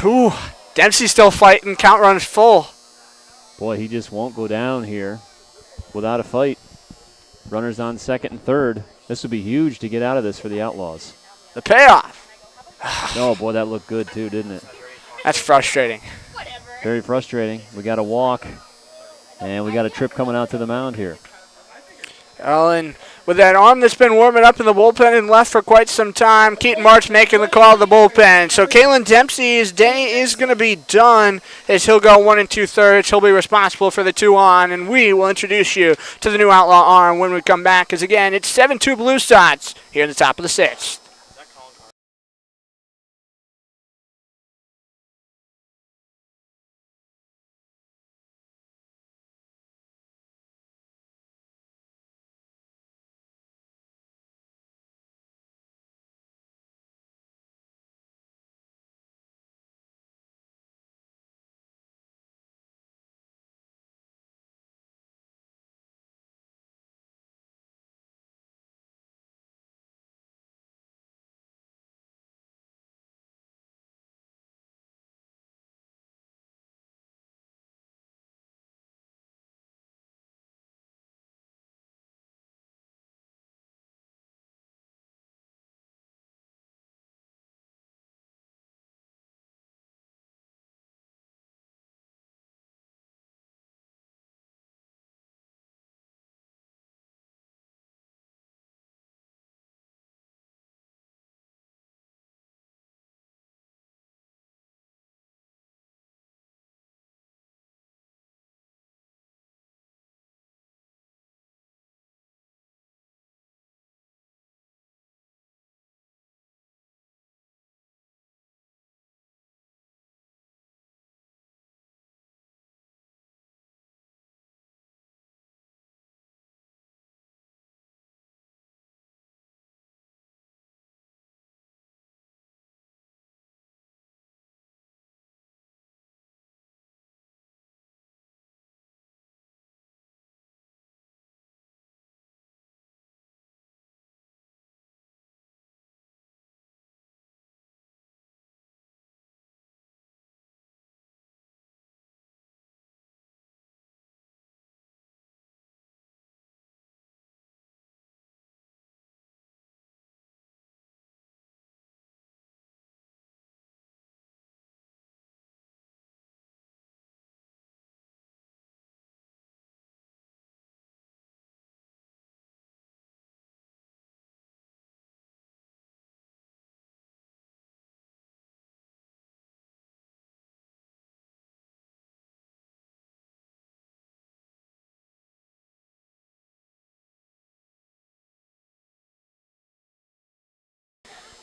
Speaker 1: Ooh, Dempsey's still fighting. Count runs full.
Speaker 2: Boy, he just won't go down here without a fight. Runners on second and third. This would be huge to get out of this for the Outlaws.
Speaker 1: The payoff.
Speaker 2: Oh, boy, that looked good too, didn't it?
Speaker 1: That's frustrating.
Speaker 2: Very frustrating. We got a walk, and we got a trip coming out to the mound here.
Speaker 1: Well, and with that arm that's been warming up in the bullpen and left for quite some time, Keaton March making the call to the bullpen. So Kalen Dempsey's day is going to be done as he'll go 1 2/3. He'll be responsible for the 2 on, and we will introduce you to the new Outlaw arm when we come back. Because, again, it's 7-2 Blue Sox here in the top of the 6th.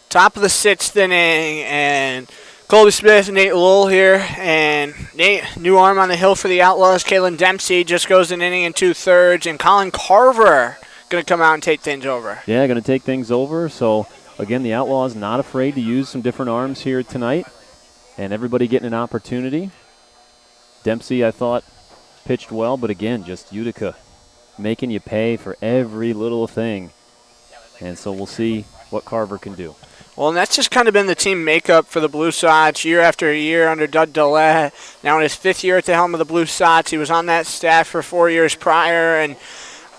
Speaker 1: Top of the 6th inning, and Colby Smith and Nate Lowell here. And Nate, new arm on the hill for the Outlaws. Kalen Dempsey just goes an inning and 2/3, and Colin Carver going to come out and take things over.
Speaker 2: Yeah, going to take things over. So, again, the Outlaws not afraid to use some different arms here tonight, and everybody getting an opportunity. Dempsey, I thought, pitched well, but again, just Utica making you pay for every little thing. And so we'll see what Carver can do.
Speaker 1: Well, and that's just kind of been the team makeup for the Blue Sox year after year under Doug Dillette. Now in his 5th year at the helm of the Blue Sox, he was on that staff for 4 years prior, and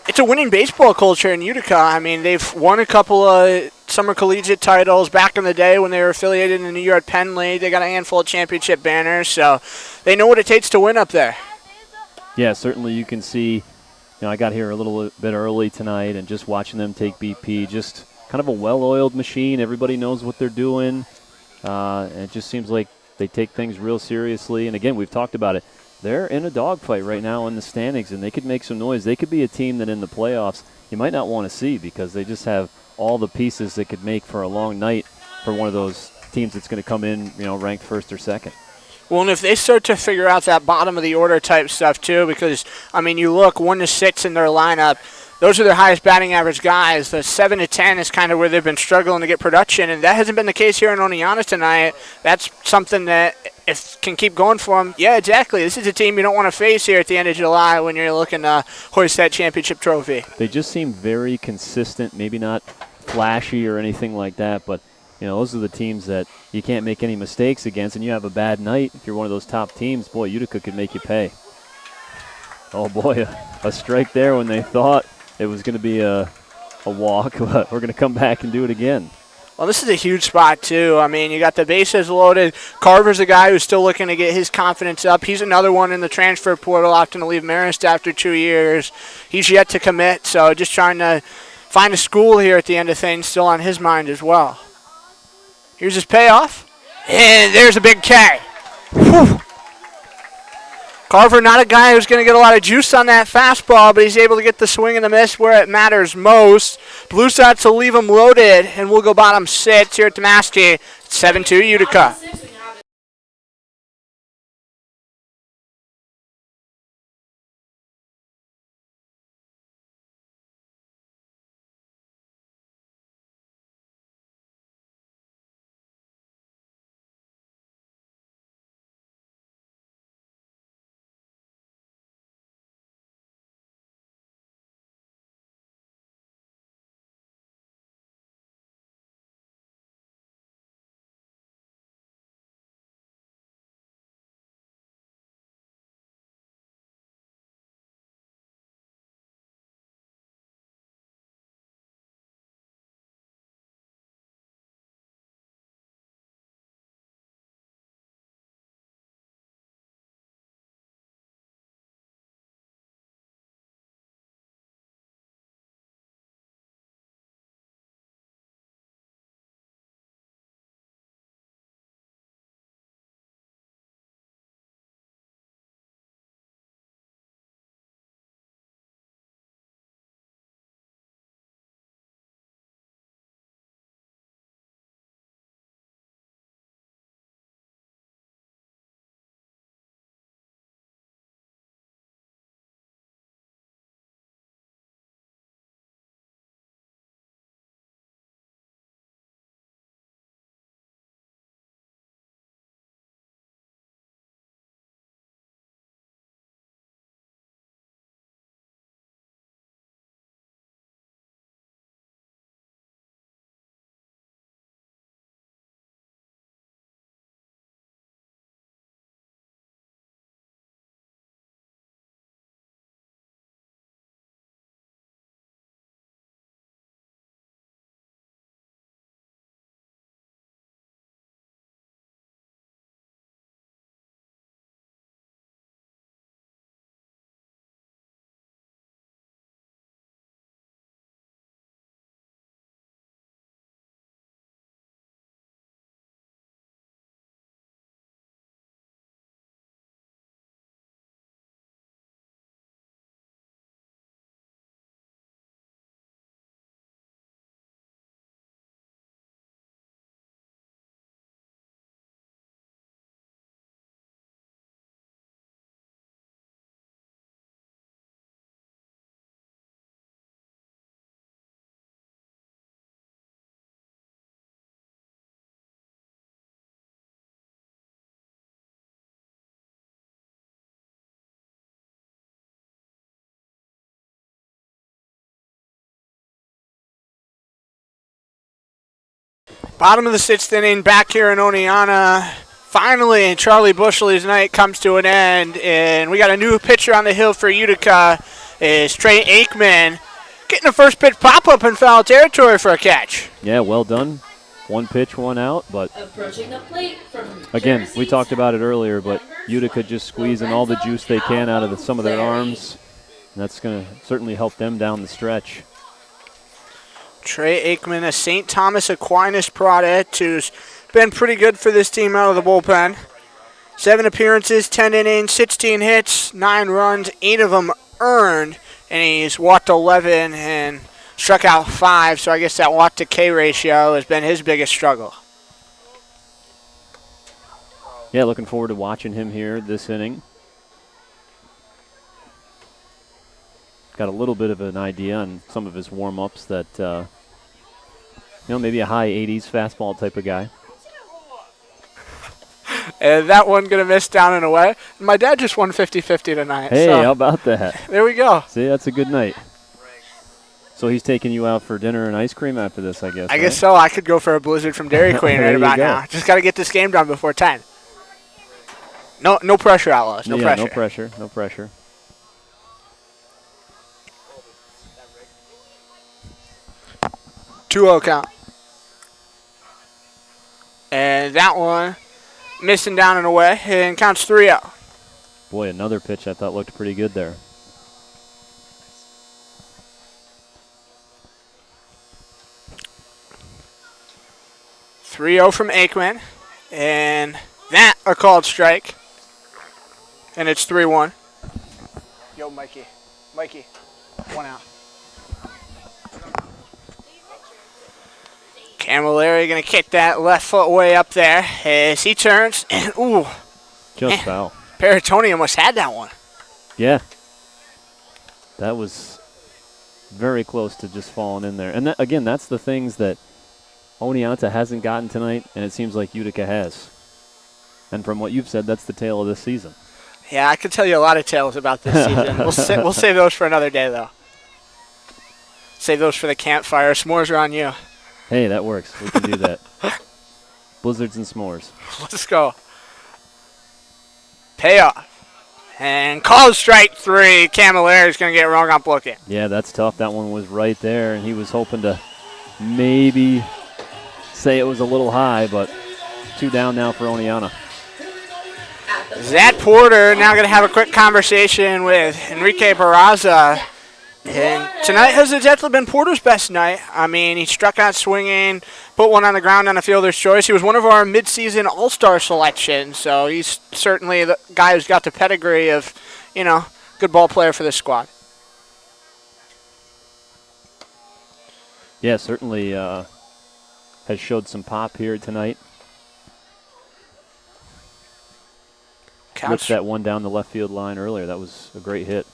Speaker 1: it's a winning baseball culture in Utica. I mean, they've won a couple of summer collegiate titles back in the day when they were affiliated in the New York Penn League. They got a handful of championship banners, so they know what it takes to win up there.
Speaker 2: Yeah, certainly you can see. I got here a little bit early tonight and just watching them take BP, just kind of a well-oiled machine. Everybody knows what they're doing. And it just seems like they take things real seriously. And, again, we've talked about it. They're in a dogfight right now in the standings, and they could make some noise. They could be a team that in the playoffs you might not want to see because they just have all the pieces that could make for a long night for one of those teams that's going to come in, ranked first or second.
Speaker 1: Well, and if they start to figure out that bottom of the order type stuff too, because, I mean, you look 1 to 6 in their lineup, those are their highest batting average guys. The 7 to 10 is kind of where they've been struggling to get production, and that hasn't been the case here in Oneonta tonight. That's something that if can keep going for them. Yeah, exactly. This is a team you don't want to face here at the end of July when you're looking to hoist that championship trophy.
Speaker 2: They just seem very consistent, maybe not flashy or anything like that, but those are the teams that you can't make any mistakes against, and you have a bad night. If you're one of those top teams, boy, Utica could make you pay. Oh, boy, a strike there when they thought it was going to be a walk, but we're going to come back and do it again.
Speaker 1: Well, this is a huge spot, too. I mean, you got the bases loaded. Carver's a guy who's still looking to get his confidence up. He's another one in the transfer portal, opting to leave Marist after 2 years. He's yet to commit, so just trying to find a school here at the end of things, still on his mind as well. Here's his payoff, and there's a big K. Whew. Carver, not a guy who's going to get a lot of juice on that fastball, but he's able to get the swing and the miss where it matters most. Blue Sox will leave him loaded, and we'll go bottom 6 here at Damaski. 7-2 Utica. Bottom of the 6th inning, back here in Oneonta. Finally, Charlie Bushley's night comes to an end, and we got a new pitcher on the hill for Utica. is Trey Aikman getting a first pitch pop-up in foul territory for a catch.
Speaker 2: Yeah, well done. One pitch, one out, but
Speaker 4: Approaching the plate from
Speaker 2: again,
Speaker 4: Jersey,
Speaker 2: we talked about it earlier, but Utica just squeezing all the juice they can out of some of their arms, and that's going to certainly help them down the stretch.
Speaker 1: Trey Aikman, a St. Thomas Aquinas product, who's been pretty good for this team out of the bullpen. 7 appearances, 10 innings, 16 hits, 9 runs, 8 of them earned, and he's walked 11 and struck out 5, so I guess that walk to K ratio has been his biggest struggle.
Speaker 2: Yeah, looking forward to watching him here this inning. Got a little bit of an idea on some of his warm-ups that, maybe a high 80s fastball type of guy.
Speaker 1: And that one going to miss down and away. My dad just won 50-50 tonight.
Speaker 2: Hey,
Speaker 1: so
Speaker 2: how about that?
Speaker 1: there we go.
Speaker 2: See, that's a good night. So he's taking you out for dinner and ice cream after this, I guess.
Speaker 1: I guess so. I could go for a Blizzard from Dairy Queen right
Speaker 2: you
Speaker 1: about
Speaker 2: go.
Speaker 1: now. Just got to get this game done before 10. No pressure, Outlaws. No pressure.
Speaker 2: No pressure. No pressure.
Speaker 1: Two-0 count. And that one missing down and away, and counts 3-0.
Speaker 2: Boy, another pitch I thought looked pretty good there.
Speaker 1: From Aikman, and that a called strike, and it's 3-1. Yo, Mikey, 1 out. Camilleri gonna kick that left foot way up there as he turns, and ooh,
Speaker 2: Just foul.
Speaker 1: Paratoni almost had that one.
Speaker 2: Yeah. That was very close to just falling in there. And that, again, that's the things that Oneonta hasn't gotten tonight, and it seems like Utica has. And from what you've said, that's the tale of this season.
Speaker 1: Yeah, I could tell you a lot of tales about this season. We'll save those for another day, though. Save those for the campfire. S'mores are on you.
Speaker 2: Hey, that works. We can do that. Blizzards and s'mores.
Speaker 1: Let's go. Payoff. And call strike 3. Camilleri is going to get wrong on looking.
Speaker 2: Yeah, that's tough. That one was right there, and he was hoping to maybe say it was a little high, but 2 down now for Oneonta.
Speaker 1: Zach Porter now going to have a quick conversation with Enrique Barraza. And tonight has definitely been Porter's best night. I mean, he struck out swinging, put one on the ground on a fielder's choice. He was one of our midseason all-star selections, so he's certainly the guy who's got the pedigree of, good ball player for this squad.
Speaker 2: Yeah, certainly has showed some pop here tonight. Ripped that one down the left field line earlier. That was a great hit.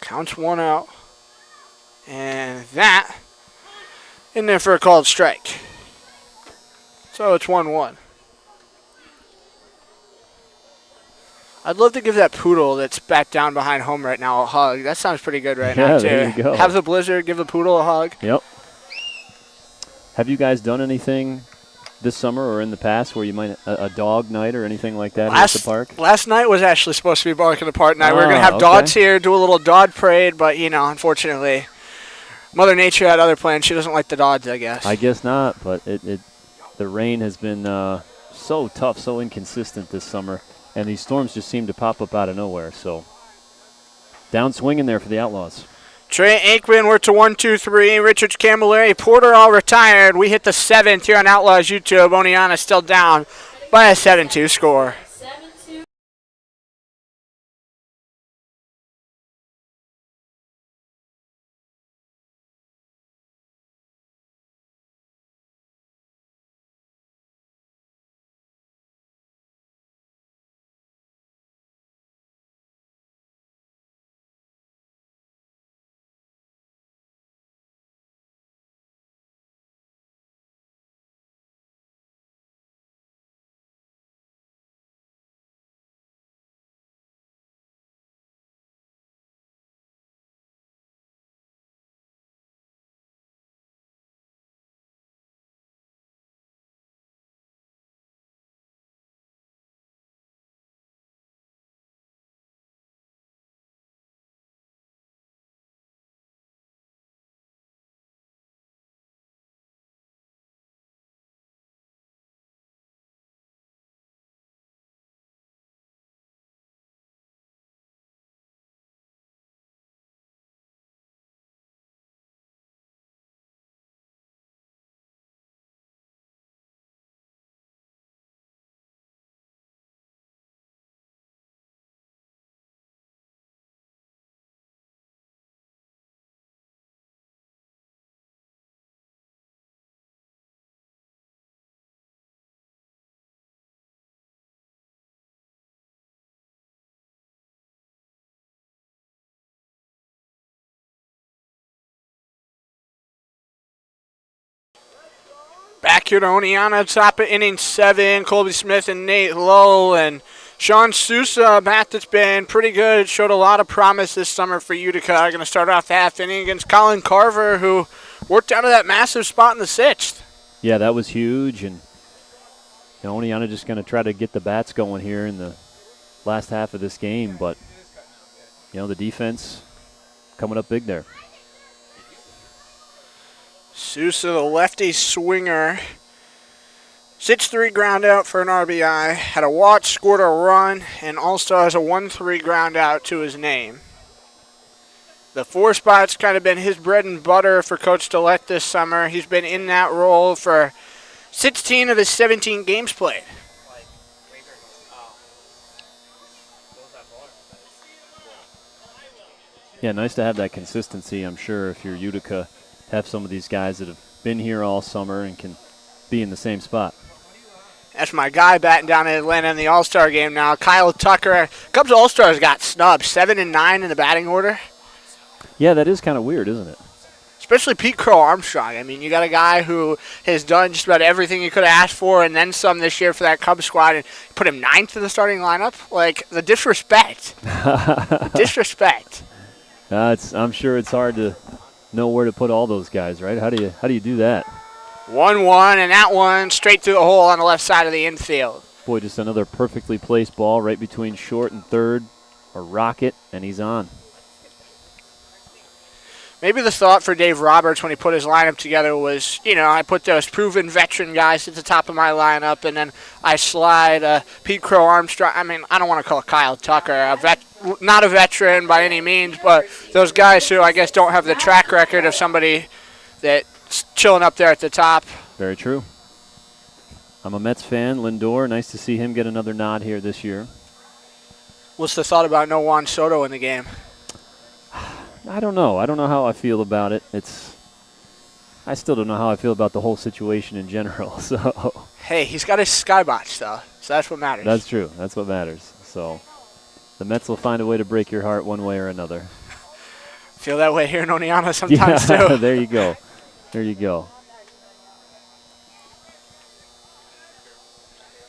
Speaker 1: Counts 1 out. And that in there for a called strike. So it's 1-1. I'd love to give that poodle that's back down behind home right now a hug. That sounds pretty good right now, too.
Speaker 2: There you go.
Speaker 1: Have the Blizzard, give the poodle a hug.
Speaker 2: Yep. Have you guys done anything this summer or in the past where you might a dog night or anything like that at the park?
Speaker 1: Last night was actually supposed to be Bark in the Park night. We were going to have dogs here, do a little dog parade, but, unfortunately, Mother Nature had other plans. She doesn't like the dogs, I guess.
Speaker 2: I guess not, but the rain has been so tough, so inconsistent this summer, and these storms just seem to pop up out of nowhere. So down swinging there for the Outlaws.
Speaker 1: Trey Aikman, we're to 1-2-3. Richards, Camilleri, Porter all retired. We hit the 7th here on Outlaws YouTube. Oneonta still down by a 7-2 score. back here to Oneonta, top of inning 7. Colby Smith and Nate Lowe, and Sean Sousa, a bat that's been pretty good. Showed a lot of promise this summer for Utica. Going to start off the half inning against Colin Carver, who worked out of that massive spot in the 6th.
Speaker 2: Yeah, that was huge, and Oneonta just going to try to get the bats going here in the last half of this game, but the defense coming up big there.
Speaker 1: Sousa, the lefty swinger, 6-3 ground out for an RBI, had a walk, scored a run, and also has a 1-3 ground out to his name. The 4 spot's kind of been his bread and butter for Coach Dillette this summer. He's been in that role for 16 of his 17 games played.
Speaker 2: Yeah, nice to have that consistency, I'm sure, if you're Utica, have some of these guys that have been here all summer and can be in the same spot.
Speaker 1: That's my guy batting down in Atlanta in the All-Star game now. Kyle Tucker. Cubs All-Stars got snubbed, 7 and 9 in the batting order.
Speaker 2: Yeah, that is kind of weird, isn't it?
Speaker 1: Especially Pete Crow Armstrong. I mean, you got a guy who has done just about everything you could have asked for and then some this year for that Cubs squad, and put him 9th in the starting lineup. Like, the disrespect. Disrespect.
Speaker 2: I'm sure it's hard to know where to put all those guys, right? How do you do that?
Speaker 1: 1-1, and that one straight through the hole on the left side of the infield.
Speaker 2: Boy, just another perfectly placed ball right between short and third. A rocket, and he's on.
Speaker 1: Maybe the thought for Dave Roberts when he put his lineup together was, I put those proven veteran guys at the top of my lineup, and then I slide Pete Crow Armstrong. I mean, I don't want to call Kyle Tucker not a veteran by any means, but those guys who I guess don't have the track record of somebody that's chilling up there at the top.
Speaker 2: Very true. I'm a Mets fan. Lindor, nice to see him get another nod here this year.
Speaker 1: What's the thought about no Juan Soto in the game?
Speaker 2: I don't know. I don't know how I feel about it. I still don't know how I feel about the whole situation in general. So.
Speaker 1: Hey, he's got his skybox though, so that's what matters.
Speaker 2: That's true. That's what matters. So, the Mets will find a way to break your heart one way or another.
Speaker 1: Feel that way here in Oneonta sometimes too.
Speaker 2: There you go. There you go.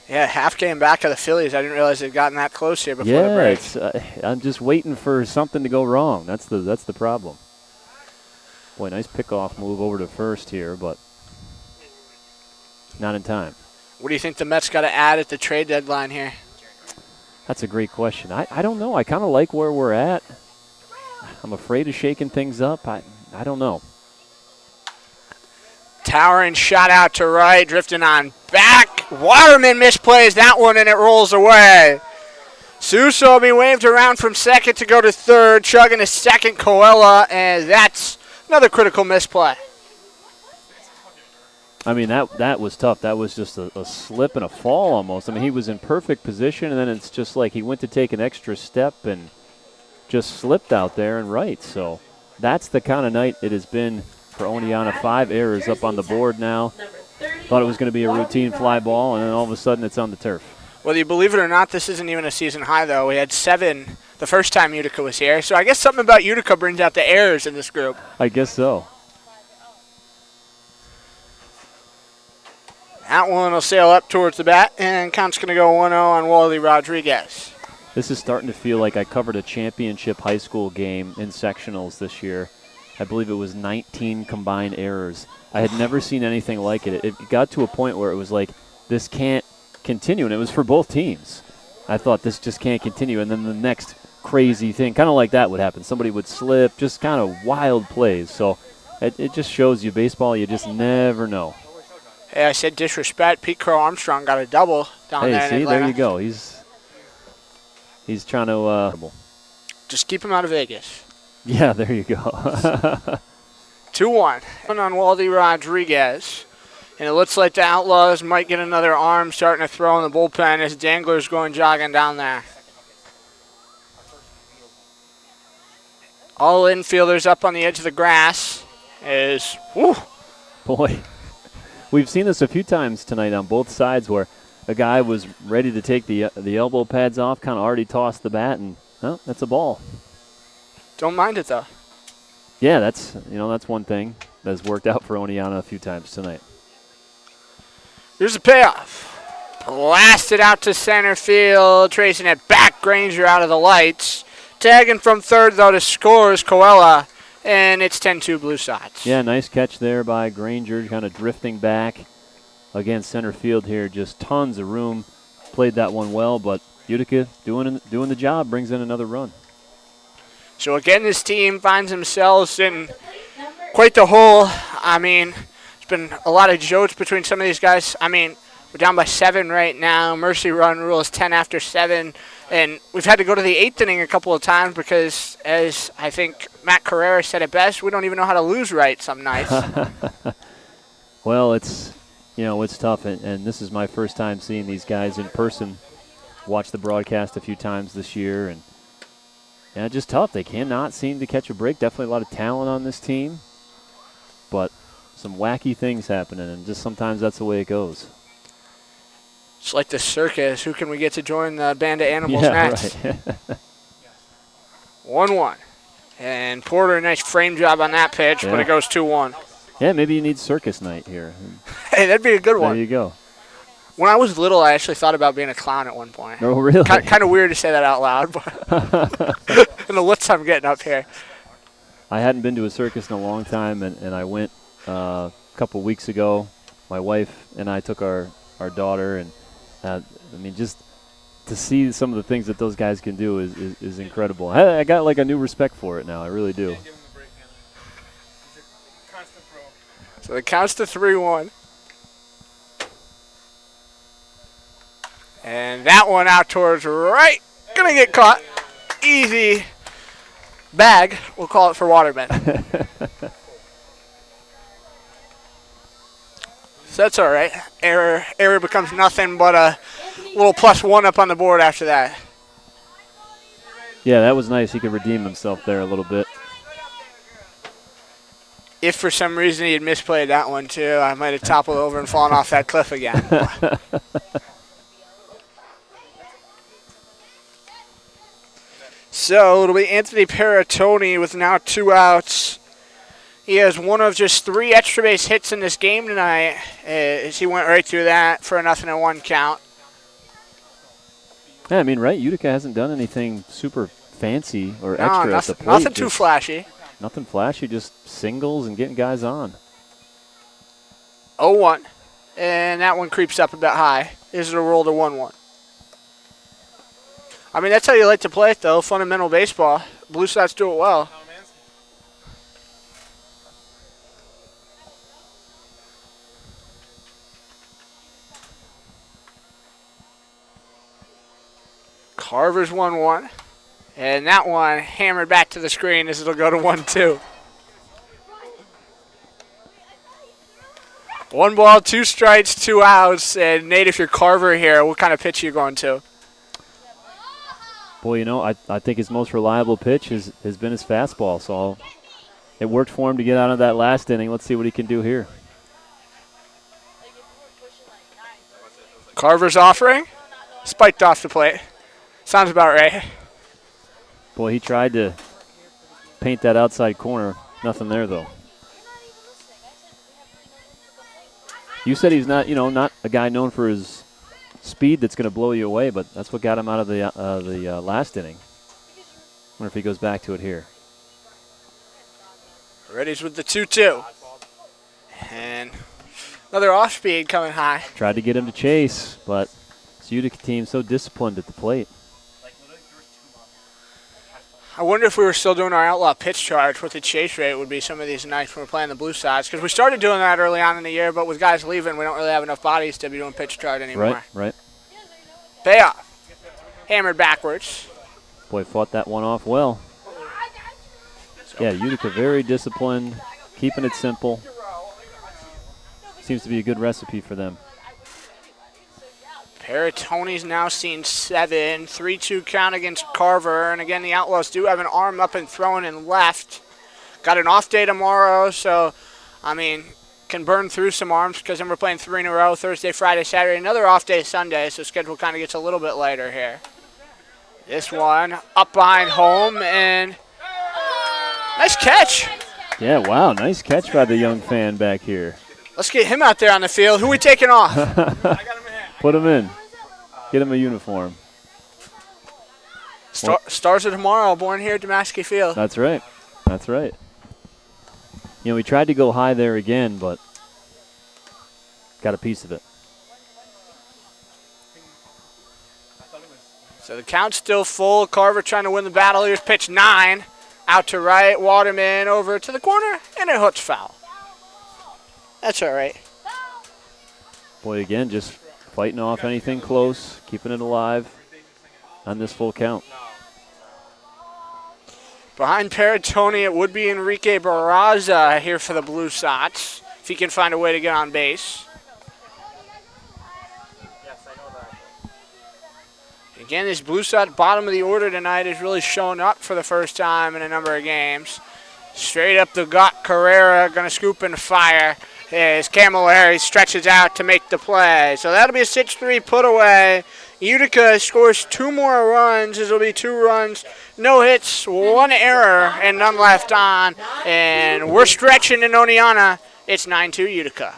Speaker 1: Yeah, half game back of the Phillies. I didn't realize they'd gotten that close here before the break.
Speaker 2: I'm just waiting for something to go wrong. That's the problem. Boy, nice pickoff move over to first here, but not in time.
Speaker 1: What do you think the Mets got to add at the trade deadline here?
Speaker 2: That's a great question. I don't know. I kind of like where we're at. I'm afraid of shaking things up. I don't know.
Speaker 1: Towering shot out to right, drifting on back. Waterman misplays that one, and it rolls away. Sousa will be waved around from second to go to third, chugging to second Coella, and that's another critical misplay.
Speaker 2: I mean, that was tough. That was just a slip and a fall almost. I mean, he was in perfect position, and then it's just like he went to take an extra step and just slipped out there and right. So that's the kind of night it has been for Oneonta. 5 errors up on the board now. Thought it was going to be a routine fly ball, and then all of a sudden it's on the turf.
Speaker 1: Whether you believe it or not, this isn't even a season high, though. We had 7 the first time Utica was here. So I guess something about Utica brings out the errors in this group.
Speaker 2: I guess so.
Speaker 1: That one will sail up towards the bat, and count's going to go 1-0 on Wally Rodriguez.
Speaker 2: This is starting to feel like I covered a championship high school game in sectionals this year. I believe it was 19 combined errors. I had never seen anything like it. It got to a point where it was like, this can't continue, and it was for both teams. I thought this just can't continue, and then the next crazy thing, kind of like that would happen. Somebody would slip, just kind of wild plays. So it just shows you baseball, you just never know.
Speaker 1: Hey, I said disrespect. Pete Crow Armstrong got a double down there in
Speaker 2: see,
Speaker 1: Atlanta.
Speaker 2: there you go. He's trying to
Speaker 1: just keep him out of Vegas.
Speaker 2: Yeah, there you go.
Speaker 1: 2-1 on Wally Rodriguez. And it looks like the Outlaws might get another arm starting to throw in the bullpen as Dangler's going jogging down there. All infielders up on the edge of the grass is, whew.
Speaker 2: Boy, we've seen this a few times tonight on both sides where a guy was ready to take the elbow pads off, kind of already tossed the bat, and that's a ball.
Speaker 1: Don't mind it, though.
Speaker 2: Yeah, that's one thing that's worked out for Oneonta a few times tonight.
Speaker 1: Here's the payoff. Blasted out to center field, tracing it back. Granger out of the lights. Tagging from third, though, to score is Coella, and it's 10-2 Blue Sox.
Speaker 2: Yeah, nice catch there by Granger, kind of drifting back against center field here. Just tons of room. Played that one well, but Utica doing the job, brings in another run.
Speaker 1: So again, this team finds themselves in quite the hole. I mean, it's been a lot of jokes between some of these guys. I mean, we're down by 7 right now. Mercy run rule is 10 after 7. And we've had to go to the 8th inning a couple of times because, as I think Matt Carrera said it best, we don't even know how to lose right some nights.
Speaker 2: Well, it's tough, and this is my first time seeing these guys in person. Watched the broadcast a few times this year, and yeah, just tough. They cannot seem to catch a break. Definitely a lot of talent on this team, but some wacky things happening, and just sometimes that's the way it goes.
Speaker 1: It's like the circus. Who can we get to join the band of animals next?
Speaker 2: Right.
Speaker 1: 1-1. And Porter, nice frame job on that pitch, but it goes 2-1.
Speaker 2: Yeah, maybe you need circus night here.
Speaker 1: Hey, that'd be a good one.
Speaker 2: There you go.
Speaker 1: When I was little, I actually thought about being a clown at one point.
Speaker 2: Oh, really?
Speaker 1: Kind of weird to say that out loud, but and the looks I'm getting up here.
Speaker 2: I hadn't been to a circus in a long time, and I went a couple weeks ago. My wife and I took our daughter, and I mean, just to see some of the things that those guys can do is incredible. I got like a new respect for it now. I really do.
Speaker 1: So it counts to 3-1. And that one out towards right. Gonna get caught. Easy bag. We'll call it for Waterman. So that's all right. Error becomes nothing but a little +1 up on the board after that.
Speaker 2: Yeah, that was nice. He could redeem himself there a little bit.
Speaker 1: If for some reason he had misplayed that one too, I might have toppled over and fallen off that cliff again. So it'll be Anthony Paratoni with now 2 outs. He has one of just 3 extra base hits in this game tonight, as he went right through that for a 0-1 count.
Speaker 2: Yeah, I mean, right? Utica hasn't done anything super fancy or extra at the plate.
Speaker 1: Nothing too flashy.
Speaker 2: Nothing flashy, just singles and getting guys on.
Speaker 1: 0-1, and that one creeps up a bit high. Is it a roll to 1-1? I mean, that's how you like to play it, though. Fundamental baseball. Blue Sox do it well. Carver's 1-1. And that one hammered back to the screen as it'll go to 1-2. 1 ball, 2 strikes, 2 outs. And Nate, if you're Carver here, what kind of pitch are you going to?
Speaker 2: Boy, you know, I think his most reliable pitch has been his fastball. So it worked for him to get out of that last inning. Let's see what he can do here.
Speaker 1: Carver's offering. Spiked off the plate. Sounds about right.
Speaker 2: Boy, he tried to paint that outside corner. Nothing there, though. You said he's not, not a guy known for his speed that's going to blow you away, but that's what got him out of the last inning. Wonder if he goes back to it here.
Speaker 1: Reddy's with the 2-2. And another off-speed coming high.
Speaker 2: Tried to get him to chase, but this Utica team so disciplined at the plate.
Speaker 1: I wonder if we were still doing our outlaw pitch charge, what the chase rate would be some of these nights when we're playing the Blue Sox. Because we started doing that early on in the year, but with guys leaving, we don't really have enough bodies to be doing pitch charge anymore.
Speaker 2: Right.
Speaker 1: Payoff. Hammered backwards.
Speaker 2: Boy, fought that one off well. Yeah, Utica very disciplined, keeping it simple. Seems to be a good recipe for them.
Speaker 1: Paratoni's now seen 7. 3-2 count against Carver. And again, the Outlaws do have an arm up and throwing in left. Got an off day tomorrow, so, I mean, can burn through some arms because then we're playing 3 in a row, Thursday, Friday, Saturday. Another off day Sunday, so schedule kind of gets a little bit lighter here. This one up behind home, and nice catch.
Speaker 2: Yeah, wow, nice catch by the young fan back here.
Speaker 1: Let's get him out there on the field. Who we taking off?
Speaker 2: Put him in. Get him a uniform.
Speaker 1: Stars of tomorrow, born here at Damaski Field.
Speaker 2: That's right. That's right. You know, we tried to go high there again, but got a piece of it.
Speaker 1: So the count's still full. Carver trying to win the battle. Here's pitch 9. Out to right. Waterman over to the corner, and it hooks foul. That's all right.
Speaker 2: Boy, again, just fighting off anything close, keeping it alive on this full count.
Speaker 1: Behind Paratoni, it would be Enrique Barraza here for the Blue Sox, if he can find a way to get on base. Again, this Blue Sox bottom of the order tonight has really shown up for the first time in a number of games. Straight up the gut, Carrera going to scoop and fire as Camilleri stretches out to make the play. So that'll be a 6-3 put away. Utica scores 2 more runs. This will be 2 runs, no hits, 1 error, and none left on. And we're stretching in Oneonta. It's 9-2 Utica.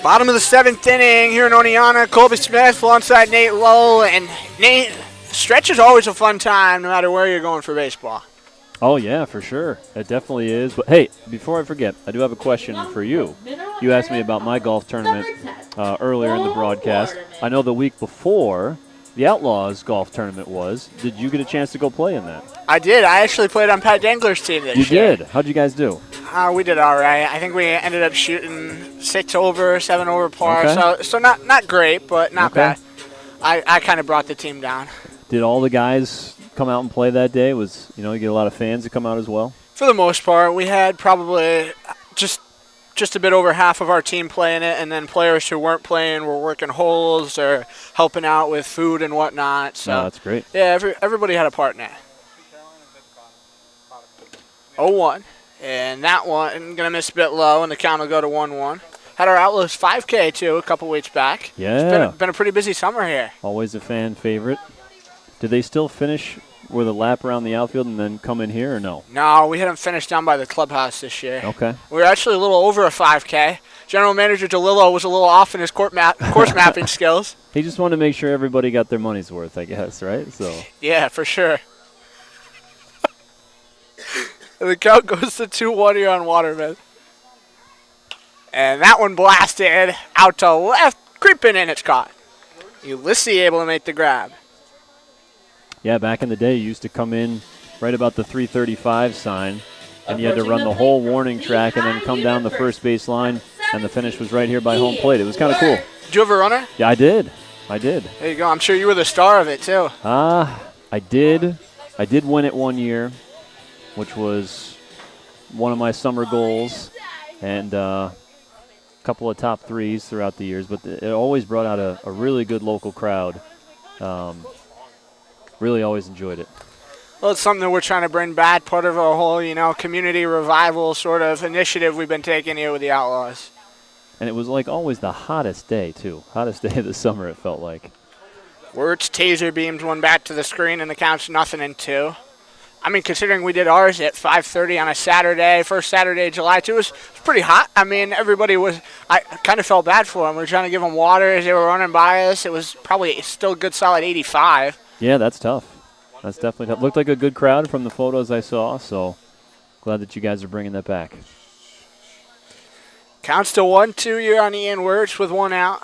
Speaker 1: Bottom of the 7th inning here in Oneonta. Colby Smith alongside Nate Lowell. And Nate, stretch is always a fun time no matter where you're going for baseball.
Speaker 2: Oh, yeah, for sure. It definitely is. But, hey, before I forget, I do have a question for you. You asked me about my golf tournament earlier in the broadcast. I know the week before the Outlaws golf tournament was. Did you get a chance to go play in that?
Speaker 1: I did. I actually played on Pat Dangler's team this year.
Speaker 2: You did? How'd you guys do?
Speaker 1: We did all right. I think we ended up shooting 6 over, 7 over par.
Speaker 2: Okay.
Speaker 1: So not great, but not bad. I kind of brought the team down.
Speaker 2: Did all the guys come out and play that day? You get a lot of fans that come out as well?
Speaker 1: For the most part, we had probably just a bit over half of our team playing it, and then players who weren't playing were working holes or helping out with food and whatnot. So
Speaker 2: that's great.
Speaker 1: Yeah, everybody had a part in it. 0-1, and that one going to miss a bit low, and the count will go to 1-1. Had our Outlaws 5K, too, a couple weeks back.
Speaker 2: Yeah.
Speaker 1: It's been a pretty busy summer here.
Speaker 2: Always a fan favorite. Did they still finish with a lap around the outfield and then come in here or no?
Speaker 1: No, we had them finished down by the clubhouse this year.
Speaker 2: Okay.
Speaker 1: We were actually a little over a 5K. General Manager DeLillo was a little off in his course mapping skills.
Speaker 2: He just wanted to make sure everybody got their money's worth, I guess, right? So.
Speaker 1: Yeah, for sure. And the count goes to 2-1 here on Waterman. And that one blasted out to left, creeping in, it's caught. Ulysses able to make the grab.
Speaker 2: Yeah, back in the day, you used to come in right about the 335 sign, and you had to run the whole warning track and then come down the first base line, and the finish was right here by home plate. It was kind of cool.
Speaker 1: Did you have a runner?
Speaker 2: Yeah, I did. There
Speaker 1: you go. I'm sure you were the star of it, too.
Speaker 2: I did. I did win it one year, which was one of my summer goals, and a couple of top threes throughout the years, but it always brought out a really good local crowd. Really always enjoyed it.
Speaker 1: Well, it's something that we're trying to bring back, part of a whole, community revival sort of initiative we've been taking here with the Outlaws.
Speaker 2: And it was like always the hottest day, too. Hottest day of the summer, it felt like.
Speaker 1: Wirtz taser beamed one back to the screen, and the count's 0-2. I mean, considering we did ours at 5:30 on a Saturday, first Saturday of July, too, it was pretty hot. I mean, I kind of felt bad for them. We were trying to give them water as they were running by us. It was probably still a good solid 85.
Speaker 2: Yeah, that's tough. That's definitely tough. Looked like a good crowd from the photos I saw, so glad that you guys are bringing that back.
Speaker 1: Counts to 1-2 here on Ian Wirtz with one out.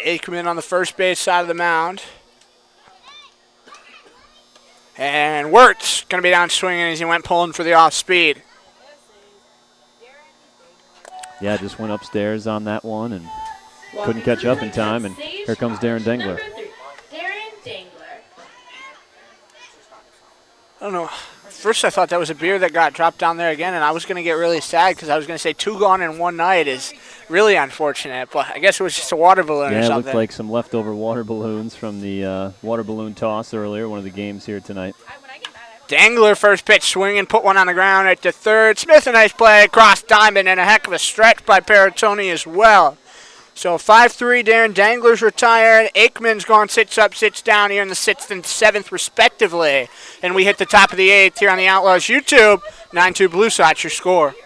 Speaker 1: Aikman on the first base side of the mound. And Wirtz going to be down swinging as he went pulling for the off speed.
Speaker 2: Yeah, just went upstairs on that one and couldn't catch up in time, and here comes Darren Dengler.
Speaker 4: Darren Dengler.
Speaker 1: I don't know. First I thought that was a beer that got dropped down there again, and I was going to get really sad because I was going to say 2 gone in one night is really unfortunate, but I guess it was just a water balloon or something.
Speaker 2: Yeah, it looked like some leftover water balloons from the water balloon toss earlier, one of the games here tonight.
Speaker 1: Dengler first pitch swinging, put one on the ground at the third. Smith a nice play, cross diamond, and a heck of a stretch by Paratoni as well. So 5-3, Darren Dengler's retired. Aikman's gone sits up, sits down here in the 6th and 7th respectively. And we hit the top of the 8th here on the Outlaws YouTube. 9-2 Blue Sox, your score.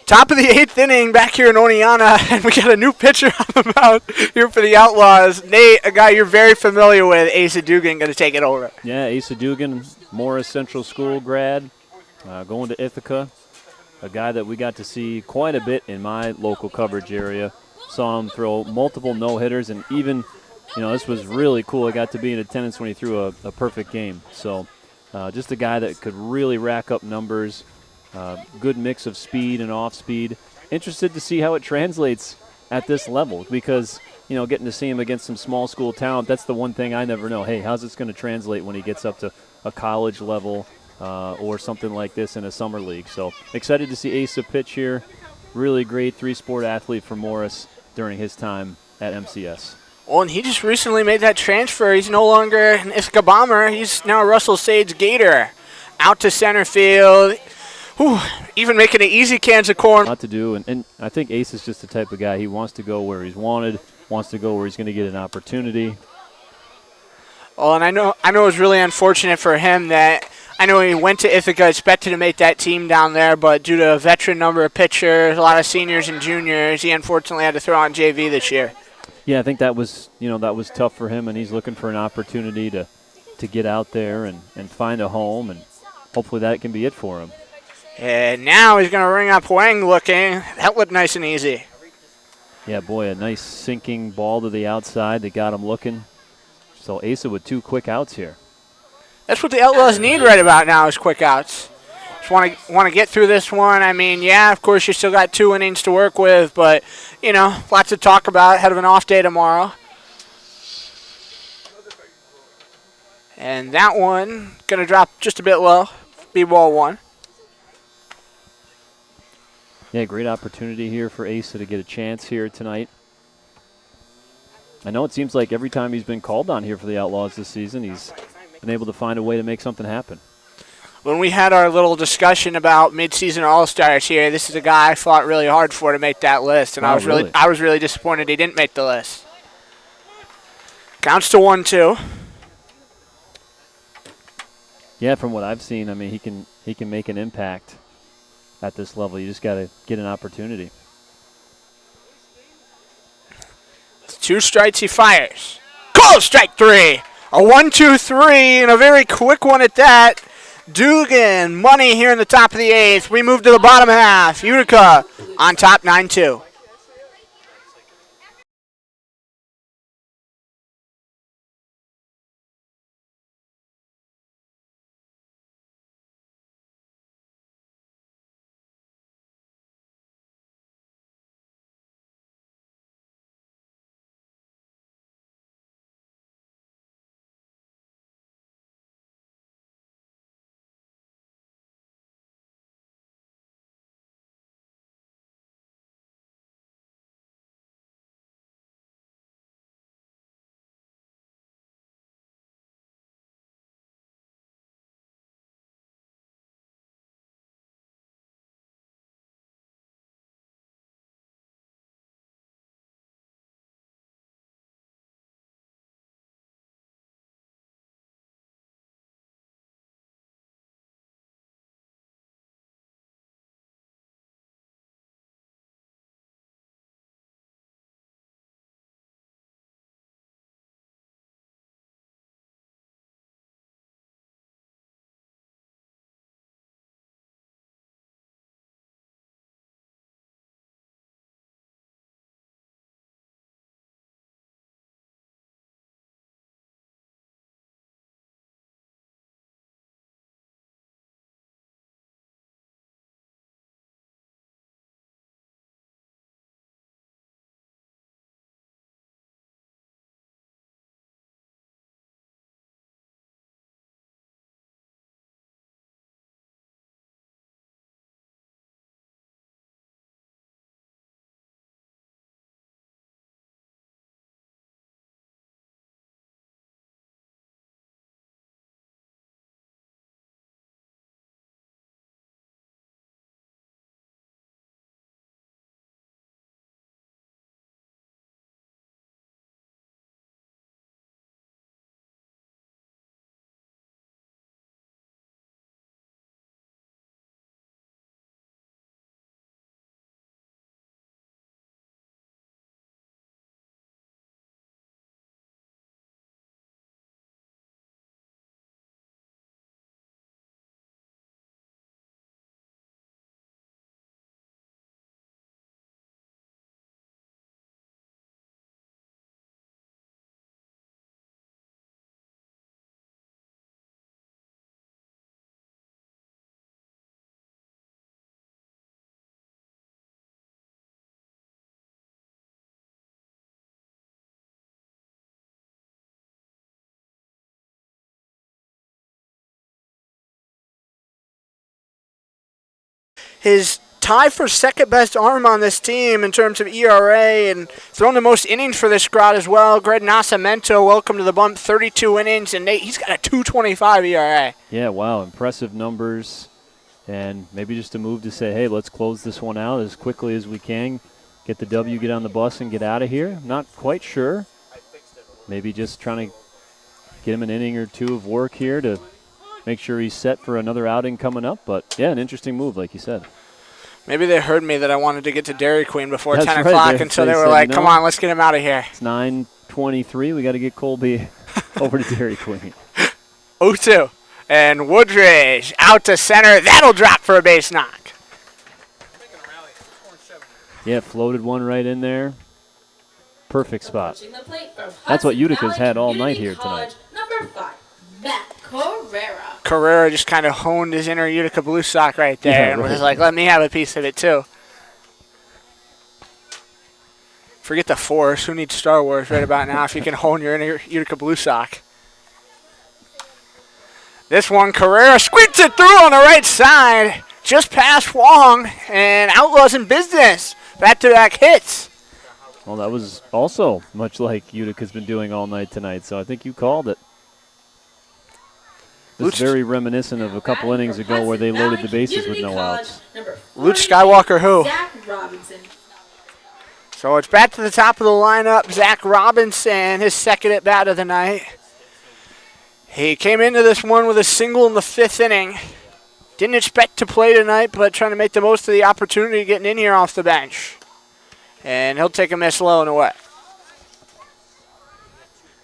Speaker 1: Top of the 8th inning back here in Oneonta, and we got a new pitcher on the mound here for the Outlaws. Nate, a guy you're very familiar with, Asa Dugan, going to take it over.
Speaker 2: Yeah, Asa Dugan, Morris Central School grad, going to Ithaca, a guy that we got to see quite a bit in my local coverage area. Saw him throw multiple no-hitters, and even, this was really cool. I got to be in attendance when he threw a perfect game. So just a guy that could really rack up numbers. Good mix of speed and off speed. Interested to see how it translates at this level because getting to see him against some small school talent, that's the one thing I never know. Hey, how's this going to translate when he gets up to a college level or something like this in a summer league? So excited to see Asa pitch here. Really great three-sport athlete for Morris during his time at MCS.
Speaker 1: Well, and he just recently made that transfer. He's no longer an Ithaca Bomber. He's now a Russell Sage Gator. Out to center field. Whew, even making an easy cans of corn.
Speaker 2: A lot to do, and I think Ace is just the type of guy. He wants to go where he's wanted, wants to go where he's going to get an opportunity.
Speaker 1: Well, and I know it was really unfortunate for him that I know he went to Ithaca, expected to make that team down there, but due to a veteran number of pitchers, a lot of seniors and juniors, he unfortunately had to throw on JV this year.
Speaker 2: Yeah, I think that was tough for him, and he's looking for an opportunity to get out there and find a home, and hopefully that can be it for him.
Speaker 1: And now he's going to ring up Wang looking. That looked nice and easy.
Speaker 2: Yeah, boy, a nice sinking ball to the outside that got him looking. So Asa with 2 quick outs here. That's
Speaker 1: what the Outlaws need right about now is quick outs. Just want to get through this one. I mean, yeah, of course you still got 2 innings to work with, but, lots to talk about ahead of an off day tomorrow. And that one going to drop just a bit low. Be ball 1.
Speaker 2: Yeah, great opportunity here for Asa to get a chance here tonight. I know it seems like every time he's been called on here for the Outlaws this season, he's been able to find a way to make something happen.
Speaker 1: When we had our little discussion about midseason All-Stars here, this is a guy I fought really hard for to make that list, and I was really disappointed he didn't make the list. Counts to 1-2.
Speaker 2: Yeah, from what I've seen, I mean, he can make an impact at this level. You just got to get an opportunity.
Speaker 1: 2 strikes, he fires. Call strike 3. A 1-2-3 and a very quick one at that. Dugan, money here in the top of the 8th. We move to the bottom half. Utica on top 9-2. his tie for second best arm on this team in terms of ERA and thrown the most innings for this squad as well. Greg Nascimento, welcome to the bump, 32 innings, and he's got a 2.25 ERA.
Speaker 2: Yeah, wow, impressive numbers. And maybe just a move to say, hey, let's close this one out as quickly as we can. Get the W, get on the bus, and get out of here. Not quite sure. Maybe just trying to get him an inning or two of work here to make sure he's set for another outing coming up. But, yeah, an interesting move, like you said.
Speaker 1: Maybe they heard me that I wanted to get to Dairy Queen before
Speaker 2: That's
Speaker 1: 10
Speaker 2: right.
Speaker 1: o'clock, and so they were
Speaker 2: said,
Speaker 1: like, come on, let's get him out of here.
Speaker 2: It's 9:23. We got to get Colby over to Dairy Queen.
Speaker 1: 0-2. And Woodridge out to center. That'll drop for a base knock.
Speaker 2: Yeah, floated one right in there. Perfect spot.
Speaker 4: Pushing the plate from
Speaker 2: That's what
Speaker 4: Hudson
Speaker 2: Utica's
Speaker 4: Valley
Speaker 2: had all
Speaker 4: Community
Speaker 2: night here
Speaker 4: College,
Speaker 2: tonight.
Speaker 4: Number 5, Matt Carrera.
Speaker 1: Carrera just kind of honed his inner Utica blue sock right there and was like, let me have a piece of it too. Forget the Force. Who needs Star Wars right about now if you can hone your inner Utica blue sock? This one, Carrera squeaks it through on the right side, just past Wong, and Outlaws in business. Back-to-back hits.
Speaker 2: Well, that was also much like Utica's been doing all night tonight, so I think you called it. This is very reminiscent of a couple innings ago where they loaded the bases with no outs.
Speaker 1: Luke Skywalker who?
Speaker 4: Zach Robinson.
Speaker 1: So it's back to the top of the lineup. Zach Robinson, his second at-bat of the night. He came into this one with a single in the 5th inning. Didn't expect to play tonight, but trying to make the most of the opportunity getting in here off the bench. And he'll take a miss low and away.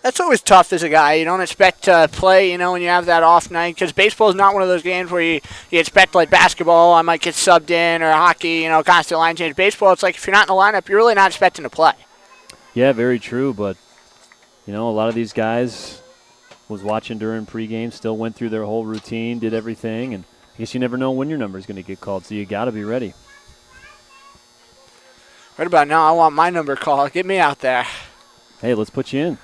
Speaker 1: That's always tough as a guy. You don't expect to play, when you have that off night, because baseball is not one of those games where you expect, like basketball, I might get subbed in, or hockey, constant line change. Baseball, it's like if you're not in the lineup, you're really not expecting to play.
Speaker 2: Yeah, very true, but, a lot of these guys was watching during pregame, still went through their whole routine, did everything, and I guess you never know when your number is going to get called, so you got to be ready.
Speaker 1: Right about now, I want my number called. Get me out there.
Speaker 2: Hey, let's put you in.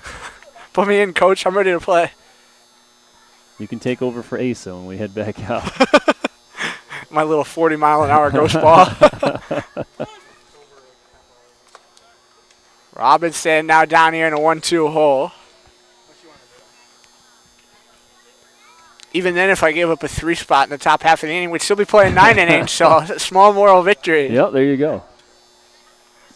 Speaker 1: Put me in, coach. I'm ready to play.
Speaker 2: You can take over for Asa when we head back out.
Speaker 1: My little 40-mile-an-hour ghost ball. Robinson now down here in a 1-2 hole. Even then, if I gave up a 3 spot in the top half of the inning, we'd still be playing 9 innings, so a small moral victory.
Speaker 2: Yep, there you go.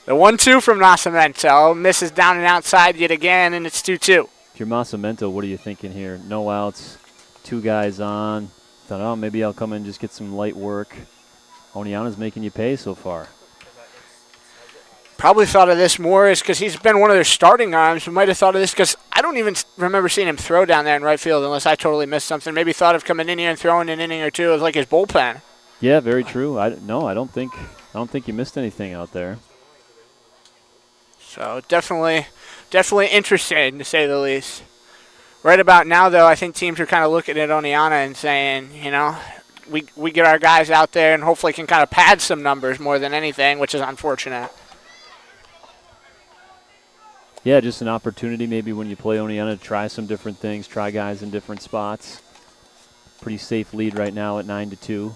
Speaker 1: The 1-2 from Nascimento misses down and outside yet again, and it's 2-2.
Speaker 2: If you're Nascimento, what are you thinking here? No outs, 2 guys on. Thought, oh, maybe I'll come in and just get some light work. Oneonta's making you pay so far.
Speaker 1: Probably thought of this more is because he's been one of their starting arms. We might have thought of this because I don't even remember seeing him throw down there in right field unless I totally missed something. Maybe thought of coming in here and throwing an inning or two as like his bullpen.
Speaker 2: Yeah, very true. I don't think you missed anything out there.
Speaker 1: So definitely interesting to say the least. Right about now, though, I think teams are kind of looking at Oneonta and saying, we get our guys out there and hopefully can kind of pad some numbers more than anything, which is unfortunate.
Speaker 2: Yeah, just an opportunity maybe when you play Oneonta to try some different things, try guys in different spots. Pretty safe lead right now at 9-2.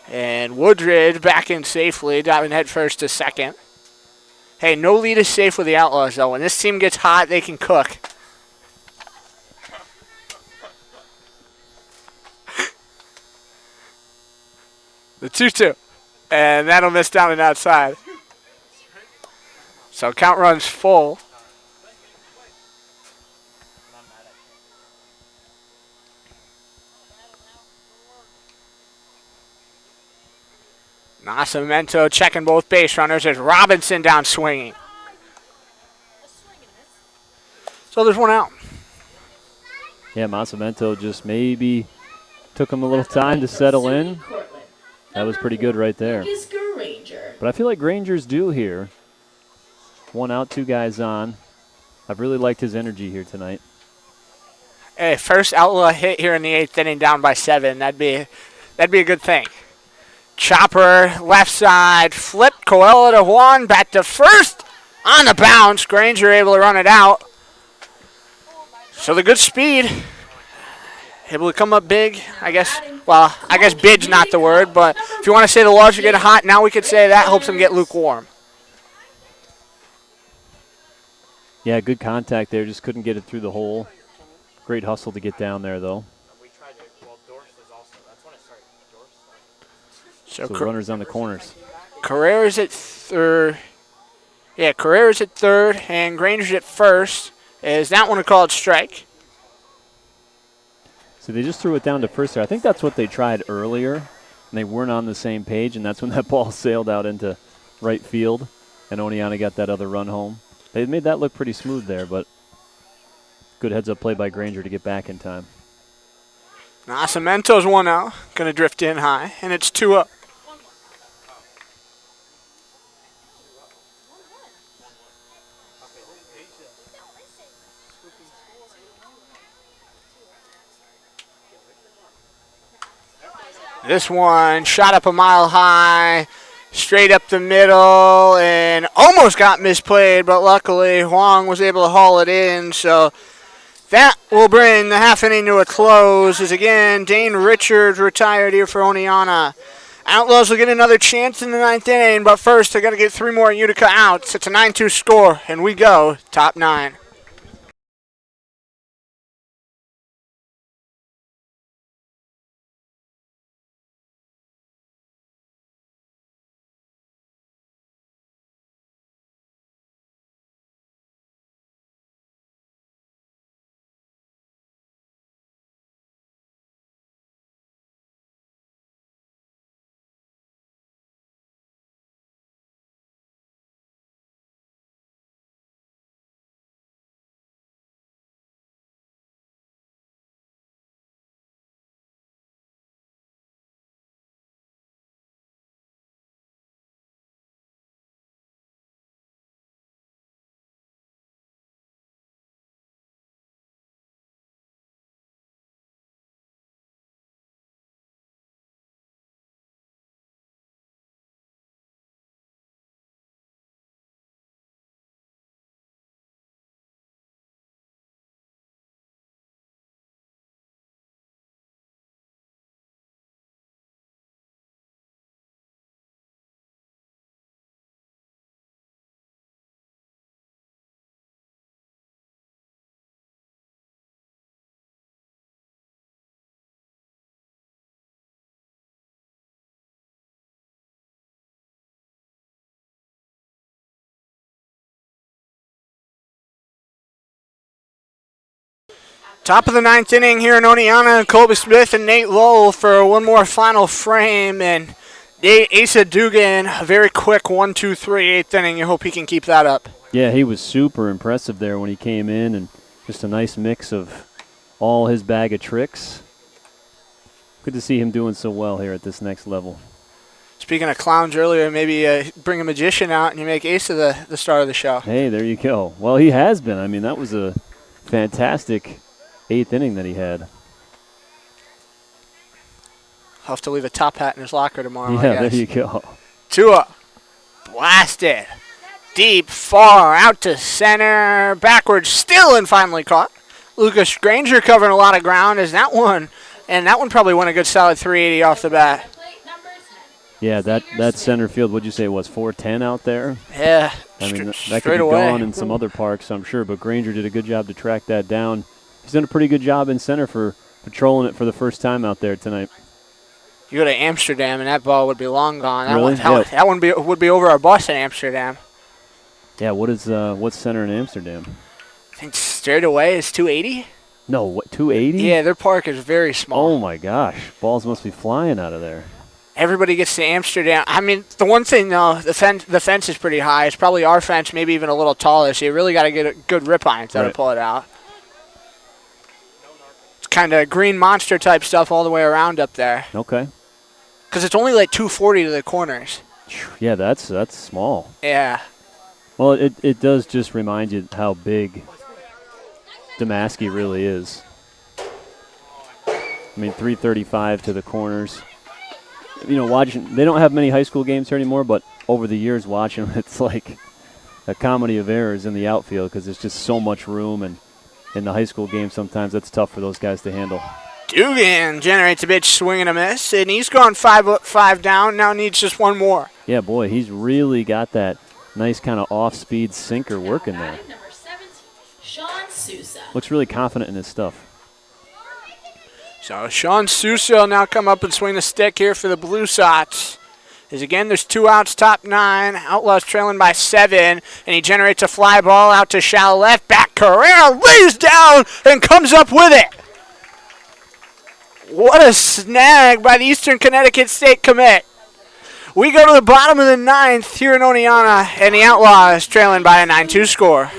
Speaker 1: And Woodridge back in safely, diving headfirst to second. Hey, no lead is safe with the Outlaws, though. When this team gets hot, they can cook. The 2-2. And that'll miss down and outside. So count runs full. Nascimento checking both base runners as Robinson down swinging. So there's one out.
Speaker 2: Yeah, Nascimento just maybe took him a little time to settle in. That was pretty good right there. But I feel like Granger's due here. 1 out, 2 guys on. I've really liked his energy here tonight.
Speaker 1: Hey, first Outlaw hit here in the 8th inning, down by 7. That'd be a good thing. Chopper, left side, flip, Coelho to Juan, back to first, on the bounce. Granger able to run it out. So the good speed able to come up big, I guess. Well, I guess big's not the word, but if you want to say the Logs are getting hot, now we could say that helps them get lukewarm.
Speaker 2: Yeah, good contact there. Just couldn't get it through the hole. Great hustle to get down there, though. So runners on the corners.
Speaker 1: Carrera's at third. Yeah, Carrera's at third, and Granger's at first. Is that one a called strike?
Speaker 2: So they just threw it down to first there. I think that's what they tried earlier, and they weren't on the same page, and that's when that ball sailed out into right field, and Oneonta got that other run home. They made that look pretty smooth there, but good heads-up play by Granger to get back in time.
Speaker 1: Nacimento's one out, going to drift in high, and it's 2 up. This one shot up a mile high, straight up the middle, and almost got misplayed, but luckily Huang was able to haul it in. So that will bring the half inning to a close as, again, Dane Richards retired here for Oneonta. Outlaws will get another chance in the 9th inning, but first they got to get 3 more Utica outs. It's a 9-2 score, and we go top 9. Top of the 9th inning here in Oneonta. Colby Smith and Nate Lowell for one more final frame. And Asa Dugan, a very quick 1-2-3 8th inning. You hope he can keep that up.
Speaker 2: Yeah, he was super impressive there when he came in, and just a nice mix of all his bag of tricks. Good to see him doing so well here at this next level.
Speaker 1: Speaking of clowns earlier, maybe bring a magician out and you make Asa the star of the show.
Speaker 2: Hey, there you go. Well, he has been. I mean, that was a fantastic 8th inning that he had.
Speaker 1: I'll have to leave a top hat in his locker tomorrow,
Speaker 2: Yeah,
Speaker 1: I guess.
Speaker 2: there you go.
Speaker 1: 2 up. Blasted. Deep, far, out to center. Backwards, still and finally caught. Lucas Granger covering a lot of ground as that one, and that one probably went a good solid 380 off the bat.
Speaker 2: Yeah, that center field, what'd you say it was, 410 out there?
Speaker 1: Yeah,
Speaker 2: I mean, that
Speaker 1: straight
Speaker 2: could be
Speaker 1: away.
Speaker 2: gone in some other parks, I'm sure, but Granger did a good job to track that down. He's done a pretty good job in center for patrolling it for the first time out there tonight.
Speaker 1: You go to Amsterdam, and that ball would be long gone. That
Speaker 2: Really?
Speaker 1: one, that one would be over our bus in Amsterdam.
Speaker 2: Yeah, what's center in Amsterdam?
Speaker 1: I think straight away is 280.
Speaker 2: No, what, 280?
Speaker 1: Yeah, their park is very small.
Speaker 2: Oh, my gosh. Balls must be flying out of there.
Speaker 1: Everybody gets to Amsterdam. I mean, the one thing, though, the fence is pretty high. It's probably our fence, maybe even a little taller, so you really got to get a good rip on it to pull it out. It's kind of green monster type stuff all the way around up there.
Speaker 2: Okay.
Speaker 1: Because it's only like 240 to the corners.
Speaker 2: Yeah, that's small.
Speaker 1: Yeah.
Speaker 2: Well, it does just remind you how big Damaski really is. I mean, 335 to the corners. You know, watching, they don't have many high school games here anymore, but over the years watching them, it's like a comedy of errors in the outfield because there's just so much room, and in the high school game sometimes that's tough for those guys to handle.
Speaker 1: Dugan generates a pitch, swing and a miss, and he's gone 5 down. Now needs just one more.
Speaker 2: Yeah, boy, he's really got that nice kind of off-speed sinker working there.
Speaker 4: Number 17, Sean Sousa.
Speaker 2: Looks really confident in his stuff.
Speaker 1: So Sean Sousa will now come up and swing the stick here for the Blue Sox. As again, there's 2 outs, top 9. Outlaws trailing by 7, and he generates a fly ball out to shallow left. Back Carrera lays down and comes up with it. What a snag by the Eastern Connecticut State commit. We go to the bottom of the 9th here in Oneonta, and the Outlaws trailing by a 9-2 score.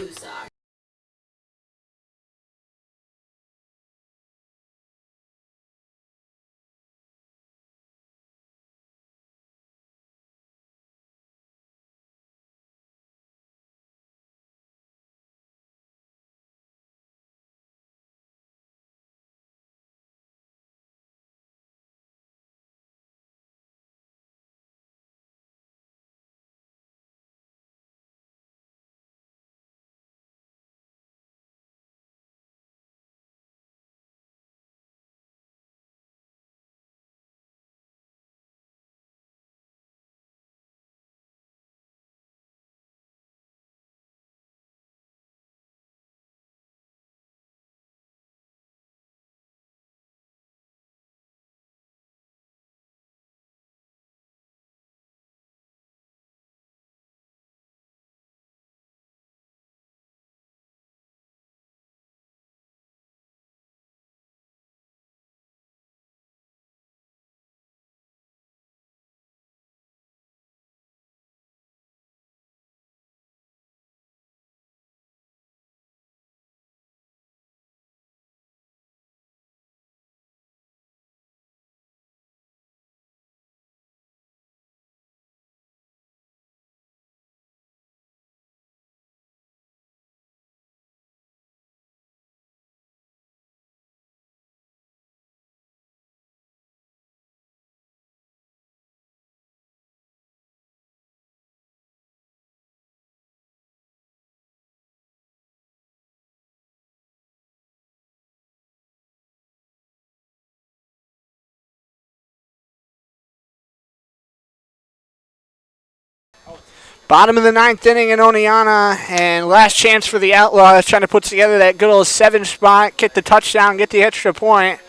Speaker 1: Bottom of the 9th inning in Oneonta, and last chance for the Outlaws trying to put together that good old 7 spot, get the touchdown, get the extra point,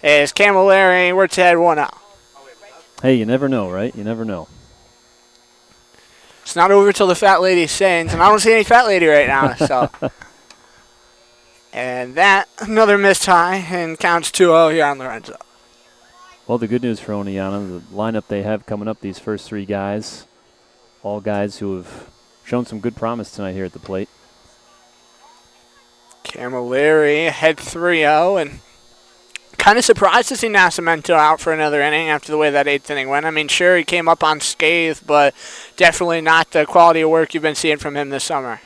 Speaker 1: as Camilleri works ahead 1-0.
Speaker 2: Hey, you never know, right? You never know.
Speaker 1: It's not over till the fat lady sings, and I don't see any fat lady right now. So, and that, another missed high, and counts 2-0 here on Lorenzo.
Speaker 2: Well, the good news for Oneonta, the lineup they have coming up, these first 3 guys, all guys who have shown some good promise tonight here at the plate.
Speaker 1: Camilleri ahead 3-0, and kind of surprised to see Nascimento out for another inning after the way that 8th inning went. I mean, sure, he came up unscathed, but definitely not the quality of work you've been seeing from him this summer.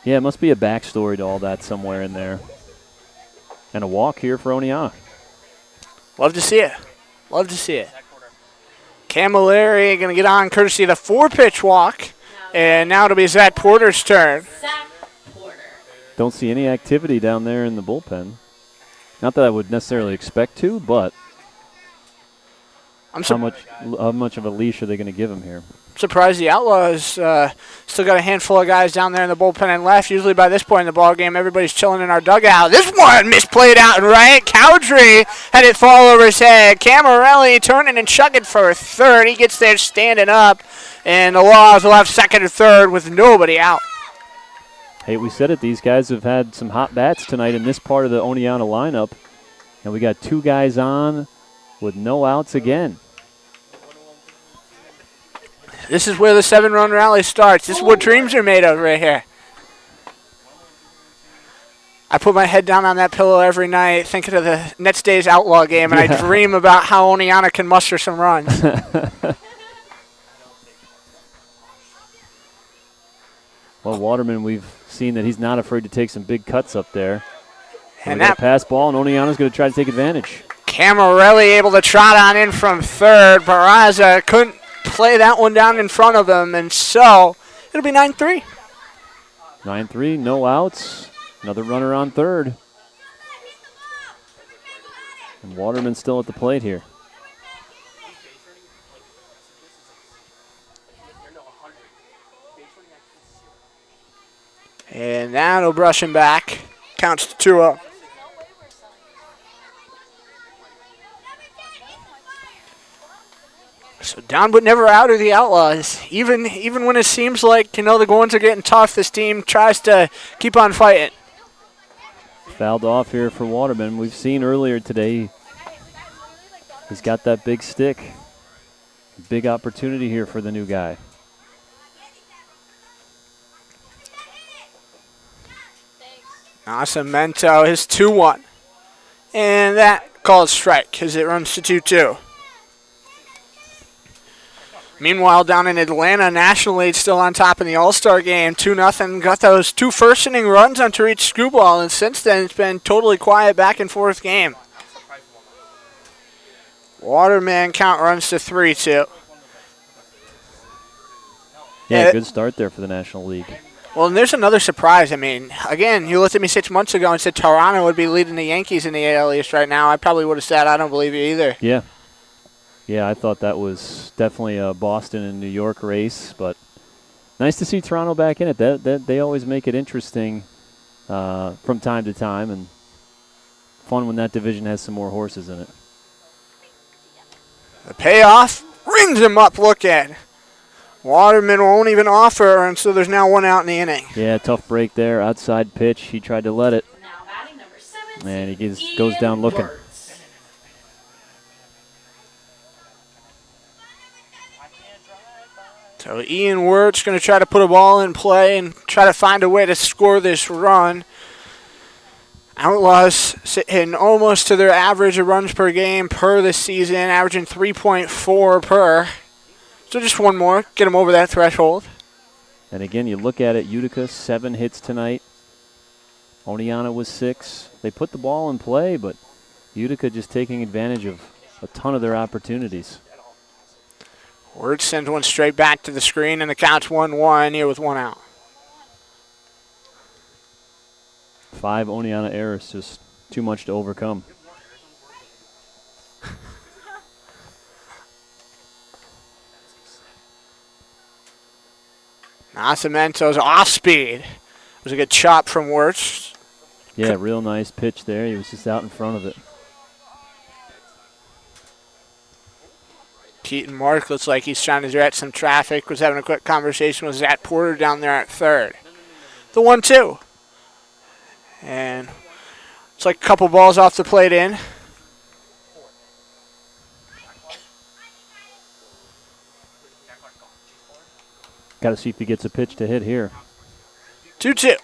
Speaker 2: Yeah, it must be a backstory to all that somewhere in there. And a walk here for Oneonta.
Speaker 1: Love to see it. Love to see it. Camilleri going to get on courtesy of the 4-pitch walk. And now it'll be Zach Porter's turn.
Speaker 4: Zach Porter.
Speaker 2: Don't see any activity down there in the bullpen. Not that I would necessarily expect to, but how much of a leash are they going to give him here?
Speaker 1: Surprised the Outlaws still got a handful of guys down there in the bullpen and left. Usually by this point in the ball game, everybody's chilling in our dugout. This one misplayed out and right. Cowdrey had it fall over his head. Camarelli turning and chugging for a third. He gets there standing up, and the Laws will have second and third with nobody out.
Speaker 2: Hey, we said it. These guys have had some hot bats tonight in this part of the Oneonta lineup, and we got 2 guys on with no outs again.
Speaker 1: This is where the 7-run rally starts. This is what dreams are made of right here. I put my head down on that pillow every night thinking of the next day's Outlaw game, and I dream about how Oneonta can muster some runs.
Speaker 2: Well, Waterman, we've seen that he's not afraid to take some big cuts up there.
Speaker 1: And
Speaker 2: that pass ball, and Oneonta's going to try to take advantage.
Speaker 1: Camarelli able to trot on in from third. Barraza couldn't play that one down in front of him, and so it'll be 9-3.
Speaker 2: 9-3, no outs. Another runner on third. And Waterman still at the plate here.
Speaker 1: And that'll brush him back. Counts to 2-0. So down but never out are the Outlaws. Even when it seems like, the goings are getting tough, this team tries to keep on fighting.
Speaker 2: Fouled off here for Waterman. We've seen earlier today he's got that big stick. Big opportunity here for the new guy.
Speaker 1: Nascimento is 2-1. And that calls strike as it runs to 2-2. Meanwhile, down in Atlanta, National League still on top in the All-Star game, 2-0. Got those 2 first-inning runs on Tariq Screwball, and since then it's been totally quiet back-and-forth game. Waterman count runs to 3-2.
Speaker 2: Yeah, good start there for the National League.
Speaker 1: Well, and there's another surprise. Again, you looked at me 6 months ago and said Toronto would be leading the Yankees in the AL East right now. I probably would have said I don't believe you either.
Speaker 2: Yeah. Yeah, I thought that was definitely a Boston and New York race, but nice to see Toronto back in it. They always make it interesting from time to time, and fun when that division has some more horses in it.
Speaker 1: The payoff rings him up. Look at it. Waterman won't even offer, and so there's now 1 out in the inning.
Speaker 2: Yeah, tough break there. Outside pitch. He tried to let it,
Speaker 4: Now batting number 7.
Speaker 2: and he just goes down looking.
Speaker 1: So Ian Wirtz going to try to put a ball in play and try to find a way to score this run. Outlaws hitting almost to their average of runs per game per this season, averaging 3.4 per. So just 1 more, get them over that threshold.
Speaker 2: And again, you look at it, Utica, 7 hits tonight. Oneonta was 6. They put the ball in play, but Utica just taking advantage of a ton of their opportunities.
Speaker 1: Wirtz sends one straight back to the screen, and the count's 1-1 here with 1 out.
Speaker 2: 5 Oneonta errors, just too much to overcome.
Speaker 1: Nascimento's off speed. It was a good chop from Wirtz.
Speaker 2: Yeah, real nice pitch there. He was just out in front of it.
Speaker 1: Keaton Mark looks like he's trying to direct some traffic. Was having a quick conversation with Zach Porter down there at third. The 1-2. And it's like a couple balls off the plate in.
Speaker 2: Got to see if he gets a pitch to hit here.
Speaker 1: 2-2.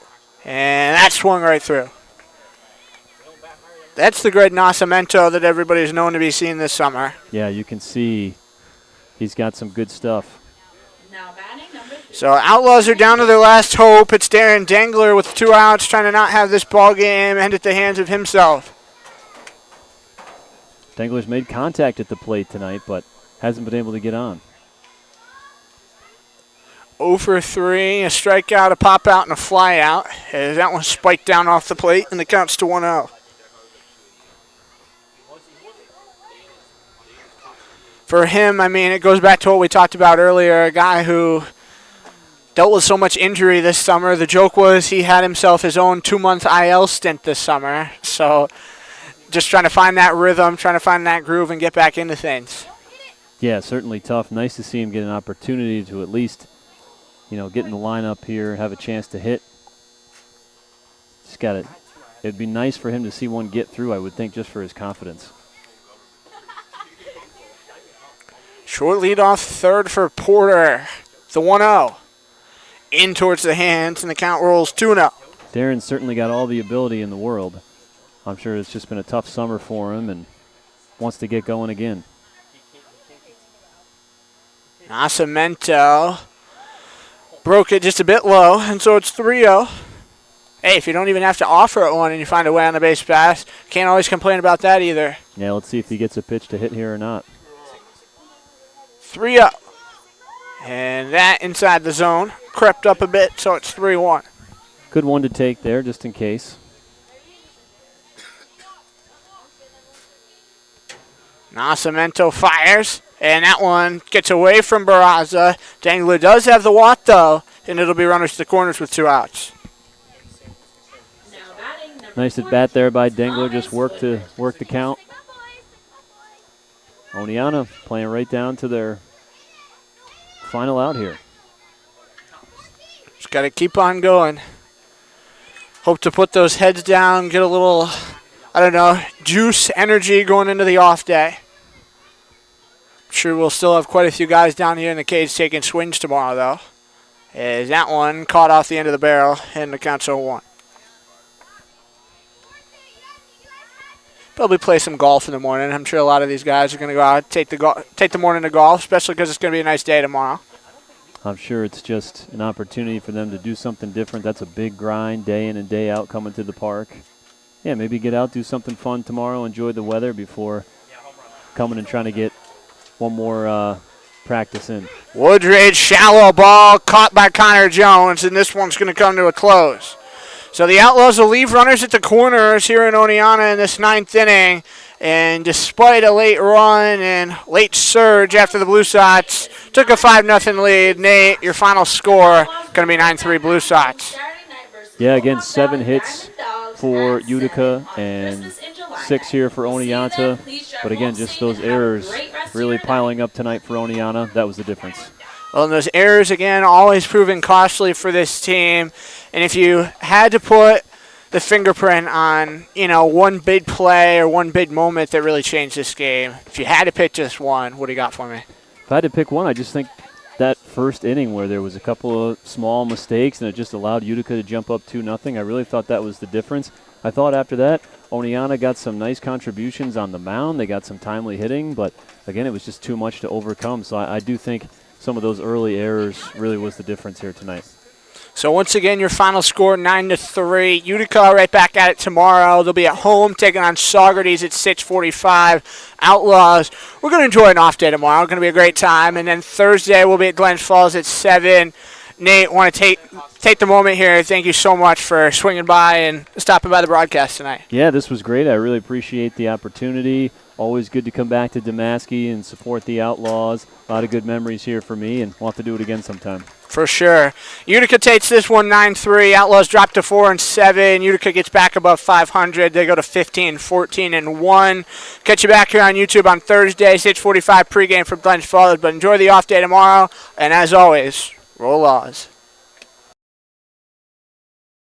Speaker 1: And that swung right through. That's the great Nascimento that everybody's known to be seeing this summer.
Speaker 2: Yeah, you can see he's got some good stuff.
Speaker 4: Now batting number 3.
Speaker 1: So Outlaws are down to their last hope. It's Darren Dengler with 2 outs, trying to not have this ball game end at the hands of himself.
Speaker 2: Dengler's made contact at the plate tonight, but hasn't been able to get on.
Speaker 1: 0 for 3, a strikeout, a pop out, and a fly out. As that one spiked down off the plate, and the count's to 1-0. For him, it goes back to what we talked about earlier, a guy who dealt with so much injury this summer. The joke was he had himself his own 2-month IL stint this summer. So just trying to find that rhythm, trying to find that groove and get back into things.
Speaker 2: Yeah, certainly tough. Nice to see him get an opportunity to at least, get in the lineup here, have a chance to hit. Just got it. It'd be nice for him to see one get through, I would think, just for his confidence.
Speaker 1: Short lead off third for Porter. The 1-0. In towards the hands, and the count rolls 2-0.
Speaker 2: Darren's certainly got all the ability in the world. I'm sure it's just been a tough summer for him and wants to get going again.
Speaker 1: Nascimento broke it just a bit low, and so it's 3-0. Hey, if you don't even have to offer it one and you find a way on the base pass, can't always complain about that either.
Speaker 2: Yeah, let's see if he gets a pitch to hit here or not.
Speaker 1: 3-0. And that inside the zone. Crept up a bit, so it's 3-1.
Speaker 2: Good one to take there, just in case.
Speaker 1: Nascimento fires, and that one gets away from Barraza. Dangler does have the walk, though, and it'll be runners to the corners with 2 outs.
Speaker 2: Nice at bat there by Dengler, just work the count. Oneonta playing right down to their final out here.
Speaker 1: Just got to keep on going. Hope to put those heads down, get a little, I don't know, juice, energy going into the off day. I'm sure we'll still have quite a few guys down here in the cage taking swings tomorrow, though. As that one caught off the end of the barrel, and the count's 0-1. Probably play some golf in the morning. I'm sure a lot of these guys are going to go out, take the morning to golf, especially because it's going to be a nice day tomorrow.
Speaker 2: I'm sure it's just an opportunity for them to do something different. That's a big grind, day in and day out, coming to the park. Yeah, maybe get out, do something fun tomorrow, enjoy the weather before coming and trying to get one more practice in.
Speaker 1: Woodridge, shallow ball, caught by Connor Jones, and this one's going to come to a close. So the Outlaws will leave runners at the corners here in Oneonta in this 9th inning. And despite a late run and late surge after the Blue Sox took a 5-0 lead, Nate, your final score going to be 9-3 Blue Sox.
Speaker 2: Yeah, again, 7 hits for Utica and 6 here for Oneonta. But again, just those errors really piling up tonight for Oneonta. That was the difference.
Speaker 1: Well, and those errors, again, always proving costly for this team. And if you had to put the fingerprint on, one big play or one big moment that really changed this game, if you had to pick just one, what do you got for me?
Speaker 2: If I had to pick one, I just think that first inning where there was a couple of small mistakes and it just allowed Utica to jump up 2-0, I really thought that was the difference. I thought after that, Oneonta got some nice contributions on the mound. They got some timely hitting, but again, it was just too much to overcome. So I do think some of those early errors really was the difference here tonight.
Speaker 1: So once again, your final score 9-3. Utica right back at it tomorrow. They'll be at home taking on Saugerties at 6:45. Outlaws. We're going to enjoy an off day tomorrow. It's going to be a great time. And then Thursday we'll be at Glens Falls at 7. Nate, want to take the moment here. Thank you so much for swinging by and stopping by the broadcast tonight.
Speaker 2: Yeah, this was great. I really appreciate the opportunity. Always good to come back to Damascus and support the Outlaws. A lot of good memories here for me, and we'll have to do it again sometime. For sure. Utica takes this one 9-3. Outlaws drop to 4-7. Utica gets back above 500. They go to 15, 14, and 1. Catch you back here on YouTube on Thursday, 6:45 pregame from Glens Falls. But enjoy the off day tomorrow. And as always, roll Laws.